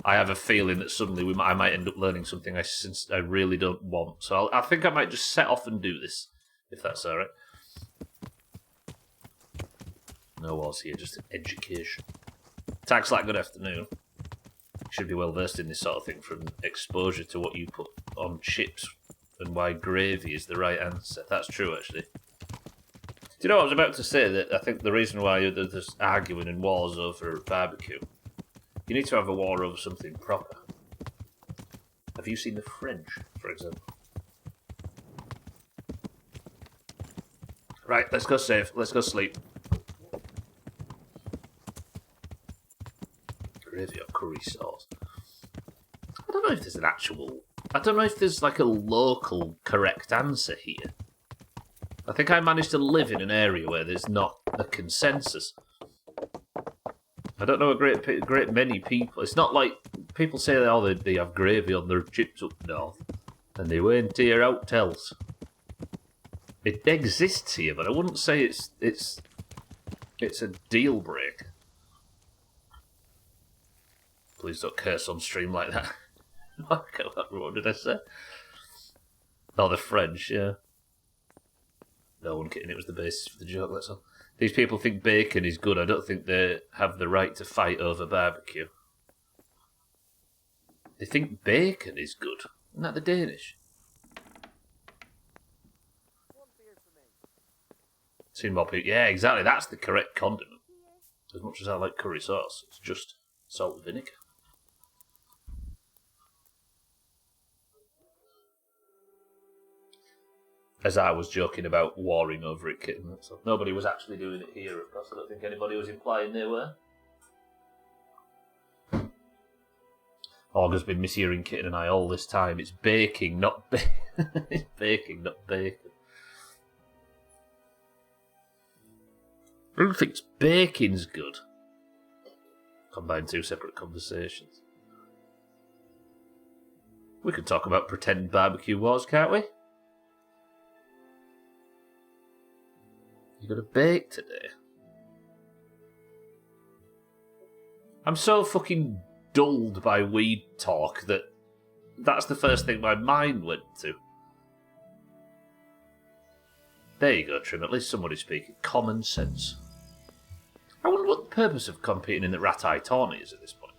I have a feeling that suddenly I might end up learning something I really don't want. So I think I might just set off and do this, if that's alright. No wars here, just education. Tags like good afternoon. Should be well versed in this sort of thing from exposure to what you put on chips and why gravy is the right answer. That's true, actually. Do you know what I was about to say? That I think the reason why there's arguing and wars over barbecue, you need to have a war over something proper. Have you seen the French, for example? Right, let's go save. Let's go sleep. Gravy or curry sauce. I don't know if there's an actual... I don't know if there's like a local correct answer here. I think I managed to live in an area where there's not a consensus. I don't know a great many people. It's not like people say they have gravy on their chips up north and they went to your hotels. It exists here, but I wouldn't say it's a deal breaker. Please don't curse on stream like that. What did I say? Oh, the French, yeah. No one kidding, it was the basis for the joke, that's all. These people think bacon is good. I don't think they have the right to fight over barbecue. They think bacon is good. Isn't that the Danish? Seen more people. Yeah, exactly. That's the correct condiment. As much as I like curry sauce, it's just salt and vinegar. As I was joking about warring over it, kitten. So nobody was actually doing it here, of course. I don't think anybody was implying they were. Augur's been mishearing Kitten and I all this time. It's baking, not bacon. It's baking, not bacon. Who thinks baking's good? Combine two separate conversations. We could talk about pretend barbecue wars, can't we? You got to bake today. I'm so fucking dulled by weed talk that's the first thing my mind went to. There you go, Trim. At least somebody's speaking common sense. I wonder what the purpose of competing in the Ratai tourney is at this point.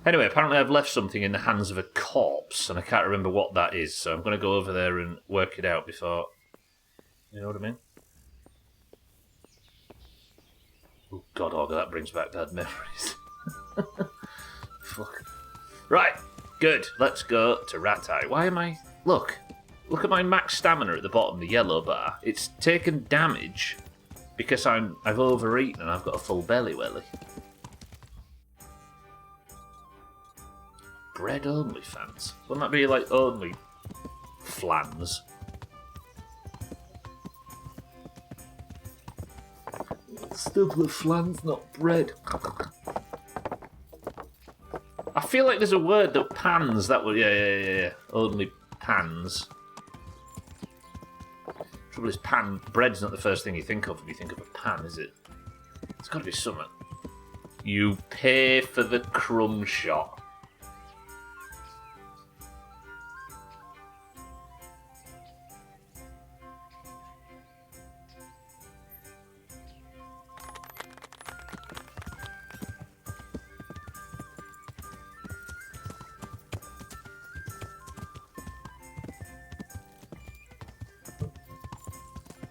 Anyway, apparently I've left something in the hands of a corpse, and I can't remember what that is, so I'm going to go over there and work it out before... You know what I mean? Oh, God, Augur, that brings back bad memories. Fuck. Right, good. Let's go to Ratai. Why am I... Look at my max stamina at the bottom, the yellow bar. It's taken damage because I've overeaten and I've got a full belly welly. Bread only, fans. Wouldn't that be like only Flans. Stuff with flans, not bread. I feel like there's a word that pans. That would, yeah. Only pans. Trouble is, pan bread's not the first thing you think of when you think of a pan, is it? It's got to be something. You pay for the crumb shot.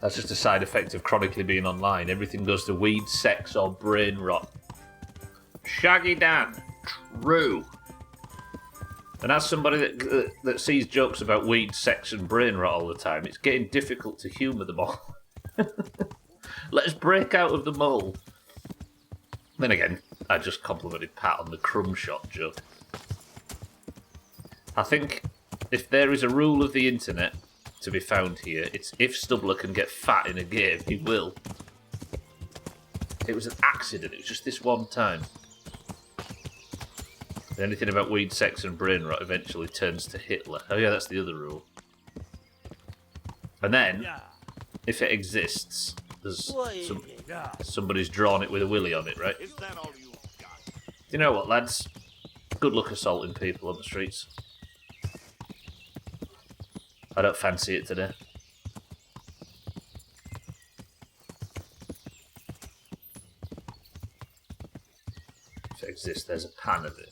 That's just a side effect of chronically being online. Everything goes to weed, sex, or brain rot. Shaggy Dan. True. And as somebody that sees jokes about weed, sex, and brain rot all the time, it's getting difficult to humour them all. Let's break out of the mold. Then again, I just complimented Pat on the crumb shot joke. I think if there is a rule of the internet to be found here, it's if Stubbler can get fat in a game, he will. It was an accident, it was just this one time. Anything about weed, sex and brain rot eventually turns to Hitler. Oh yeah, that's the other rule. And then, if it exists, there's somebody's drawn it with a willy on it, right? Do you know what, lads? Good luck assaulting people on the streets. I don't fancy it today. If it exists, there's a pan of it.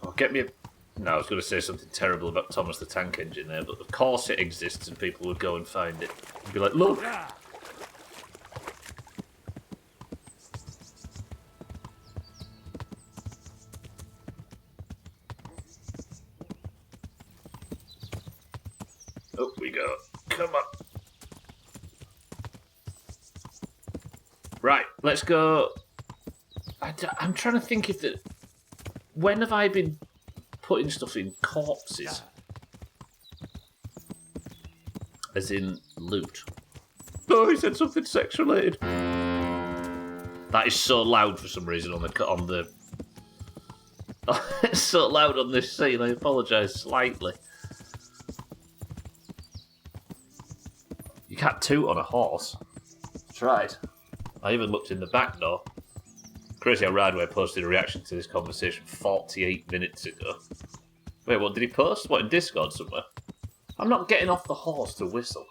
Oh, get me a... No, I was going to say something terrible about Thomas the Tank Engine there, but of course it exists and people would go and find it. And be like, look! Up we go. Come on. Right, let's go. I'm trying to think if that. When have I been putting stuff in corpses? As in loot. Oh, he said something sex related. That is so loud for some reason on the. It's so loud on this scene. I apologise slightly. You can't toot on a horse. Tried. I even looked in the back door. Crazy how Rideway posted a reaction to this conversation 48 minutes ago. Wait, what did he post? What, in Discord somewhere? I'm not getting off the horse to whistle.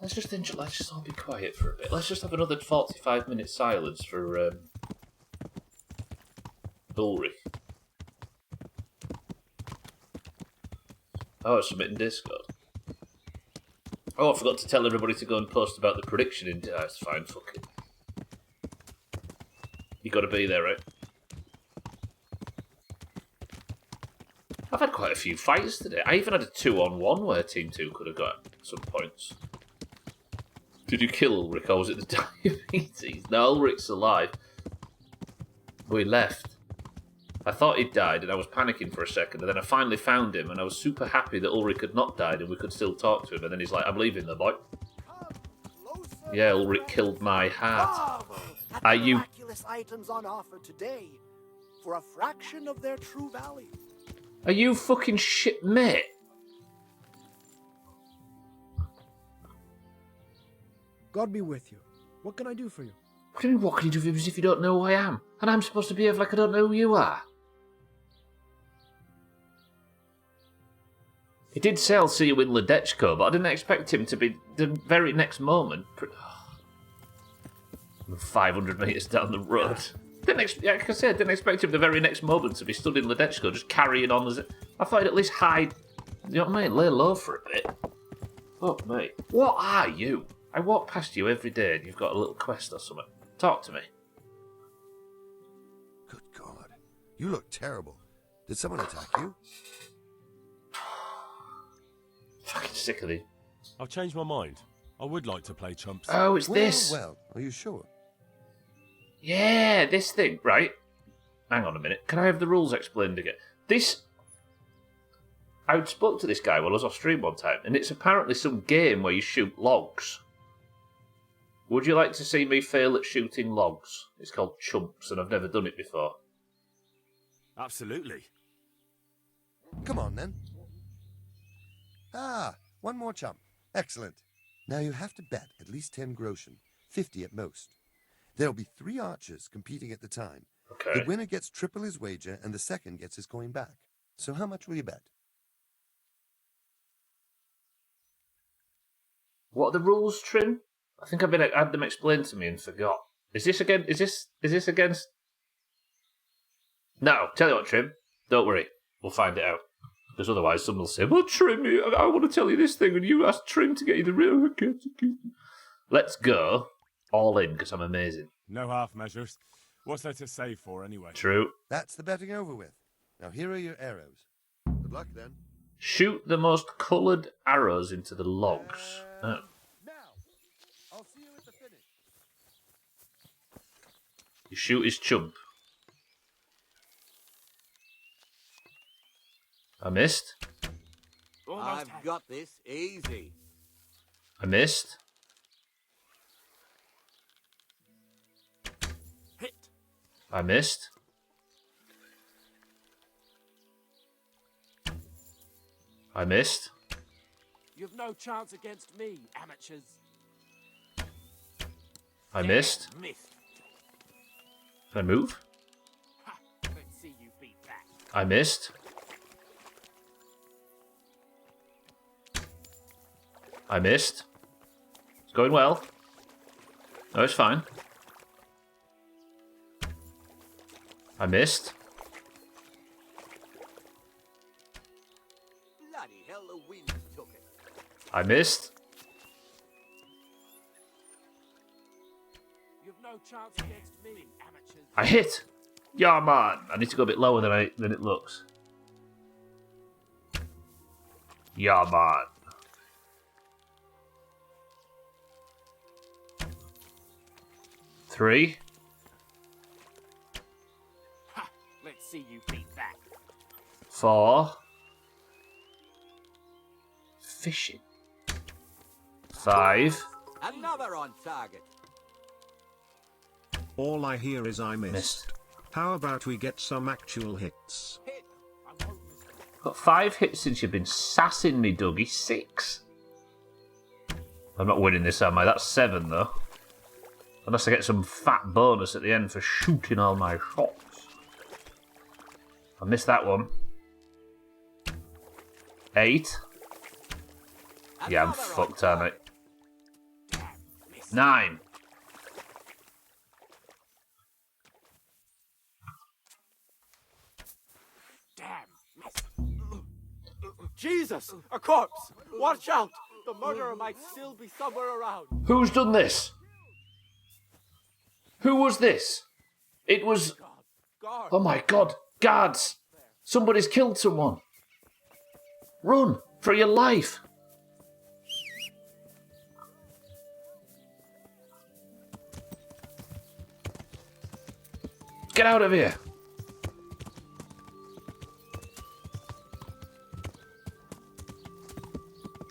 Let's just all be quiet for a bit. Let's just have another 45-minute silence for Ulrich. Oh, it's submitting Discord. Oh, I forgot to tell everybody to go and post about the prediction in... Oh, it's fine, fuck it. You got to be there, right? I've had quite a few fights today. I even had a 2-on-1 where Team 2 could have got some points. Did you kill Ulrich, or was it the diabetes? No, Ulrich's alive. We left. I thought he'd died, and I was panicking for a second, and then I finally found him, and I was super happy that Ulrich had not died, and we could still talk to him, and then he's like, I'm leaving the boy. Yeah, Ulrich killed my heart. Are you... Miraculous items on offer today for a fraction of their true value. Are you fucking shit, mate? God be with you. What can I do for you? What do you mean, what can you do for me as if you don't know who I am? And I'm supposed to behave like I don't know who you are? He did say I'll see you in Ledechko, but I didn't expect him to be the very next moment. 500 metres down the road. Like I said, didn't expect him the very next moment to be stood in Ledechko, just carrying on as it. I thought he'd at least hide. You know what I mean? Lay low for a bit. Fuck me. What are you? I walk past you every day and you've got a little quest or something. Talk to me. Good God. You look terrible. Did someone attack you? Fucking sick of these. I've changed my mind. I would like to play chumps. Oh, it's this. Well, are you sure? Yeah, this thing, right? Hang on a minute. Can I have the rules explained again? This... I spoke to this guy while I was off stream one time, and it's apparently some game where you shoot logs. Would you like to see me fail at shooting logs? It's called Chumps, and I've never done it before. Absolutely. Come on, then. Ah, one more chump. Excellent. Now you have to bet at least 10 groschen, 50 at most. There'll be 3 archers competing at the time. Okay. The winner gets triple his wager, and the second gets his coin back. So how much will you bet? What are the rules, Trim? I think I've had them explained to me and forgot. Is this against? No, tell you what, Trim. Don't worry, we'll find it out. Because otherwise, someone will say, "Well, Trim, I want to tell you this thing, and you asked Trim to get you the real." Let's go all in, because I'm amazing. No half measures. What's there to save for anyway? True. That's the betting over with. Now here are your arrows. Good luck then. Shoot the most coloured arrows into the logs. Oh. I'll see you at the finish. You shoot his chump. I missed. I've got this easy. I missed. Hit. I missed. I missed. You've no chance against me, amateurs. I missed. Missed. Can I move? Ha, let's see you beat that. I missed. I missed. It's going well. No, it's fine. I missed. Bloody hell, the wind took it. I missed. You've no chance against me, amateurs. I hit. Yeah, man. I need to go a bit lower than it looks. Yeah, man. Three. Ha, let's see you beat that. 4. Fishing. 5. Another on target. All I hear is I missed. How about we get some actual hits? Got 5 hits since you've been sassing me, Dougie. 6. I'm not winning this, am I? That's 7, though. Unless I get some fat bonus at the end for shooting all my shots. I missed that one. 8. Yeah, I'm fucked, aren't I? 9. Damn, missed. Jesus, a corpse! Watch out! The murderer might still be somewhere around. Who's done this? Who was this? It was... Oh my god, guards! Somebody's killed someone. Run for your life. Get out of here.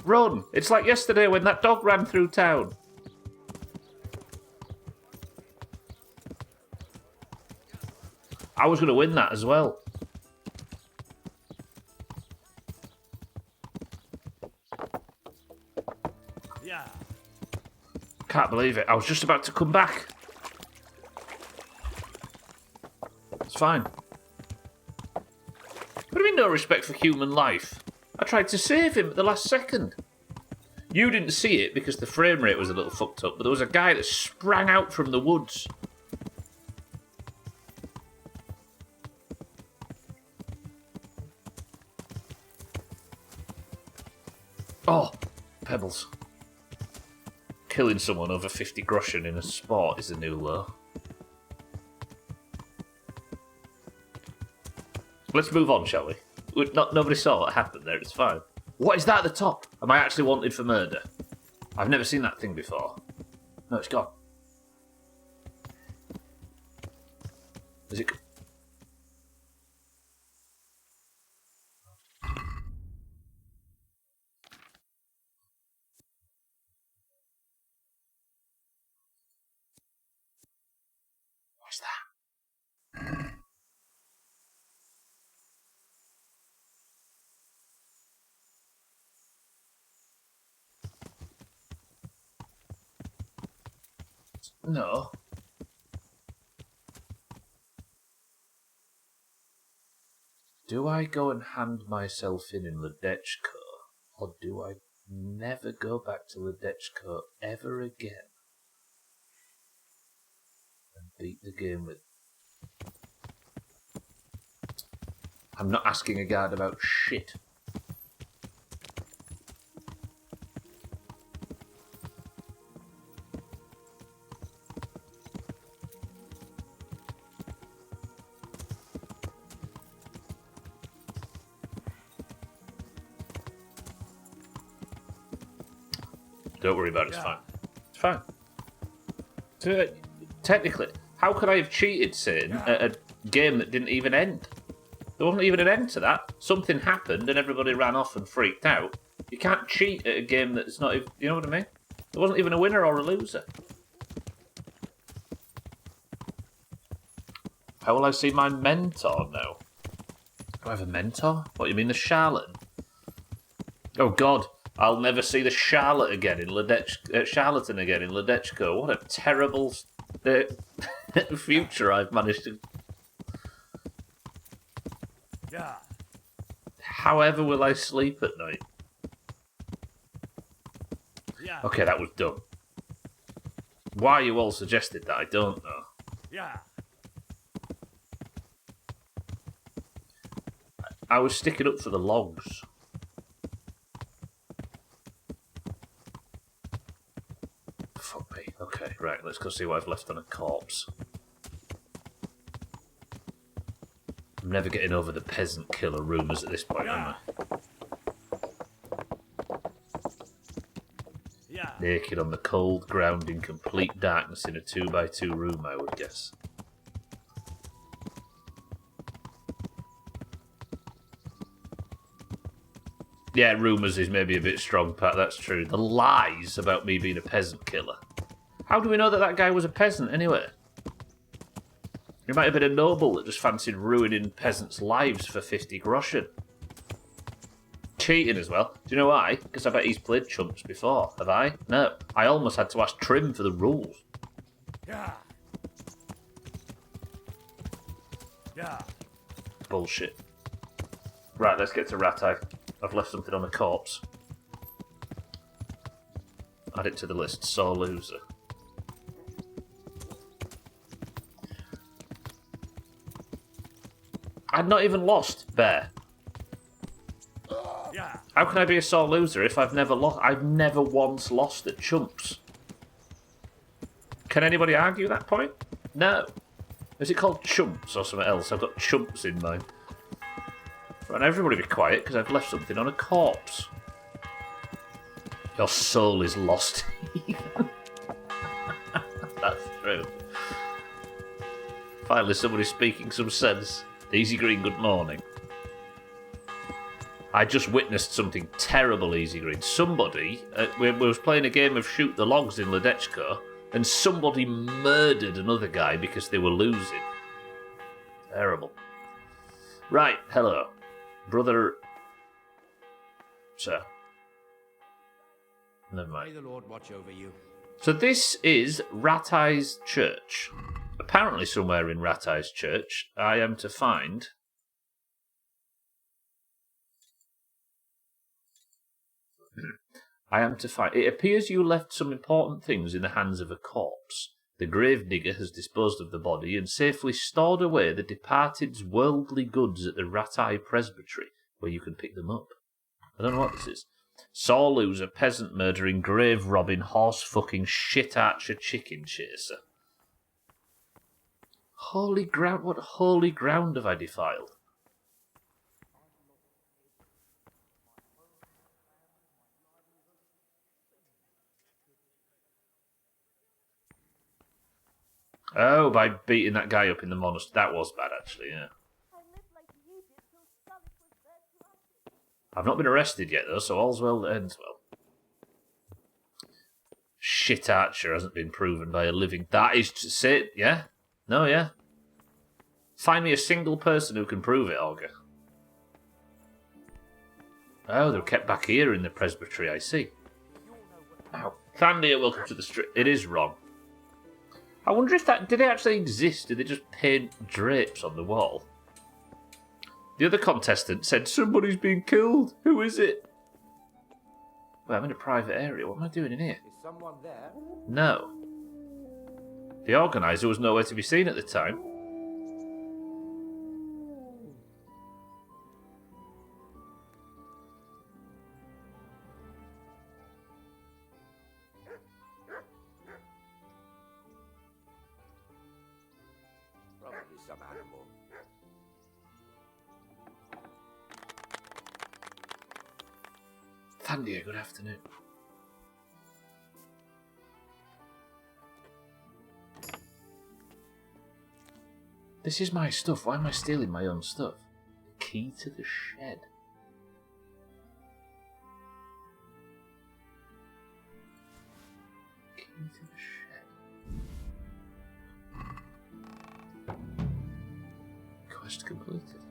Run! It's like yesterday when that dog ran through town. I was going to win that as well. Yeah. Can't believe it. I was just about to come back. It's fine. What do you mean no respect for human life? I tried to save him at the last second. You didn't see it because the frame rate was a little fucked up, but there was a guy that sprang out from the woods. Oh, pebbles. Killing someone over 50 groschen in a sport is a new low. Let's move on, shall we? Nobody saw what happened there, it's fine. What is that at the top? Am I actually wanted for murder? I've never seen that thing before. No, it's gone. Is it... What's that? No. Do I go and hand myself in Ledechko, or do I never go back to Ledechko ever again and beat the game with... I'm not asking a guard about shit. Don't worry about it, it's fine. It's fine. So, technically, how could I have cheated, Satan, at a game that didn't even end? There wasn't even an end to that. Something happened and everybody ran off and freaked out. You can't cheat at a game that's not even... You know what I mean? There wasn't even a winner or a loser. How will I see my mentor now? Do I have a mentor? What, you mean the charlatan? Oh God, I'll never see the charlatan again in Ledechko. What a terrible future I've managed to... Yeah. However will I sleep at night? Yeah. Okay, that was dumb. Why you all suggested that, I don't know. Yeah. I was sticking up for the logs. Fuck me. Okay, right, let's go see what I've left on a corpse. I'm never getting over the peasant killer rumours at this point, am I? Yeah. Naked on the cold ground in complete darkness in a 2x2 room, I would guess. Yeah, rumours is maybe a bit strong, Pat, that's true. The lies about me being a peasant killer. How do we know that that guy was a peasant, anyway? He might have been a noble that just fancied ruining peasants' lives for 50 groschen. Cheating as well. Do you know why? Because I bet he's played chumps before. Have I? No. I almost had to ask Trim for the rules. Yeah. Yeah. Bullshit. Right, let's get to Ratai. I've left something on the corpse. Add it to the list. Sore loser. I'd not even lost, Bear. Yeah. How can I be a sore loser if I've never lost? I've never once lost at chumps. Can anybody argue that point? No. Is it called chumps or something else? I've got chumps in mind. Right, everybody be quiet, because I've left something on a corpse. Your soul is lost. That's true. Finally, somebody's speaking some sense. Easy Green, good morning. I just witnessed something terrible, Easy Green. Somebody was playing a game of Shoot the Logs in Ledechko, and somebody murdered another guy because they were losing. Terrible. Right, hello. Brother... Sir. Never mind. May the Lord watch over you. So this is Ratai's church. Apparently somewhere in Ratai's church, I am to find... It appears you left some important things in the hands of a corpse. The grave digger has disposed of the body and safely stored away the departed's worldly goods at the Ratai Presbytery, where you can pick them up. I don't know what this is. Sore loser, peasant murdering, grave robbing, horse fucking, shit archer, chicken chaser. Holy ground, what holy ground have I defiled? Oh, by beating that guy up in the monastery. That was bad, actually, yeah. I've not been arrested yet, though, so all's well that ends well. Shit Archer hasn't been proven by a living... That is... Say, yeah? No, yeah. Find me a single person who can prove it, Olga. Oh, they're kept back here in the presbytery, I see. Ow. Thandia, welcome to the street. It is wrong. I wonder if that... Did it actually exist? Did they just paint drapes on the wall? The other contestant said, somebody's been killed. Who is it? Well, I'm in a private area. What am I doing in here? Is someone there? No. The organiser was nowhere to be seen at the time. Probably some animal. Thandia, good afternoon. This is my stuff. Why am I stealing my own stuff? Key to the shed. Key to the shed. Quest completed.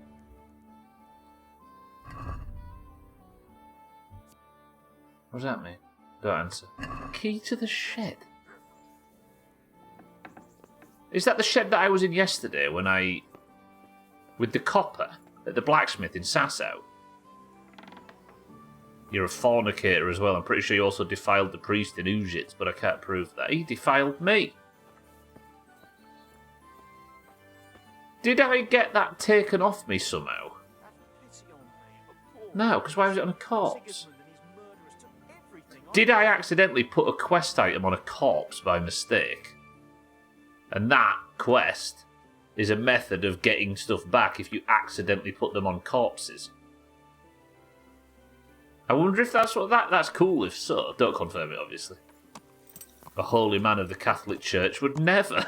What does that mean? Don't answer. Key to the shed. Is that the shed that I was in yesterday when I... with the copper at the blacksmith in Sasau? You're a fornicator as well. I'm pretty sure you also defiled the priest in Ujits, but I can't prove that. He defiled me. Did I get that taken off me somehow? No, because why was it on a corpse? Did I accidentally put a quest item on a corpse by mistake? And that quest is a method of getting stuff back if you accidentally put them on corpses. I wonder if that's what that's cool if so. Don't confirm it, obviously. A holy man of the Catholic Church would never.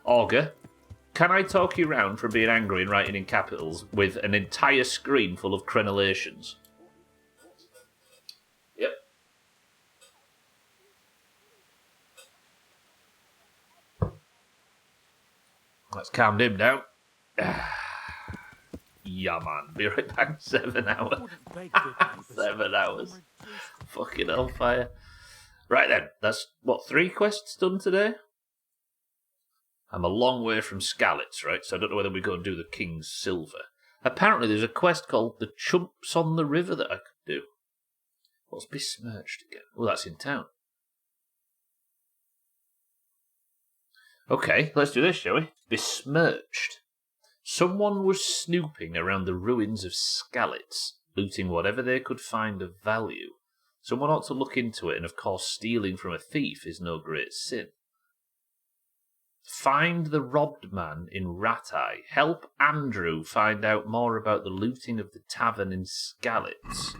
Augur, can I talk you round from being angry and writing in capitals with an entire screen full of crenellations? Yep. Let's calm him down. Yeah, man. Be right back. 7 hours. 7 hours. Fucking hellfire. Right then. That's, what, 3 quests done today? I'm a long way from Skalitz, right? So I don't know whether we go and do the King's Silver. Apparently there's a quest called the Chumps on the River that I could do. What's Besmirched again? Oh, that's in town. Okay, let's do this, shall we? Besmirched. Someone was snooping around the ruins of Skalitz, looting whatever they could find of value. Someone ought to look into it, and of course stealing from a thief is no great sin. Find the robbed man in Ratai. Help Andrew find out more about the looting of the tavern in Skalitz.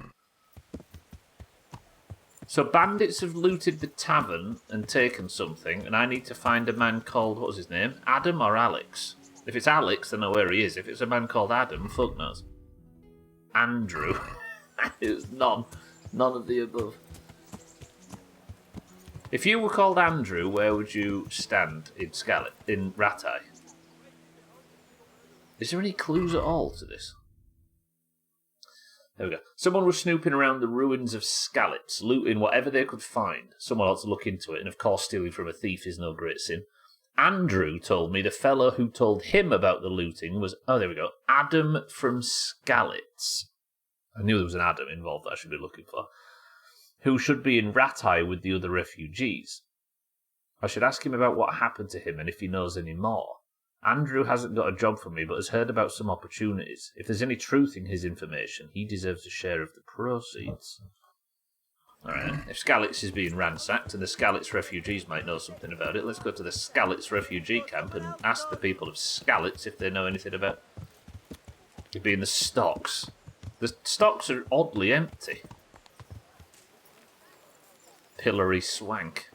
So bandits have looted the tavern and taken something, and I need to find a man called, what was his name? Adam or Alex? If it's Alex, then I know where he is. If it's a man called Adam, fuck knows. Andrew. It's none of the above. If you were called Andrew, where would you stand in Ratai? Is there any clues at all to this? There we go. Someone was snooping around the ruins of Skalitz, looting whatever they could find. Someone ought to look into it, and of course stealing from a thief is no great sin. Andrew told me the fellow who told him about the looting was... Oh, there we go. Adam from Skalitz. I knew there was an Adam involved that I should be looking for. Who should be in Ratai with the other refugees. I should ask him about what happened to him and if he knows any more. Andrew hasn't got a job for me, but has heard about some opportunities. If there's any truth in his information, he deserves a share of the proceeds. Alright, if Skalitz is being ransacked, and the Skalitz refugees might know something about it, let's go to the Skalitz refugee camp and ask the people of Skalitz if they know anything about it being the stocks. The stocks are oddly empty. Pillory swank.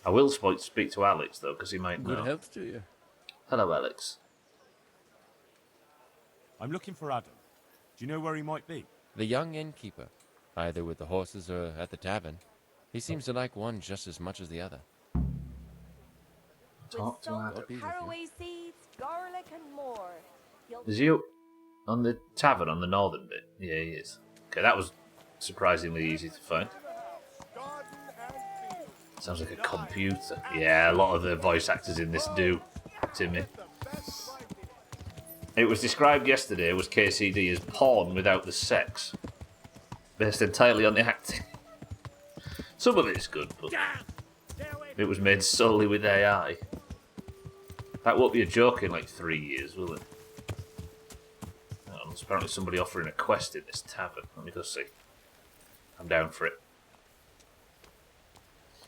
I will speak to Alex, though, because he might know. Good health to you. Hello, Alex. I'm looking for Adam. Do you know where he might be? The young innkeeper, either with the horses or at the tavern. He seems to like one just as much as the other. Talk to Adam. Caraway seeds, garlic, and more. Is he on the tavern on the northern bit? Yeah, he is. Okay, that was surprisingly easy to find. Sounds like a computer. Yeah, a lot of the voice actors in this do, Timmy. It was described yesterday as KCD as porn without the sex. Based entirely on the acting. Some of it's good, but it was made solely with AI. That won't be a joke in like 3 years, will it? There's apparently somebody offering a quest in this tavern. Let me go see. I'm down for it.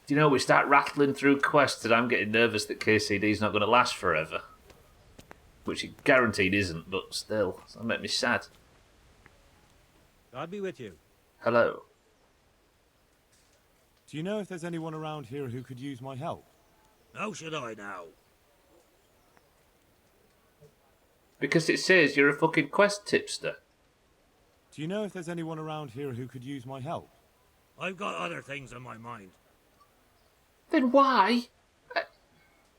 Do you know, we start rattling through quests and I'm getting nervous that KCD's not going to last forever. Which it guaranteed isn't, but still. That made me sad. God be with you. Hello. Do you know if there's anyone around here who could use my help? How should I now? Because it says you're a fucking quest tipster. Do you know if there's anyone around here who could use my help? I've got other things on my mind. Then why?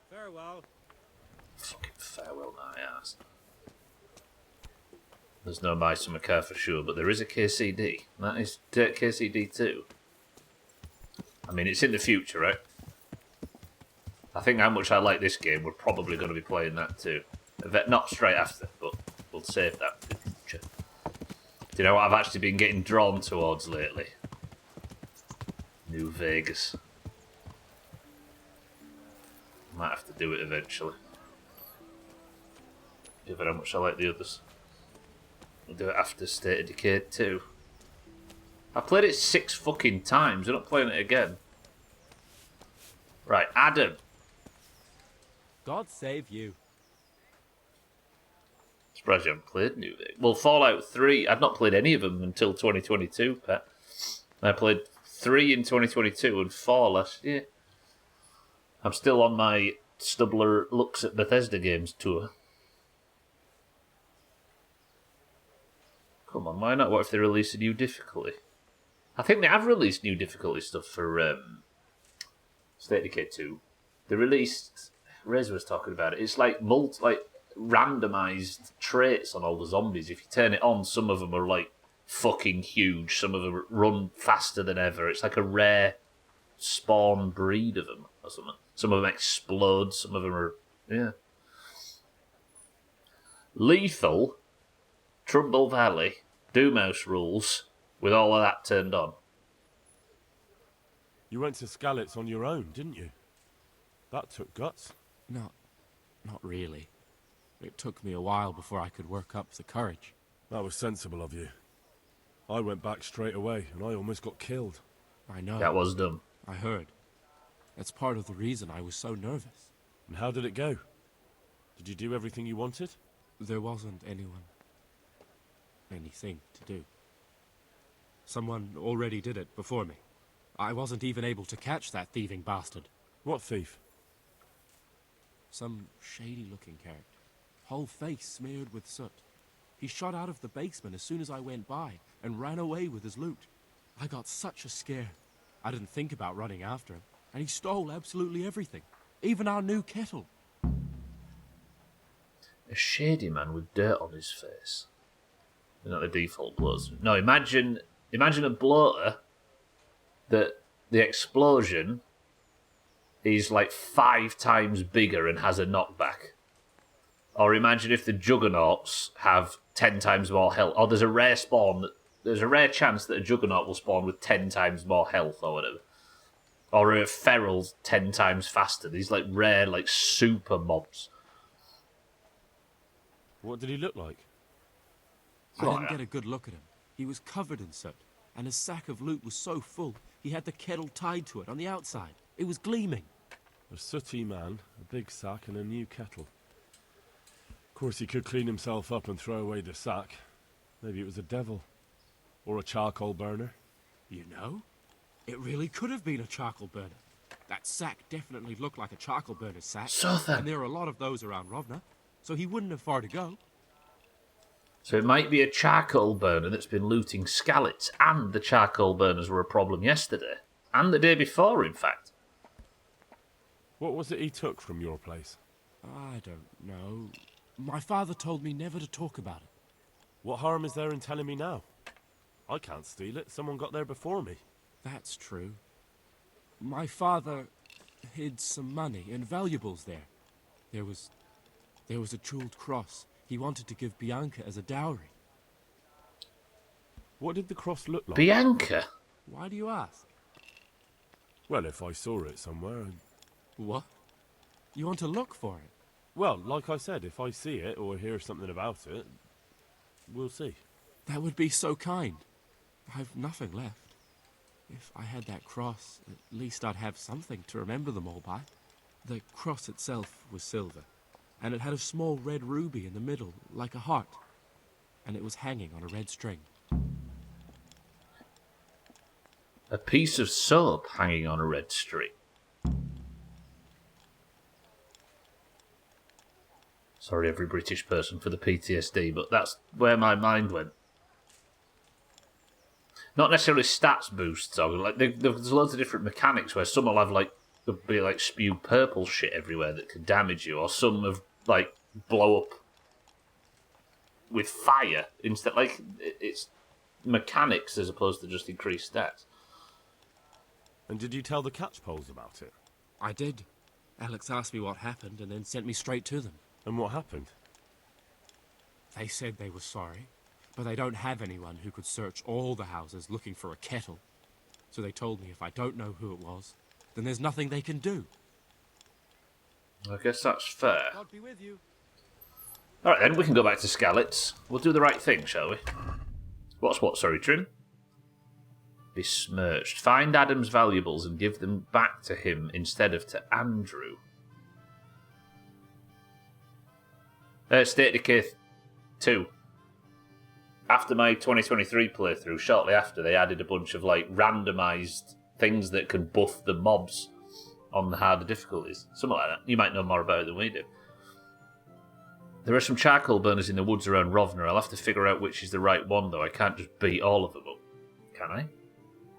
Farewell. Fucking farewell, my ass. There's no Mice and Macar for sure, but there is a KCD. That is Dirt KCD 2. I mean, it's in the future, right? I think how much I like this game, we're probably going to be playing that too. Not straight after, but we'll save that for the future. Do you know what I've actually been getting drawn towards lately? New Vegas. Might have to do it eventually. Given how much I like the others. I'll do it after State of Decay 2. I played it 6 fucking times. I'm not playing it again. Right, Adam. God save you. Surprised you haven't played New Vegas. Well, Fallout 3, I'd not played any of them until 2022, Pat. I played 3 in 2022 and 4 last year. I'm still on my Stubbler Looks at Bethesda Games tour. Come on, why not? What if they release a new difficulty? I think they have released new difficulty stuff for State of Decay 2. They released... Rez was talking about it. It's like randomised traits on all the zombies. If you turn it on, some of them are like fucking huge. Some of them run faster than ever. It's like a rare spawn breed of them or something. Some of them explode. Some of them are... Yeah. Lethal... Trumbull Valley, Doomhaus rules, with all of that turned on. You went to Skalitz on your own, didn't you? That took guts. Not really. It took me a while before I could work up the courage. That was sensible of you. I went back straight away, and I almost got killed. I know. That was dumb. I heard. That's part of the reason I was so nervous. And how did it go? Did you do everything you wanted? There wasn't anything to do. Someone already did it before me. I wasn't even able to catch that thieving bastard. What thief? Some shady-looking character. Whole face smeared with soot. He shot out of the basement as soon as I went by and ran away with his loot. I got such a scare. I didn't think about running after him, and he stole absolutely everything, even our new kettle. A shady man with dirt on his face. Not the default blows. No, imagine a bloater that the explosion is like 5 times bigger and has a knockback. Or imagine if the Juggernauts have 10 times more health. Or there's a rare chance that a Juggernaut will spawn with 10 times more health or whatever. Or a Feral's 10 times faster. These like rare, like super mobs. What did he look like? I didn't get a good look at him. He was covered in soot, and his sack of loot was so full, he had the kettle tied to it on the outside. It was gleaming. A sooty man, a big sack, and a new kettle. Of course, he could clean himself up and throw away the sack. Maybe it was a devil. Or a charcoal burner. You know, it really could have been a charcoal burner. That sack definitely looked like a charcoal burner's sack. So then. And there are a lot of those around Rovna, so he wouldn't have far to go. So it might be a charcoal burner that's been looting scallops, and the charcoal burners were a problem yesterday. And the day before, in fact. What was it he took from your place? I don't know. My father told me never to talk about it. What harm is there in telling me now? I can't steal it. Someone got there before me. That's true. My father hid some money and valuables there. There was a jeweled cross he wanted to give Bianca as a dowry. What did the cross look like? Bianca? Why do you ask? Well, if I saw it somewhere... What? You want to look for it? Well, like I said, if I see it or hear something about it, we'll see. That would be so kind. I've nothing left. If I had that cross, at least I'd have something to remember them all by. The cross itself was silver, and it had a small red ruby in the middle, like a heart, and it was hanging on a red string. A piece of soap hanging on a red string. Sorry, every British person for the PTSD, but that's where my mind went. Not necessarily stats boosts, like there's loads of different mechanics where some will have like there'll be like spew purple shit everywhere that can damage you, or some have like blow up with fire instead. Like it's mechanics as opposed to just increased stats. And did you tell the catchpoles about it? I did. Alex asked me what happened and then sent me straight to them. And what happened? They said they were sorry, but they don't have anyone who could search all the houses looking for a kettle. So they told me if I don't know who it was, then there's nothing they can do. I guess that's fair. God be with you. Alright then, we can go back to Skalitz. We'll do the right thing, shall we? What's what, sorry, Trin? Besmirched. Find Adam's valuables and give them back to him instead of to Andrew. State of Decay 2. After my 2023 playthrough, shortly after, they added a bunch of like randomised things that can buff the mobs on the harder difficulties. Something like that. You might know more about it than we do. There are some charcoal burners in the woods around Rovna. I'll have to figure out which is the right one, though. I can't just beat all of them up. Can I?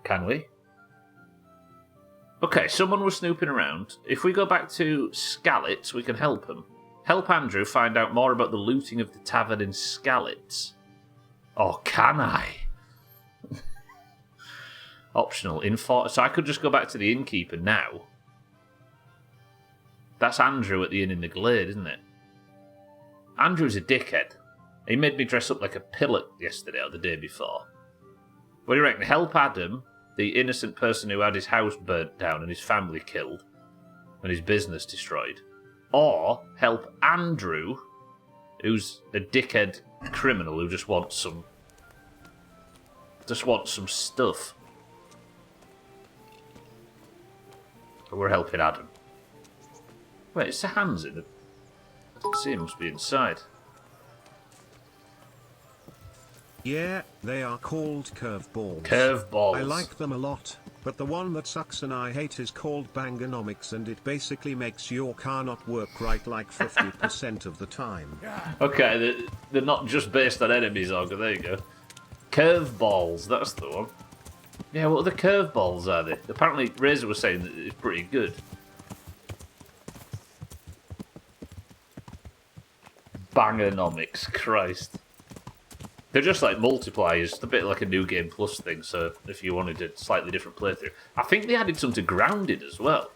Can we? Okay, someone was snooping around. If we go back to Skalitz, we can help him. Help Andrew find out more about the looting of the tavern in Skalitz. Or can I? Optional. So I could just go back to the innkeeper now. That's Andrew at the inn in the Glade, isn't it? Andrew's a dickhead. He made me dress up like a pillock yesterday or the day before. What do you reckon? Help Adam, the innocent person who had his house burnt down and his family killed and his business destroyed. Or help Andrew, who's a dickhead criminal who just wants some stuff. But we're helping Adam. Wait, it's the hands in the... I don't see him, must be inside. Yeah, they are called curveballs. Curveballs. I like them a lot, but the one that sucks and I hate is called Bangonomics, and it basically makes your car not work right like 50% of the time. Okay, they're not just based on enemies, Olga, there you go. Curveballs, that's the one. Yeah, what other curveballs are they? Apparently Razor was saying that it's pretty good. Bangonomics, Christ. They're just like multipliers, a bit like a New Game Plus thing, so if you wanted a slightly different playthrough. I think they added some to Grounded as well.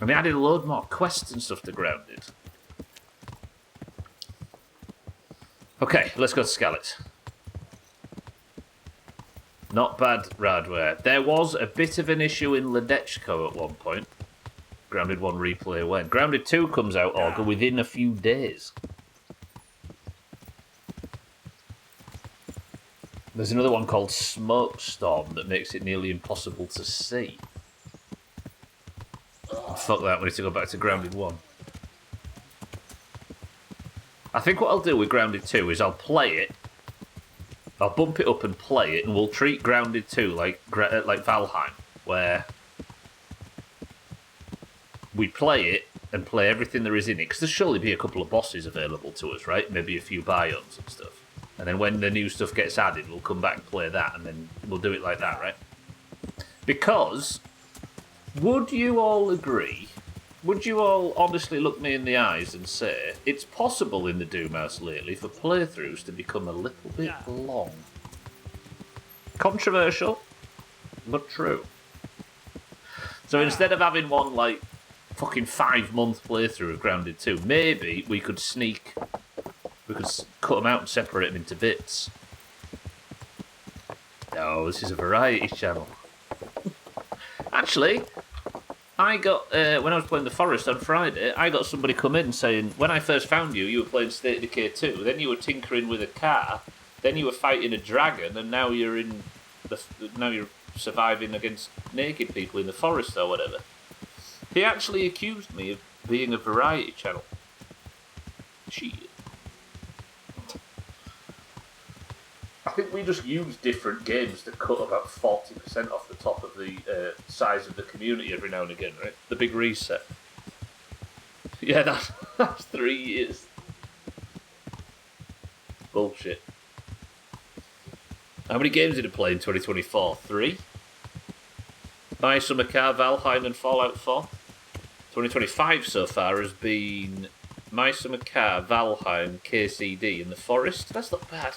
And they added a load more quests and stuff to Grounded. Okay, let's go to Skalitz. Not bad, Radware. There was a bit of an issue in Ledechko at one point. Grounded 1 replay when. Grounded 2 comes out, Olga, within a few days. There's another one called Smokestorm that makes it nearly impossible to see. Oh, fuck that, we need to go back to Grounded 1. I think what I'll do with Grounded 2 is I'll play it, I'll bump it up and play it, and we'll treat Grounded 2 like Valheim, where we play it and play everything there is in it, because there'll surely be a couple of bosses available to us, right? Maybe a few biomes and stuff. And then when the new stuff gets added, we'll come back and play that, and then we'll do it like that, right? Because, would you all agree, would you all honestly look me in the eyes and say, it's possible in the Doomhaus lately for playthroughs to become a little bit long? Controversial, but true. So instead of having one, like, fucking 5-month playthrough of Grounded 2, maybe we could cut them out and separate them into bits. No, this is a variety channel. Actually, I got, when I was playing The Forest on Friday, I got somebody come in saying, when I first found you, you were playing State of Decay 2, then you were tinkering with a car, then you were fighting a dragon, and now you're surviving against naked people in the forest or whatever. He actually accused me of being a variety channel. Shit. I think we just use different games to cut about 40% off the top of the size of the community every now and again, right? The big reset. Yeah, that's 3 years. Bullshit. How many games did it play in 2024? 3? My Summer Car, Valheim and Fallout 4. 2025 so far has been My Summer Car, Valheim, KCD and The Forest. That's not bad.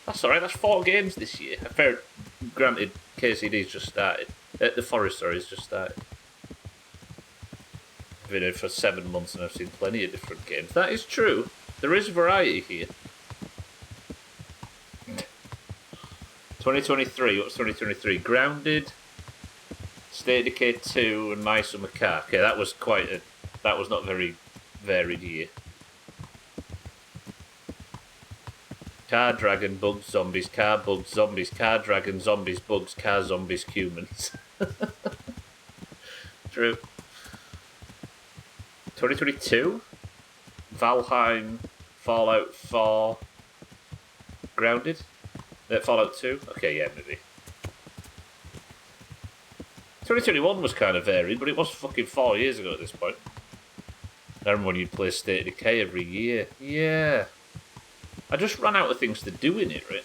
That's alright, that's 4 games this year. Fair, granted, KCD's just started. The Forest, sorry, has just started. I've been here for 7 months and I've seen plenty of different games. That is true. There is variety here. 2023, what's 2023? Grounded, State of Decay 2 and My Summer Car. Okay, that was not very varied year. Car, dragon, bugs, zombies, car, bugs, zombies, car, dragon, zombies, bugs, car, zombies, humans. True. 2022? Valheim, Fallout 4, Grounded? Fallout 2? Okay, yeah, maybe. 2021 was kind of varied, but it was fucking 4 years ago at this point. I remember when you'd play State of Decay every year. Yeah. I just ran out of things to do in it, right?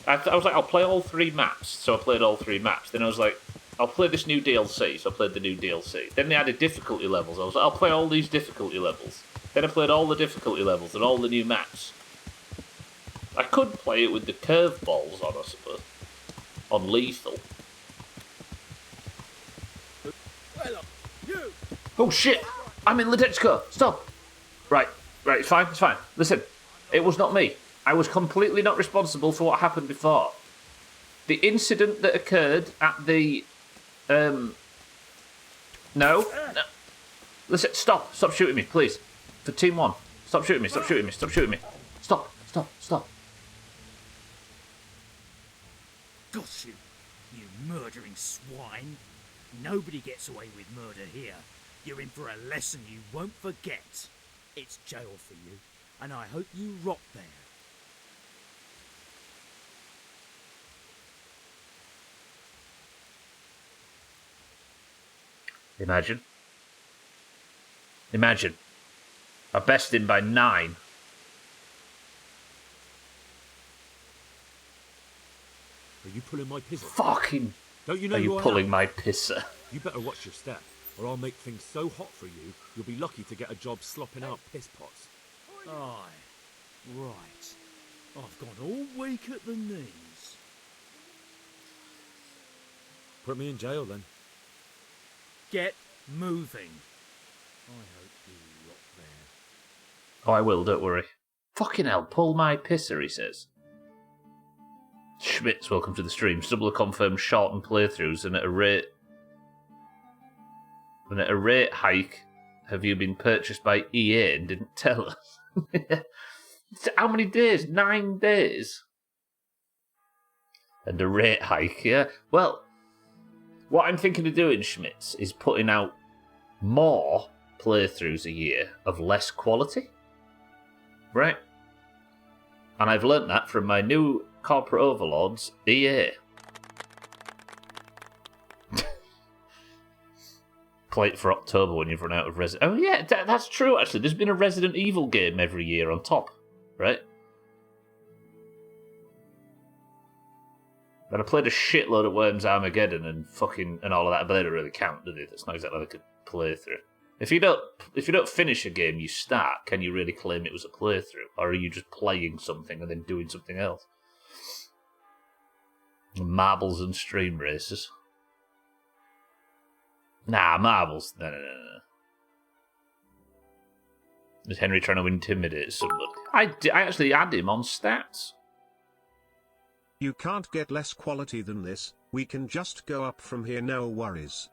I was like, I'll play all 3 maps, so I played all 3 maps. Then I was like, I'll play this new DLC, so I played the new DLC. Then they added difficulty levels. I was like, I'll play all these difficulty levels. Then I played all the difficulty levels and all the new maps. I could play it with the curveballs on, I suppose. On lethal. Oh shit! I'm in Ledechko! Stop! Right, it's fine. Listen, it was not me. I was completely not responsible for what happened before. The incident that occurred at the... No. Listen, stop shooting me, please. For Team 1. Stop shooting me. Stop. Gosh, you murdering swine. Nobody gets away with murder here. You're in for a lesson you won't forget. It's jail for you, and I hope you rot there. Imagine. I bested him by 9. Are you pulling my pisser? Fucking... Don't you know Are you who I pulling am? my pisser? You better watch your step, or I'll make things so hot for you, you'll be lucky to get a job slopping out piss pots. Aye, right. I've gone all weak at the knees. Put me in jail then. Get moving. I hope you rot there. Oh, I will, don't worry. Fucking hell, pull my pisser, he says. Schmitz, welcome to the stream. Double confirmed shortened playthroughs, and at a rate hike, have you been purchased by EA and didn't tell us? How many days? 9 days? And a rate hike, yeah? Well, what I'm thinking of doing, Schmitz, is putting out more playthroughs a year of less quality. Right? And I've learnt that from my new corporate overlords, EA. play it for October when you've run out of Resident... Oh, yeah, that's true, actually. There's been a Resident Evil game every year on top, right? And I played a shitload of Worms Armageddon and all of that, but they don't really count, do they? That's not exactly like a playthrough. If you don't finish a game you start, can you really claim it was a playthrough? Or are you just playing something and then doing something else? Marbles and stream races. Nah, marbles. No. Is Henry trying to intimidate somebody? I actually had him on stats. You can't get less quality than this. We can just go up from here, no worries.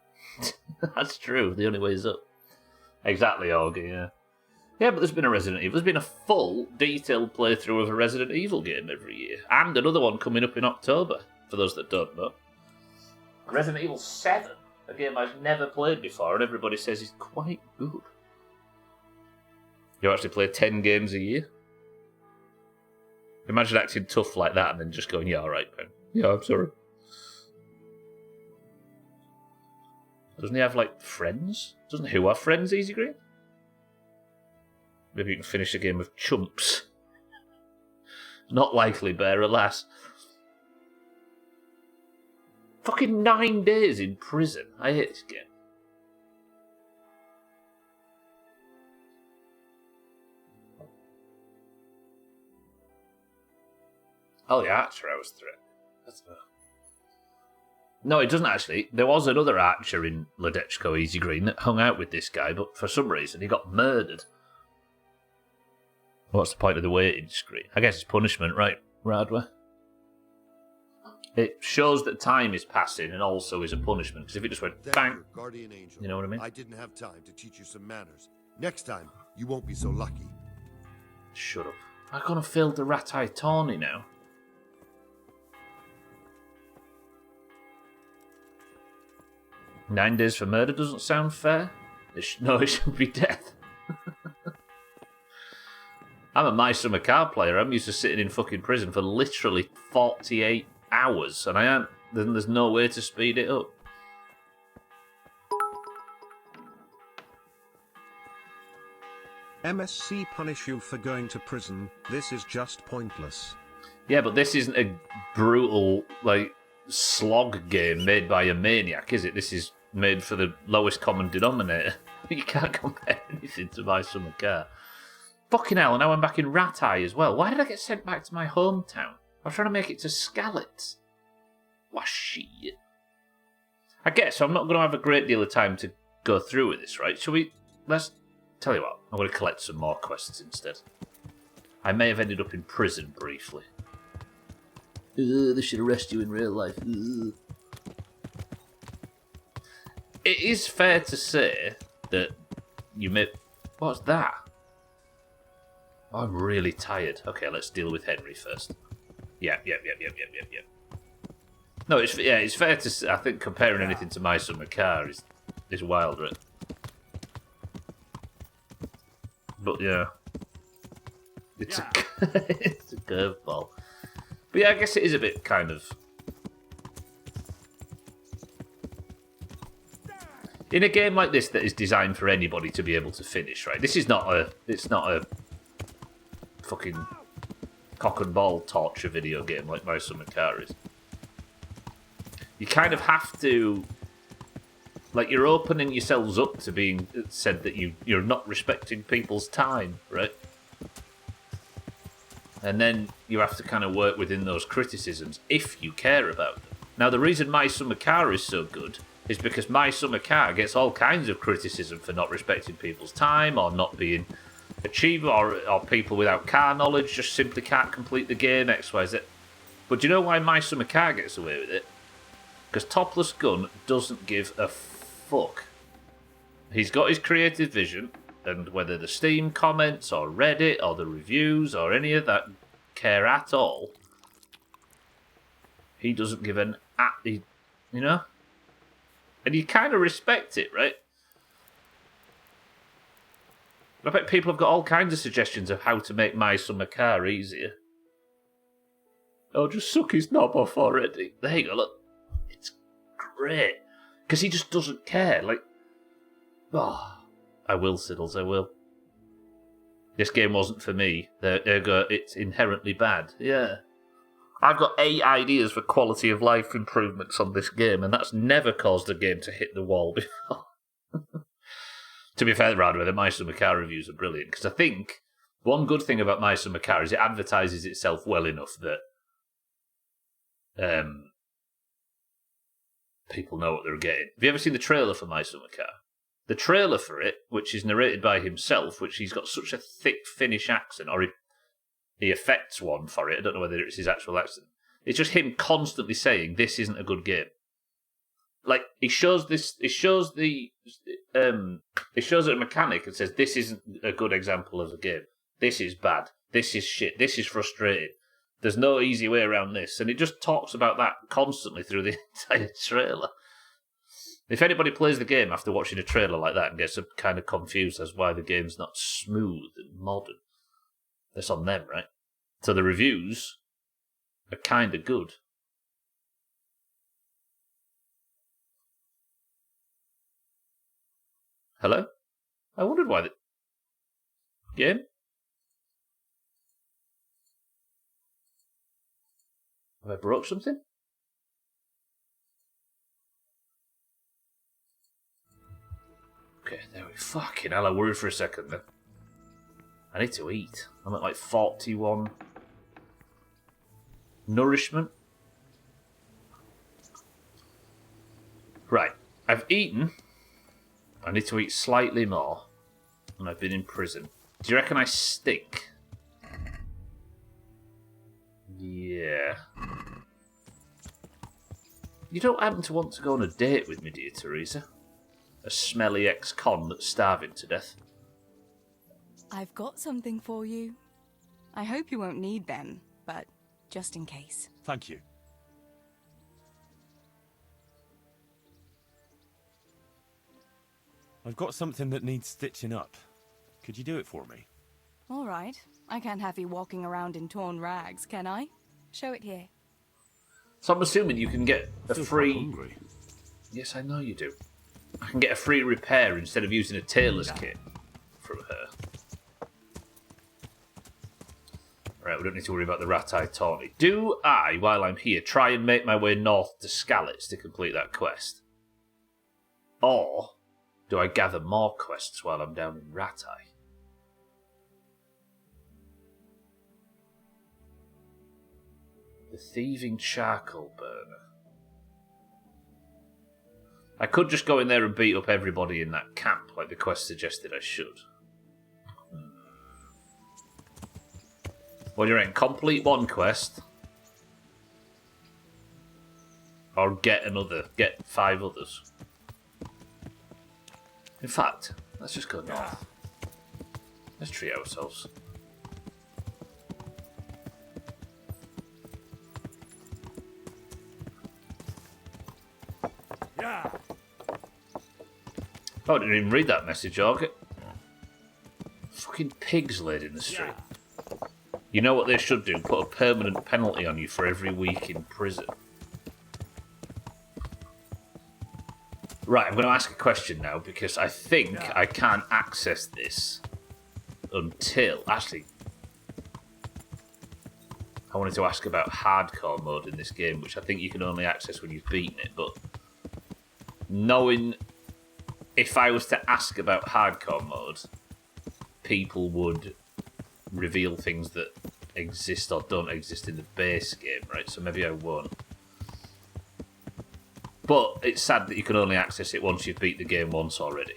That's true. The only way is up. Exactly, Augie, yeah. Yeah, but there's been a Resident Evil. There's been a full, detailed playthrough of a Resident Evil game every year. And another one coming up in October, for those that don't know. Resident Evil 7, a game I've never played before, and everybody says is quite good. You actually play 10 games a year? Imagine acting tough like that and then just going, yeah, alright, Ben. Yeah, I'm sorry. Doesn't he have, like, friends? Doesn't who have friends, Easy Green? Maybe you can finish a game of chumps. Not likely, Bear, alas. Fucking 9 days in prison. I hate this game. Oh, the Archer I was threatened. No, it doesn't actually. There was another Archer in Ledechko Easy Green that hung out with this guy, but for some reason he got murdered. What's the point of the waiting screen? I guess it's punishment, right, Radwa? It shows that time is passing and also is a punishment, because if it just went bang, Guardian Angel. You know what I mean? I didn't have time to teach you some manners. Next time, you won't be so lucky. Shut up. I'm gonna fill the Ratai Tawny now. "9 days for murder doesn't sound fair. No, it should be death." I'm a My Summer Car player. I'm used to sitting in fucking prison for literally 48 hours, and then there's no way to speed it up. MSC punish you for going to prison. This is just pointless. Yeah, but this isn't a brutal, like, slog game made by a maniac, is it? This is made for the lowest common denominator. You can't compare anything to My Summer Car. Fucking hell, and now I'm back in Ratai as well. Why did I get sent back to my hometown? I was trying to make it to Skalitz. What shit. I guess I'm not going to have a great deal of time to go through with this, right? Let's tell you what, I'm going to collect some more quests instead. I may have ended up in prison briefly. They should arrest you in real life. It is fair to say that you may... What's that? I'm really tired. Okay, let's deal with Henry first. Yep. No, it's fair to say, I think comparing anything to My Summer Car is wild, right? But yeah. It's a curveball. But yeah, I guess it is a bit kind of... In a game like this that is designed for anybody to be able to finish, right? This is not a... It's not a fucking cock and ball torture video game like My Summer Car is. You kind of have to... Like, you're opening yourselves up to being said that you're not respecting people's time, right? And then you have to kind of work within those criticisms if you care about them. Now, the reason My Summer Car is so good is because My Summer Car gets all kinds of criticism for not respecting people's time or not being achievable, or people without car knowledge just simply can't complete the game, XYZ. But do you know why My Summer Car gets away with it? Because Topless Gun doesn't give a fuck. He's got his creative vision, and whether the Steam comments or Reddit or the reviews or any of that care at all, he doesn't give an you know? And you kind of respect it, right? I bet people have got all kinds of suggestions of how to make My Summer Car easier. Oh, just suck his knob off already. There you go, look. It's great. Because he just doesn't care. Like, Oh, I will, Siddles, I will. This game wasn't for me. Ergo, it's inherently bad. Yeah. I've got 8 ideas for quality of life improvements on this game, and that's never caused a game to hit the wall before. To be fair, rather, the My Summer Car reviews are brilliant, because I think one good thing about My Summer Car is it advertises itself well enough that people know what they're getting. Have you ever seen the trailer for My Summer Car? The trailer for it, which is narrated by himself, which he's got such a thick Finnish accent, or he affects one for it, I don't know whether it's his actual accent. It's just him constantly saying, this isn't a good game. Like, he shows a mechanic and says, this isn't a good example of a game. This is bad. This is shit. This is frustrating. There's no easy way around this. And it just talks about that constantly through the entire trailer. If anybody plays the game after watching a trailer like that and gets kind of confused as why the game's not smooth and modern, that's on them, right? So the reviews are kind of good. Hello? I wondered why the game? Have I broke something? Okay, there we fucking hell, I worried for a second then. I need to eat. I'm at like 41 nourishment. Right, I've eaten. I need to eat slightly more. And I've been in prison. Do you reckon I stink? Yeah. You don't happen to want to go on a date with me, do you, Teresa? A smelly ex-con that's starving to death. I've got something for you. I hope you won't need them, but just in case. Thank you. I've got something that needs stitching up. Could you do it for me? All right. I can't have you walking around in torn rags, can I? Show it here. So I'm assuming you can get a Still free... quite hungry. Yes, I know you do. I can get a free repair instead of using a tailor's kit from her. Right, we don't need to worry about the rat-eye tawny. Do I, while I'm here, try and make my way north to Skalitz to complete that quest? Or do I gather more quests while I'm down in Rat-eye? The thieving charcoal burner. I could just go in there and beat up everybody in that camp, like the quest suggested I should. What do you reckon? Complete one quest? Or get 5 others? In fact, let's just go north. Let's treat ourselves. Yeah. Oh, I didn't even read that message, Org. Fucking pigs laid in the street. You know what they should do? Put a permanent penalty on you for every week in prison. Right, I'm going to ask a question now, because I think I can't access this until... Actually, I wanted to ask about hardcore mode in this game, which I think you can only access when you've beaten it, but knowing if I was to ask about hardcore mode, people would reveal things that exist or don't exist in the base game, right? So maybe I won't. But it's sad that you can only access it once you've beat the game once already.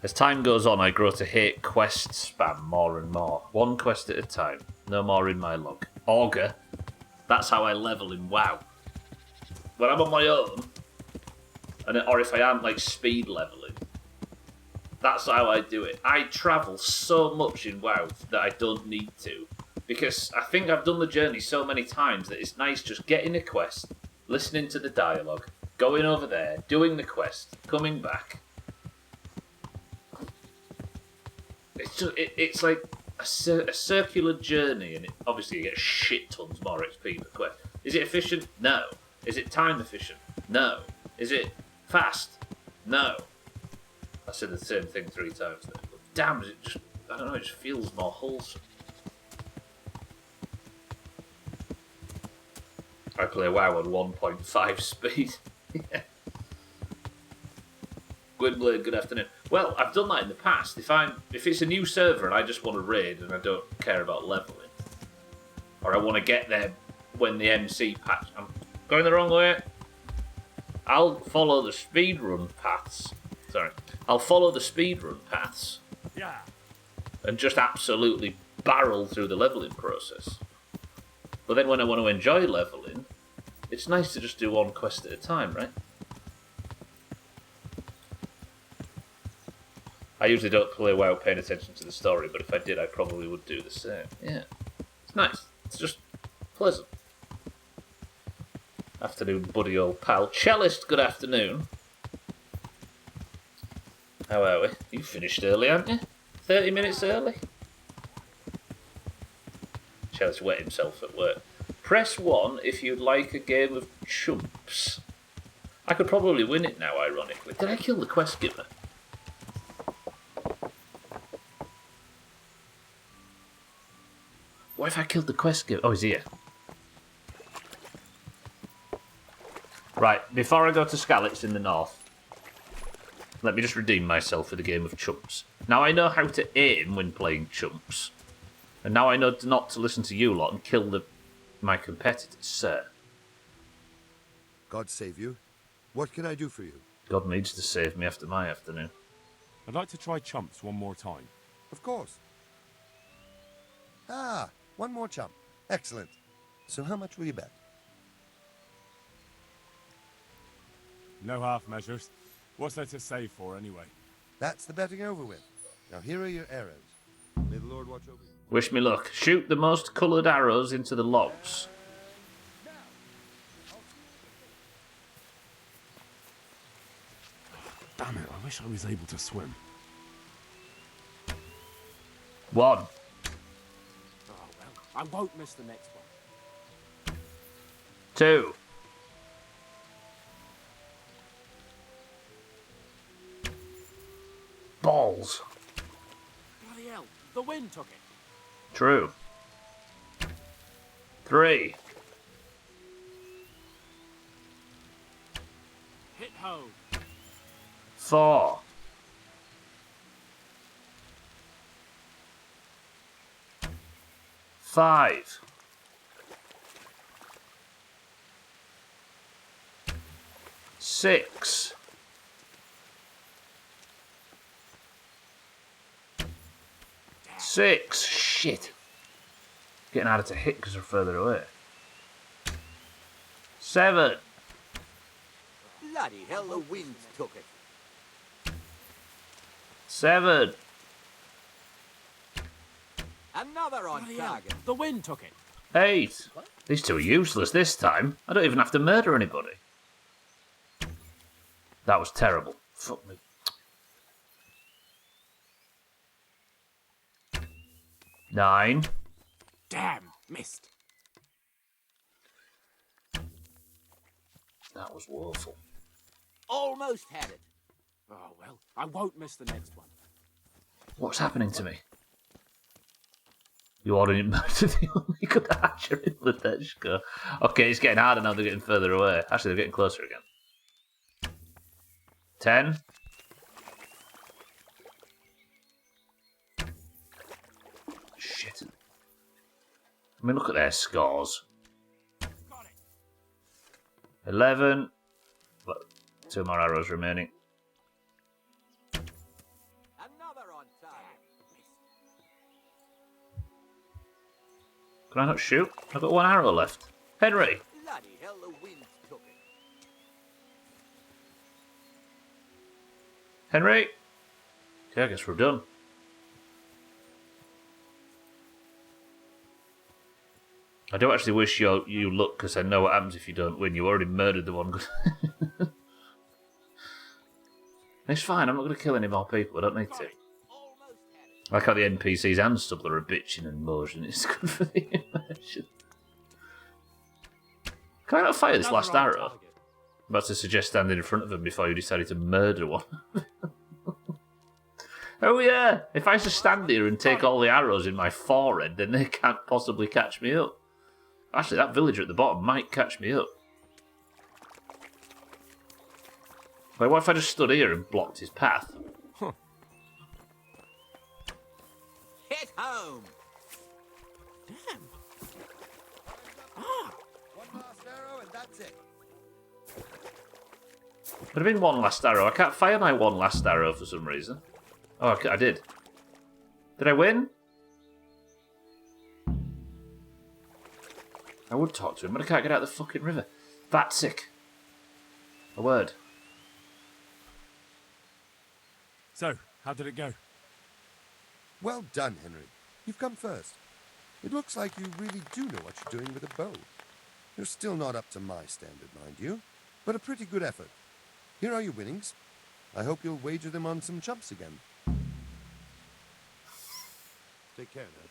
As time goes on, I grow to hate quest spam more and more. One quest at a time. No more in my log. Augur. That's how I level in WoW. When I'm on my own, or if I am like speed leveling, that's how I do it. I travel so much in WoW that I don't need to. Because I think I've done the journey so many times that it's nice just getting a quest, listening to the dialogue, going over there, doing the quest, coming back. It's like a circular journey, and obviously you get shit tons more XP per quest. Is it efficient? No. Is it time efficient? No. Is it fast? No. I said the same thing 3 times there. But damn, it just, I don't know, it just feels more wholesome. I play WoW on 1.5 speed. Yeah. Gwynblade, good afternoon. Well, I've done that in the past. If it's a new server and I just want to raid and I don't care about leveling, or I want to get there when the MC patch... I'm going the wrong way. I'll follow the speedrun paths. Sorry. I'll follow the speedrun paths. Yeah. And just absolutely barrel through the leveling process. But then when I want to enjoy leveling, it's nice to just do one quest at a time, right? I usually don't play WoW paying attention to the story, but if I did, I probably would do the same. Yeah. It's nice. It's just pleasant. Afternoon, buddy old pal. Cellist, good afternoon. How are we? You finished early, aren't you? 30 minutes early? Cellist wet himself at work. Press 1 if you'd like a game of chumps. I could probably win it now, ironically. Did I kill the quest giver? What if I killed the quest giver? Oh, he's here. Right, before I go to Scallops in the north, let me just redeem myself with a game of chumps. Now I know how to aim when playing chumps. And now I know not to listen to you lot and kill my competitors, sir. God save you. What can I do for you? God needs to save me after my afternoon. I'd like to try chumps one more time. Of course. Ah, one more chump. Excellent. So how much will you bet? No half measures. What's there to save for, anyway? That's the betting over with. Now here are your arrows. May the Lord watch over you. Wish me luck. Shoot the most coloured arrows into the logs. Damn it, I wish I was able to swim. 1. Oh, well, I won't miss the next one. 2. 'Balls. Bloody hell, the wind took it. True. 3. Hit home. 4. 5. 6. 6. Shit. Getting harder to hit because we're further away. 7. Bloody hell, the wind took it. 7. Another on Bloody hell, target. the wind took it. 8. These two are useless this time. I don't even have to murder anybody. That was terrible. Fuck me. 9. Damn, missed. That was woeful. Almost had it. Oh, well, I won't miss the next one. What's happening to me? You already murdered the only good archer in Moustache. Okay, it's getting harder now. They're getting further away. Actually, they're getting closer again. 10. Shit. I mean, look at their scores. 11. Well, 2 more arrows remaining. Another on target. Can I not shoot? I've got 1 arrow left. Henry! Bloody hell, the wind took it. Henry! Okay, I guess we're done. I do actually wish you luck, because I know what happens if you don't win. You already murdered the one. It's fine, I'm not going to kill any more people. I don't need to. I like how the NPCs and Stubbler are bitching and motion. It's good for the immersion. Can I not fire this last arrow? about to suggest standing in front of them before you decided to murder one. Oh yeah, if I just stand here and take all the arrows in my forehead, then they can't possibly catch me up. Actually, that villager at the bottom might catch me up. Like, what if I just stood here and blocked his path? Huh. Hit home! Damn. Ah! One last arrow and that's it. Could have been one last arrow. I can't fire my one last arrow for some reason. Oh, I did. Did I win? I would talk to him, but I can't get out of the fucking river. That's sick. A word. So, how did it go? Well done, Henry. You've come first. It looks like you really do know what you're doing with a bow. You're still not up to my standard, mind you, but a pretty good effort. Here are your winnings. I hope you'll wager them on some chumps again. Take care now.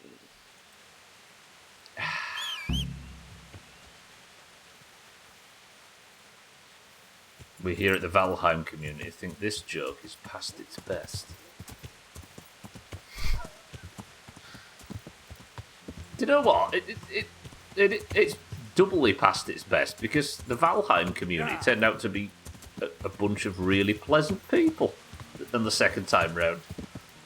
We here at the Valheim community think this joke is past its best. Do you know what? It's doubly past its best because the Valheim community turned out to be a bunch of really pleasant people than the second time round.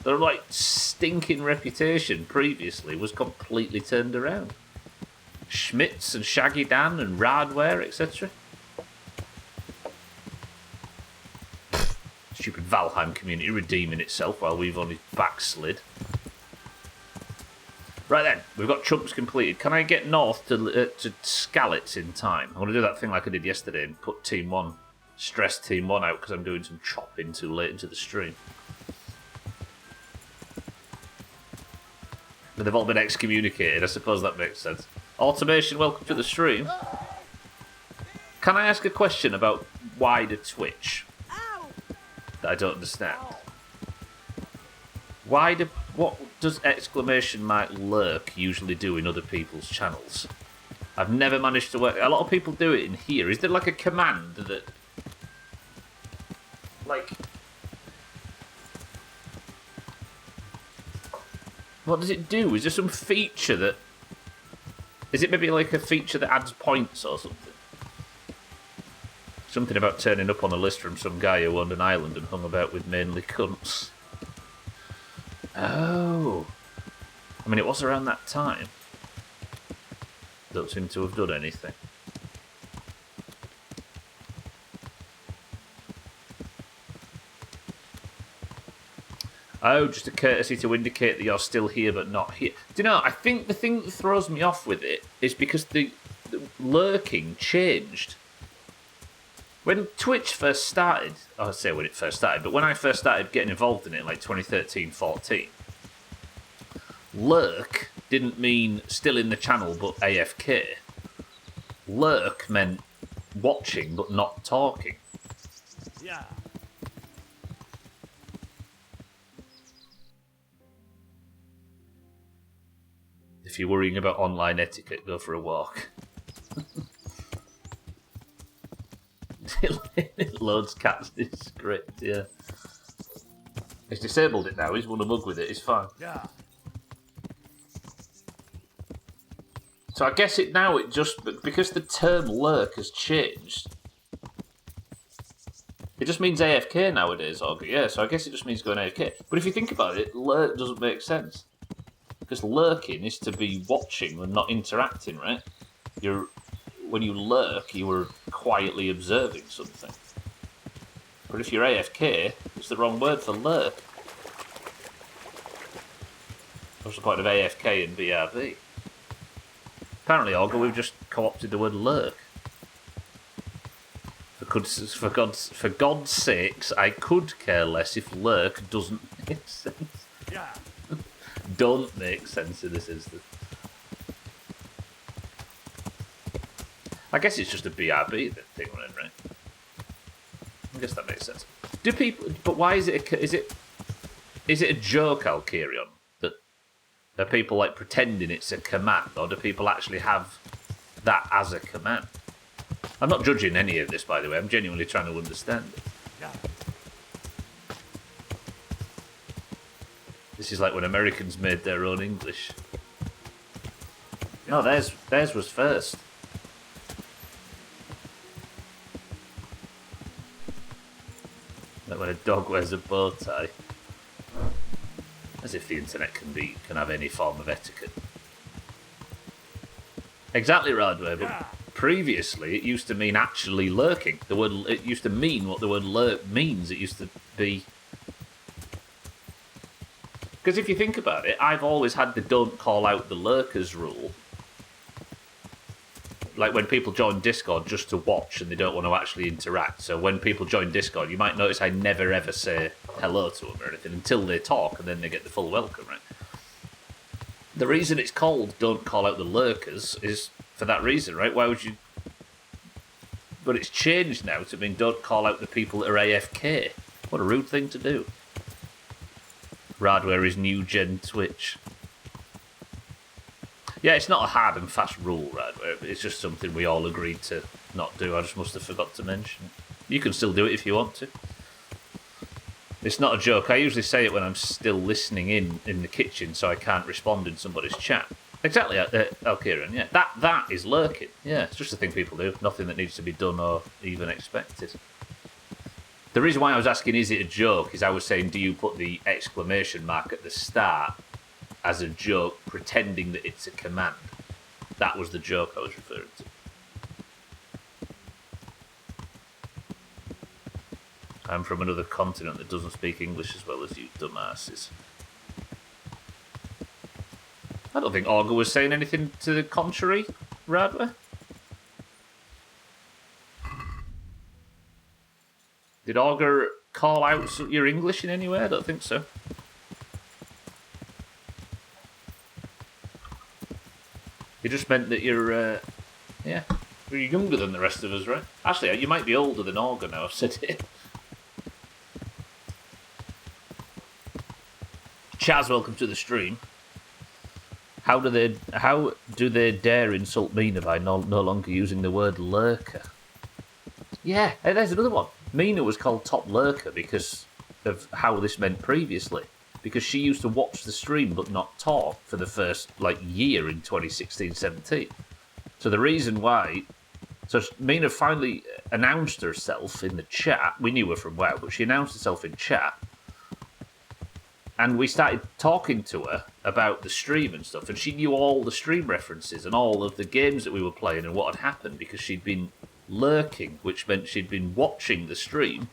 Their like stinking reputation previously was completely turned around. Schmitz and Shaggy Dan and Radware, etc. Stupid Valheim community redeeming itself while we've only backslid. Right then, we've got chumps completed. Can I get north to Skalitz in time? I want to do that thing like I did yesterday and put Team 1, stress Team 1 out because I'm doing some chopping too late into the stream. But they've all been excommunicated, I suppose that makes sense. Automation, welcome to the stream. Can I ask a question about wider Twitch? That I don't understand. What does exclamation mark lurk usually do in other people's channels? I've never managed to work. A lot of people do it in here. Is there like a command that, like, what does it do? Is there some feature that, is it maybe like a feature that adds points or something? Something about turning up on a list from some guy who owned an island and hung about with mainly cunts. Oh. I mean, it was around that time. Don't seem to have done anything. Oh, just a courtesy to indicate that you're still here but not here. Do you know, I think the thing that throws me off with it is because the lurking changed. When Twitch first started, I'll say when it first started, but when I first started getting involved in it, like 2013-14, lurk didn't mean still in the channel but AFK. Lurk meant watching but not talking. Yeah. If you're worrying about online etiquette, go for a walk. It loads cats this script, yeah. He's disabled it now, he's won a mug with it, it's fine. Yeah. So I guess it now, it just, because the term lurk has changed, it just means AFK nowadays, yeah, so I guess it just means going AFK. But if you think about it, lurk doesn't make sense. Because lurking is to be watching and not interacting, right? When you lurk, you were quietly observing something. But if you're AFK, it's the wrong word for lurk. What's the point of AFK and BRB? Apparently, Olga, we've just co-opted the word lurk. For God's sakes, I could care less if lurk doesn't make sense. Yeah. Don't make sense in this instance. I guess it's just a BRB thing, right? I guess that makes sense. Do people? But why is it? Is it a joke, Alkirion? That are people like pretending it's a command, or do people actually have that as a command? I'm not judging any of this, by the way. I'm genuinely trying to understand it. This is like when Americans made their own English. No, theirs was first. Like when a dog wears a bow tie. As if the internet can have any form of etiquette. Exactly, Radway, but previously it used to mean actually lurking. It used to mean what the word lurk means. It used to be... Because if you think about it, I've always had the don't call out the lurkers rule. Like when people join Discord just to watch and they don't want to actually interact. So when people join Discord, you might notice I never ever say hello to them or anything until they talk and then they get the full welcome, right? The reason it's called don't call out the lurkers is for that reason, right? Why would you... But it's changed now to mean don't call out the people that are AFK. What a rude thing to do. Radware is new gen Twitch. Yeah, it's not a hard and fast rule, Radware. It's just something we all agreed to not do. I just must have forgot to mention it. You can still do it if you want to. It's not a joke. I usually say it when I'm still listening in the kitchen so I can't respond in somebody's chat. Exactly, Kieran, yeah. That is lurking. Yeah, it's just a thing people do. Nothing that needs to be done or even expected. The reason why I was asking, is it a joke, is I was saying, do you put the exclamation mark at the start as a joke, pretending that it's a command? That was the joke I was referring to. I'm from another continent that doesn't speak English as well as you dumbasses. I don't think Augur was saying anything to the contrary, Radler. Did Augur call out your English in any way? I don't think so. It just meant that you're, yeah, you're younger than the rest of us, right? Actually, you might be older than Augur now, I've said it. Chaz, welcome to the stream. How do they dare insult Mina by no longer using the word lurker? Yeah, hey, there's another one. Mina was called Top Lurker because of how this meant previously. Because she used to watch the stream but not talk for the first year in 2016-17. So the reason why... So Mina finally announced herself in the chat. We knew her from WoW, but she announced herself in chat. And we started talking to her about the stream and stuff, and she knew all the stream references and all of the games that we were playing and what had happened because she'd been lurking, which meant she'd been watching the stream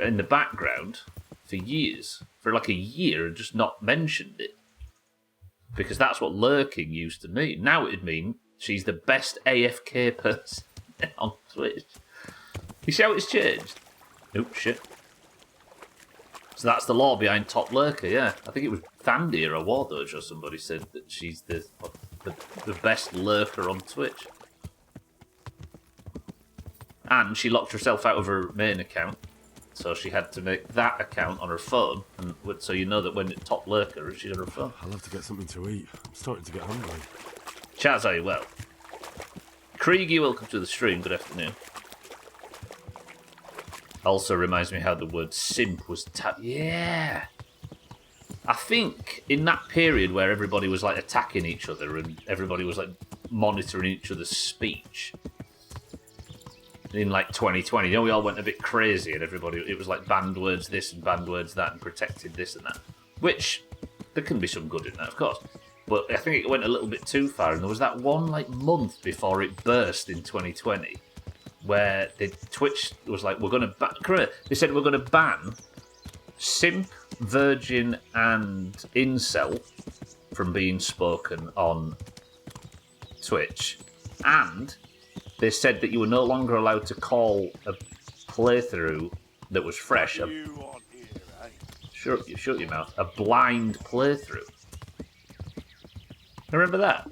in the background for years, for like a year, and just not mentioned it. Because that's what lurking used to mean. Now it'd mean she's the best AFK person on Twitch. You see how it's changed? Oops, shit. So that's the law behind Top Lurker, yeah. I think it was Thandir or Wardoge or somebody said that she's the best lurker on Twitch. And she locked herself out of her main account, so she had to make that account on her phone, and so you know that when it's Top Lurker, she's on her phone. I'll have to get something to eat. I'm starting to get hungry. Chaz, are you well? Krieg, welcome to the stream. Good afternoon. Also reminds me how the word simp was yeah. I think in that period where everybody was attacking each other and everybody was monitoring each other's speech in 2020, we all went a bit crazy and it was banned words this and banned words that and protected this and that, which there can be some good in that, of course, but I think it went a little bit too far, and there was that one month before it burst in 2020 where Twitch was we're going to ban... They said we're going to ban simp, virgin and incel from being spoken on Twitch. And they said that you were no longer allowed to call a playthrough that was fresh. Shut your mouth. A blind playthrough. Remember that?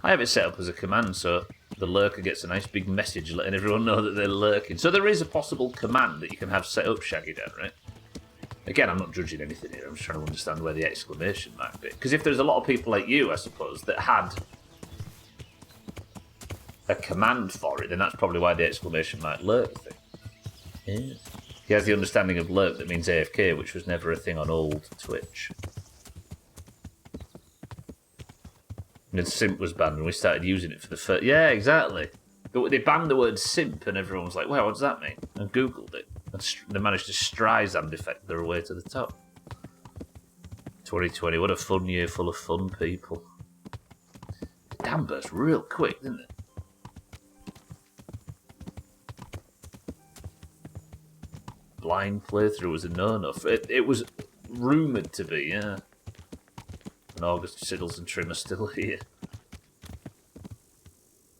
I have it set up as a command, so the lurker gets a nice big message letting everyone know that they're lurking. So there is a possible command that you can have set up, Shaggy Dan, right? Again, I'm not judging anything here. I'm just trying to understand where the exclamation mark bit. Because if there's a lot of people like you, I suppose, that had a command for it, then that's probably why the exclamation mark lurk thing. Yeah. He has the understanding of lurk that means AFK, which was never a thing on old Twitch. And then simp was banned and we started using it for the first... Yeah, exactly. They banned the word simp and everyone was like, wow, what does that mean? And Googled it. And they managed to Streisand effect their way to the top. 2020, what a fun year full of fun people. Damn, burst real quick, didn't it? Blind playthrough was a no-no. It was rumoured to be, yeah. And August Siddles and Trim are still here.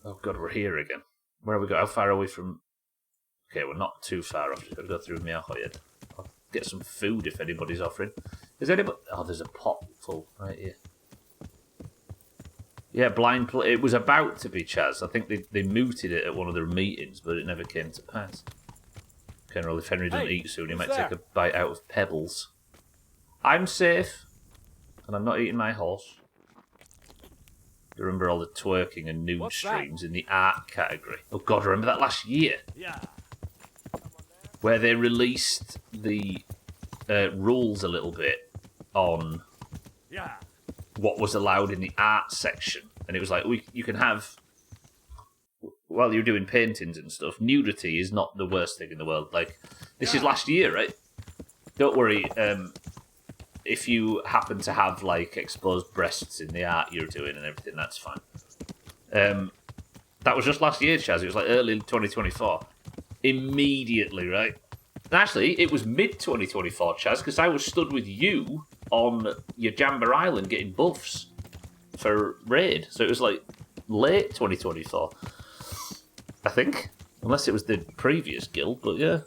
Oh god, we're here again. Where have we got? How far are we from... Okay, we're not too far off. Just got to go through Miahoyed. I'll get some food if anybody's offering. Is anybody... Oh, there's a pot full right here. Yeah, blind play. It was about to be Chaz. I think they mooted it at one of their meetings, but it never came to pass. General, if Henry doesn't eat soon, he might take a bite out of Pebbles. I'm safe, and I'm not eating my horse. You remember all the twerking and nude streams in the art category? Oh god, remember that last year? Yeah. Where they released the rules a little bit on what was allowed in the art section. And it was like, you can have, while you're doing paintings and stuff, nudity is not the worst thing in the world. Like, this is last year, right? Don't worry, if you happen to have, like, exposed breasts in the art you're doing and everything, that's fine. That was just last year, Chaz. It was like early 2024. Immediately, right? Actually, it was mid-2024, Chaz, because I was stood with you on your Jamber Island getting buffs for Raid. So it was like late 2024, I think. Unless it was the previous guild, but yeah.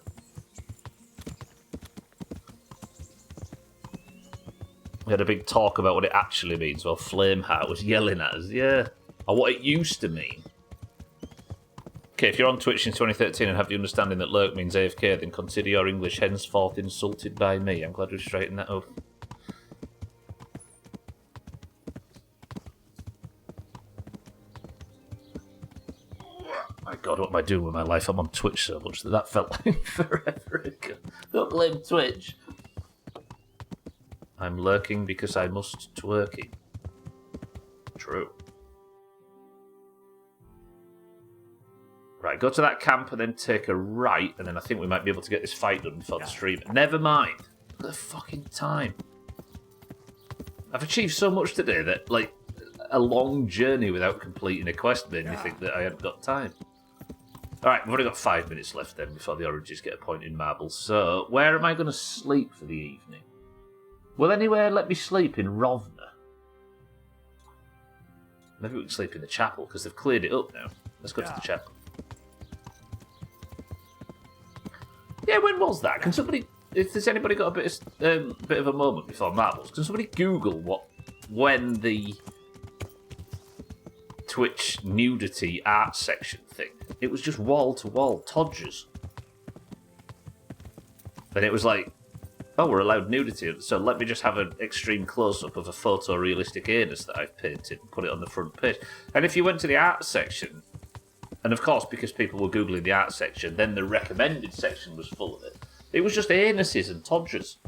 We had a big talk about what it actually means while Flameheart was yelling at us, yeah. Or what it used to mean. Okay, if you're on Twitch in 2013 and have the understanding that lurk means AFK, then consider your English henceforth insulted by me. I'm glad we've straightened that up. My god, what am I doing with my life? I'm on Twitch so much that felt like forever ago. Don't blame Twitch. I'm lurking because I must twerking. True. Right, go to that camp and then take a right, and then I think we might be able to get this fight done before the stream. Never mind. Look at the fucking time. I've achieved so much today that, like, a long journey without completing a quest made me think that I hadn't got time. Alright, we've only got 5 minutes left then before the Oranges get a point in marbles. So, where am I going to sleep for the evening? Will anywhere let me sleep in Rovna? Maybe we can sleep in the chapel, because they've cleared it up now. Let's go to the chapel. Yeah, when was that? Can somebody, if there's anybody got a bit of a moment before marbles, can somebody Google when the Twitch nudity art section thing? It was just wall to wall Todgers. Then it was like, oh, we're allowed nudity, so let me just have an extreme close-up of a photorealistic anus that I've painted and put it on the front page. And if you went to the art section, and of course, because people were Googling the art section, then the recommended section was full of it. It was just anuses and todgers,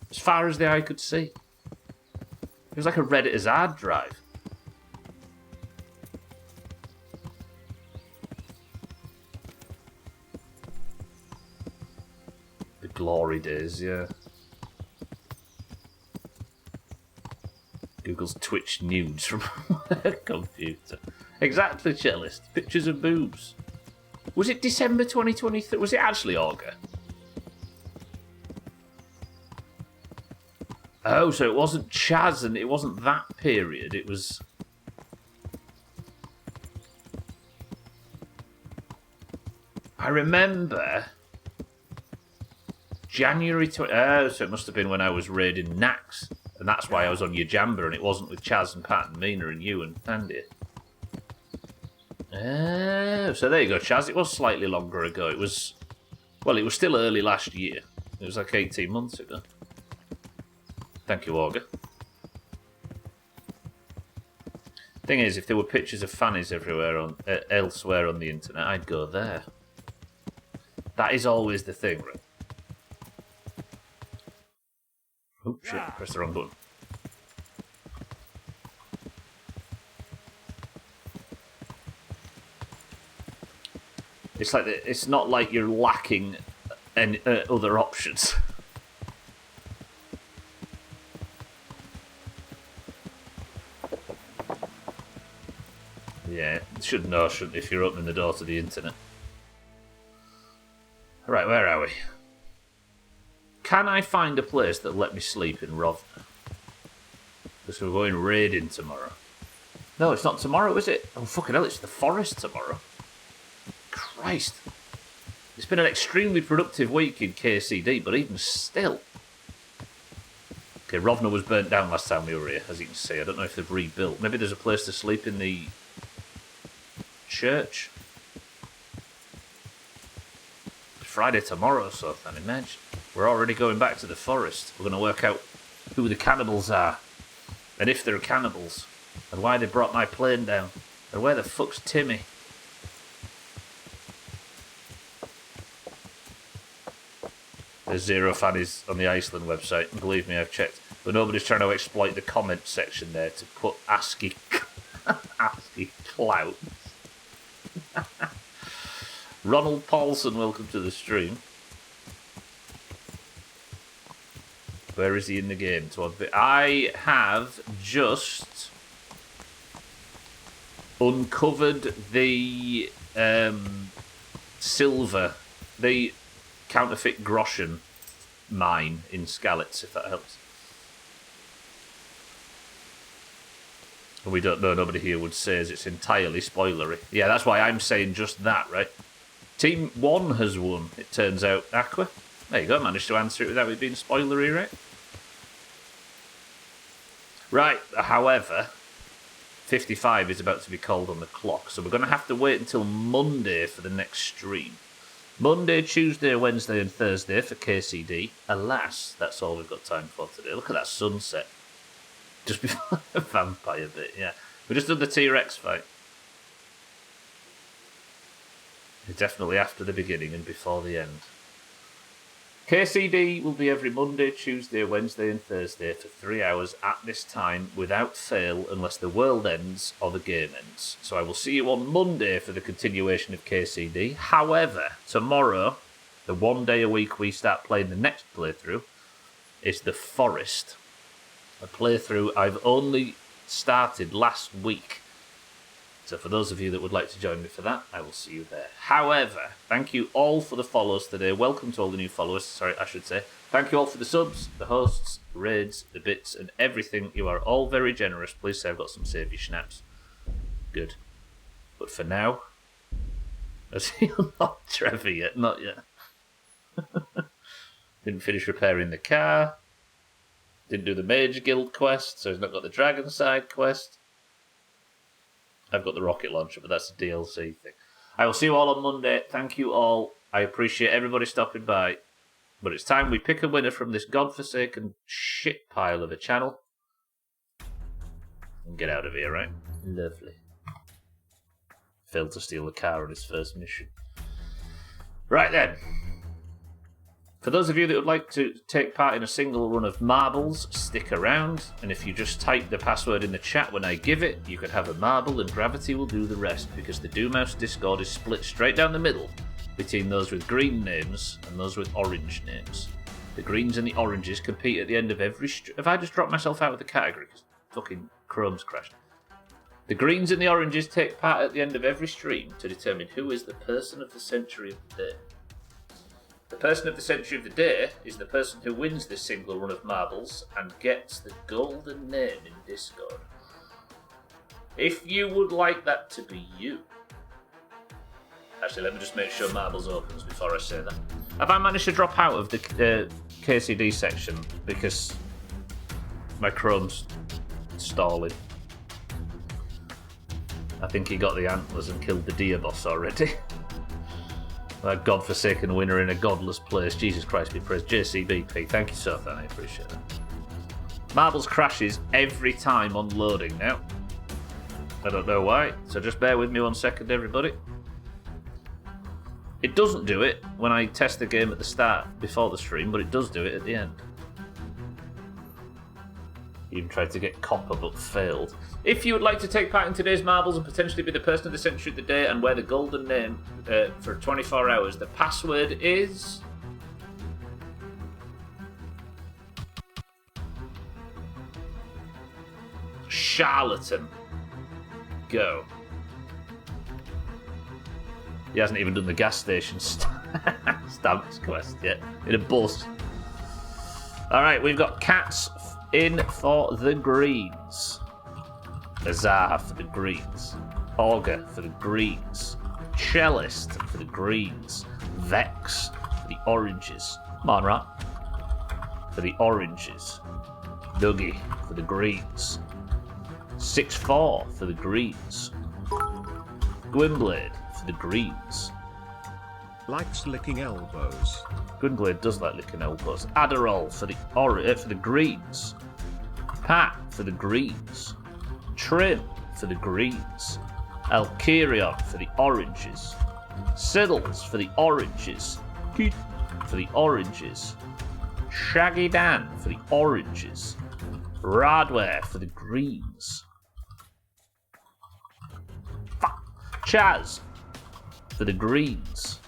as far as the eye could see. It was like a Reddit's hard drive. The glory days, yeah. Google's Twitch nudes from a computer. Exactly, Cellist. Pictures of boobs. Was it December 2023? Was it actually Augur? Oh, so it wasn't Chaz and it wasn't that period. It was... I remember... January 20... Oh, so it must have been when I was raiding Nax. And that's why I was on your Jamba and it wasn't with Chaz and Pat and Mina and you and Andy. Oh, so there you go, Chaz. It was slightly longer ago. It was... Well, it was still early last year. It was like 18 months ago. Thank you, Augur. Thing is, if there were pictures of fannies everywhere elsewhere on the internet, I'd go there. That is always the thing, right? Oh shit! I pressed the wrong button. It's like it's not like you're lacking any other options. Yeah, should know, shouldn't if you're opening the door to the internet. Right, where are we? Can I find a place that'll let me sleep in Rovna? Because we're going raiding tomorrow. No, it's not tomorrow, is it? Oh, fucking hell, it's the forest tomorrow. Christ. It's been an extremely productive week in KCD, but even still. Okay, Rovna was burnt down last time we were here, as you can see. I don't know if they've rebuilt. Maybe there's a place to sleep in the church. It's Friday tomorrow, so I can imagine. We're already going back to the forest. We're going to work out who the cannibals are, and if they're cannibals, and why they brought my plane down, and where the fuck's Timmy? There's zero fannies on the Iceland website, and believe me, I've checked. But nobody's trying to exploit the comment section there to put ASCII clouts. Ronald Paulson, welcome to the stream. Where is he in the game? I have just uncovered the silver, the counterfeit groschen mine in Skalitz, if that helps. We don't know, nobody here would say as it's entirely spoilery. Yeah, that's why I'm saying just that, right? Team 1 has won, it turns out. Aqua. There you go, managed to answer it without it being spoilery, right? Right, however, 55 is about to be called on the clock, so we're going to have to wait until Monday for the next stream. Monday, Tuesday, Wednesday and Thursday for KCD. Alas, that's all we've got time for today. Look at that sunset. Just before the vampire bit, yeah. We just did the T-Rex fight. Definitely after the beginning and before the end. KCD will be every Monday, Tuesday, Wednesday and Thursday for 3 hours at this time without fail unless the world ends or the game ends. So I will see you on Monday for the continuation of KCD. However, tomorrow, the 1 day a week we start playing the next playthrough, is the Forest. A playthrough I've only started last week. So for those of you that would like to join me for that, I will see you there. However, thank you all for the follows today. Welcome to all the new followers, sorry, I should say. Thank you all for the subs, the hosts, the raids, the bits, and everything. You are all very generous. Please say I've got some savey schnapps. Good. But for now, has he unlocked Trevor yet? Not yet. Didn't finish repairing the car. Didn't do the Mage Guild quest, so he's not got the Dragon side quest. I've got the rocket launcher, but that's a DLC thing. I will see you all on Monday. Thank you all. I appreciate everybody stopping by. But it's time we pick a winner from this godforsaken shit pile of a channel. And get out of here, right? Lovely. Failed to steal the car on his first mission. Right then. For those of you that would like to take part in a single run of marbles, stick around, and if you just type the password in the chat when I give it, you can have a marble and gravity will do the rest, because the Doomhaus Discord is split straight down the middle between those with green names and those with orange names. The greens and the oranges compete at the end of every... Have I just dropped myself out of the category? Because fucking Chrome's crashed. The greens and the oranges take part at the end of every stream to determine who is the person of the century of the day. The person of the century of the day is the person who wins this single run of marbles and gets the golden name in Discord. If you would like that to be you... Actually, let me just make sure marbles opens before I say that. Have I managed to drop out of the KCD section because my Chrome's stalling? I think he got the antlers and killed the deer boss already. That godforsaken winner in a godless place. Jesus Christ be praised. JCBP, thank you so much, I appreciate that. Marbles crashes every time on loading now. I don't know why, so just bear with me 1 second, everybody. It doesn't do it when I test the game at the start, before the stream, but it does do it at the end. Even tried to get copper, but failed. If you would like to take part in today's marbles and potentially be the person of the century of the day and wear the golden name for 24 hours, the password is... Charlatan. Go. He hasn't even done the gas station stamps quest yet. In a bus. Alright, we've got cats in for the greens. Azar for the greens. Augur for the greens. Cellist for the greens. Vex for the oranges. Come on, right? For the oranges. Dougie for the greens. 6-4 for the greens. Gwynblade for the greens. Likes licking elbows. Gwynblade does like licking elbows. Adderall for the for the greens. Pat for the greens. Trim for the greens. Alkirion for the oranges. Siddles for the oranges. Keith for the oranges. Shaggy Dan for the oranges. Radware for the greens. Chaz for the greens.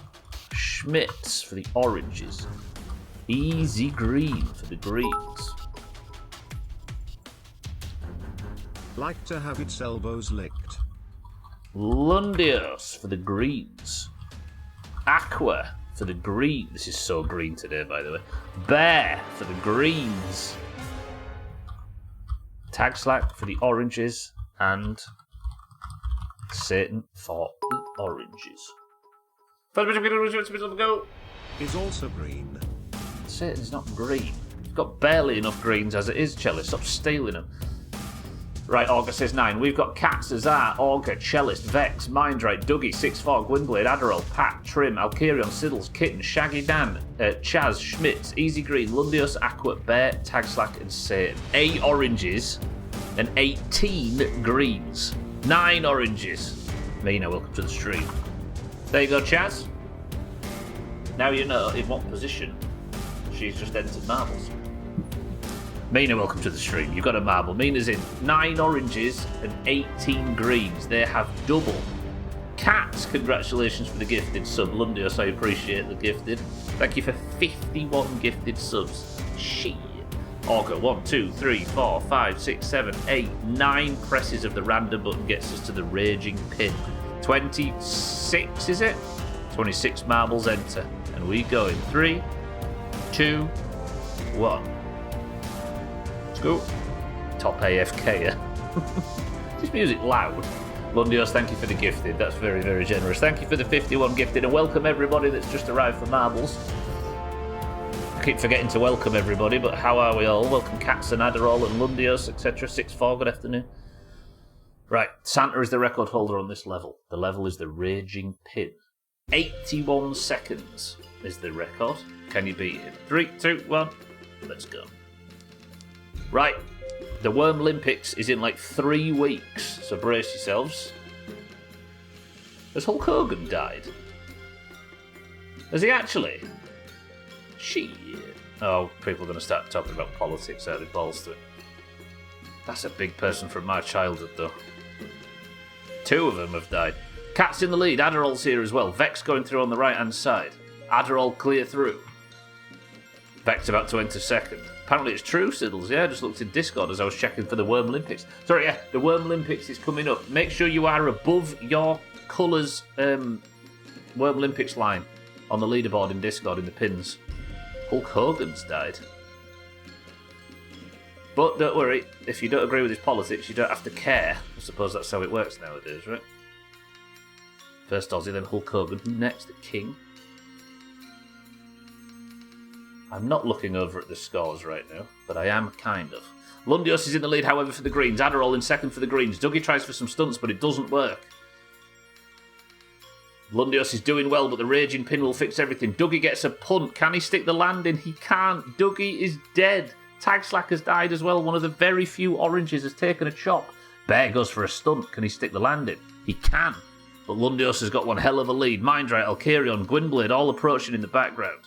Schmitz for the oranges. Easy Green for the greens. Like to have its elbows licked. Lundios for the greens. Aqua for the green. This is so green today, by the way. Bear for the greens. Tag Slack for the oranges. And Satan for the oranges. Go. Is also green. Satan's not green. You've got barely enough greens as it is, Cellist. Stop stealing them. Right, Augur says 9. We've got Cats, Azar, Augur, Cellist, Vex, Mindright, Dougie, 6-4, Gwynblade, Adderall, Pat, Trim, Alkirion, Siddles, Kitten, Shaggy Dan, Chaz, Schmitz, Easy Green, Lundius, Aqua, Bear, Tag Slack, and Satan. 8 oranges and 18 greens. 9 oranges. Mina, welcome to the stream. There you go, Chaz. Now you know in what position she's just entered marbles. Mina, welcome to the stream. You've got a marble. Mina's in 9 oranges and 18 greens. They have double. Cats, congratulations for the gifted sub. Lundius, I appreciate the gifted. Thank you for 51 gifted subs. Shit. Augur, 1, 2, 3, 4, 5, 6, 7, 8, 9 presses of the random button gets us to the raging pin. 26, is it? 26 marbles enter. And we go in 3, 2, 1. Let's go. Top AFK, yeah. Is this music loud? Lundios, thank you for the gifted. That's very, very generous. Thank you for the 51 gifted. And welcome everybody that's just arrived for marbles. I keep forgetting to welcome everybody, but how are we all? Welcome Cats and Adderall and Lundios, etc. 6-4, good afternoon. Right, Santa is the record holder on this level. The level is the Raging Pin. 81 seconds is the record. Can you beat it? 3, 2, 1, let's go. Right, the Worm Olympics is in like 3 weeks, so brace yourselves. Has Hulk Hogan died? Has he actually? Shit. Oh, people are going to start talking about politics out of their balls to it. That's a big person from my childhood, though. 2 of them have died. Cat's in the lead. Adderall's here as well. Vex going through on the right-hand side. Adderall clear through. Vex about to enter second. Apparently it's true, Siddles. Yeah, I just looked in Discord as I was checking for the Worm Olympics. Sorry, yeah, the Worm Olympics is coming up. Make sure you are above your colours Worm Olympics line on the leaderboard in Discord in the pins. Hulk Hogan's died. But don't worry, if you don't agree with his politics, you don't have to care. I suppose that's how it works nowadays, right? First Aussie, then Hulk Hogan. Who next? The King? I'm not looking over at the scores right now, but I am kind of. Lundios is in the lead, however, for the Greens. Adderall in second for the Greens. Dougie tries for some stunts, but it doesn't work. Lundios is doing well, but the Raging Pin will fix everything. Dougie gets a punt. Can he stick the landing? He can't. Dougie is dead. Tag Slack has died as well. One of the very few oranges has taken a chop. Bear goes for a stunt. Can he stick the landing? He can. But Lundios has got one hell of a lead. Mindrite, Alkarion, Gwynblade all approaching in the background.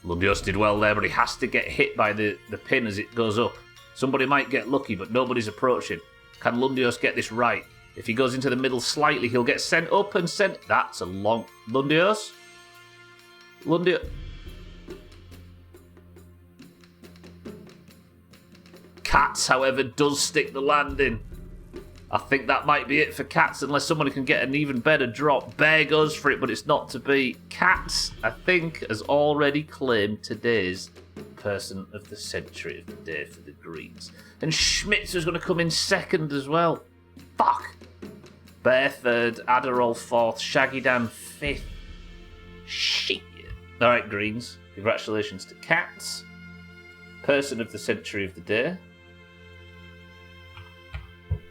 Lundios did well there, but he has to get hit by the pin as it goes up. Somebody might get lucky, but nobody's approaching. Can Lundios get this right? If he goes into the middle slightly, he'll get sent up and sent... That's a long... Lundios? Lundios... Cats, however, does stick the landing. I think that might be it for Cats, unless somebody can get an even better drop. Bear goes for it, but it's not to be. Cats, I think, has already claimed today's Person of the Century of the day for the Greens. And Schmitz is going to come in second as well. Fuck! Bear third, Adderall fourth, Shaggy Dan fifth. Shit. Alright, Greens. Congratulations to Cats. Person of the Century of the day.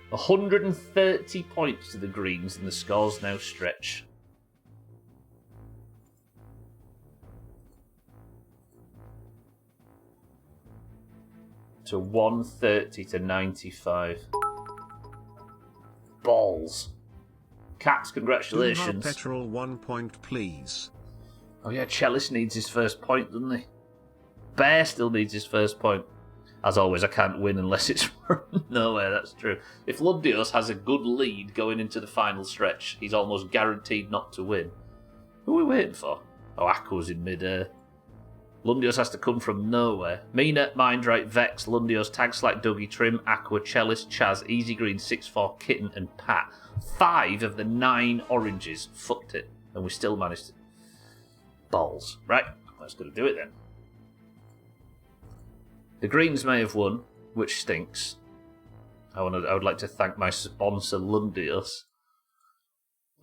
130 points to the Greens, and the scores now stretch. To 130 to 95. Balls. Cats, congratulations. Doomhaus Petrol 1 point, please. Oh yeah, Cellist needs his first point, doesn't he? Bear still needs his first point. As always, I can't win unless it's from nowhere, that's true. If Lundios has a good lead going into the final stretch, he's almost guaranteed not to win. Who are we waiting for? Oh, Aqua's in mid-air. Lundios has to come from nowhere. Mina, Mindrite, Vex, Lundios, Tagslack, Dougie, Trim, Aqua, Cellist, Chaz, Easy Green, 6-4, Kitten and Pat. 5 of the 9 oranges fucked it, and we still managed to... Balls. Right, that's going to do it then. The Greens may have won, which stinks. I would like to thank my sponsor, Lundios.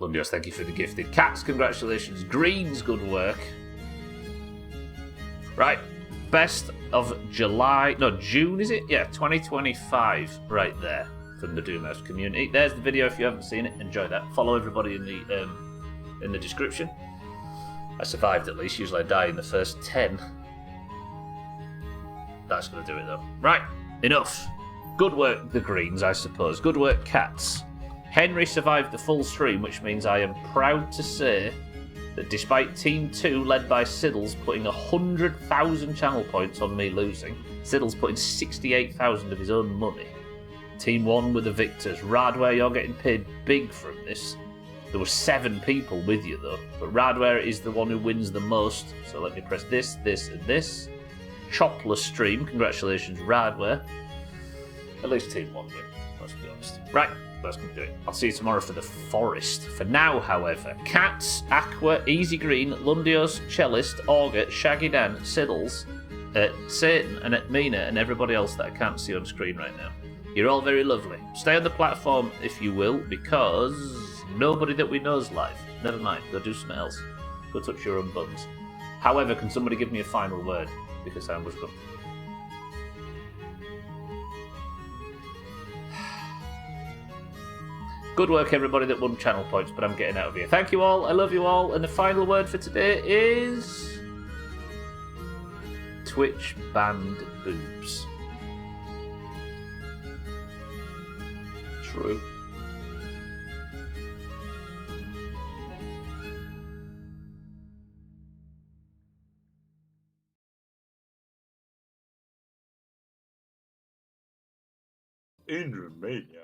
Lundios, thank you for the gifted. Cats, congratulations. Greens, good work. Right, best of June, is it? Yeah, 2025, right there, from the Doomhaus community. There's the video if you haven't seen it. Enjoy that. Follow everybody in the description. I survived at least. Usually I die in the first 10. That's going to do it though. Right, enough. Good work, the Greens, I suppose. Good work, Cats. Henry survived the full stream, which means I am proud to say that despite Team 2, led by Siddles, putting 100,000 channel points on me losing, Siddles putting 68,000 of his own money. Team 1 were the victors. Radware, you're getting paid big from this. There were 7 people with you though, but Radware is the one who wins the most, so let me press this, this and this. Chopless stream, congratulations Radware. At least Team 1 win, let's be honest. Right, that's going to do it. I'll see you tomorrow for the Forest. For now, however, Cats, Aqua, Easy Green, Lundios, Cellist, Augur, Shaggy Dan, Siddles, Satan and Mina and everybody else that I can't see on screen right now. You're all very lovely. Stay on the platform if you will, because nobody that we know is live. Never mind, go do something else. Go touch your own buns. However, can somebody give me a final word? Because I was good. Good work, everybody that won channel points, but I'm getting out of here. Thank you all, I love you all, and the final word for today is... Twitch banned boobs. True. In Romania,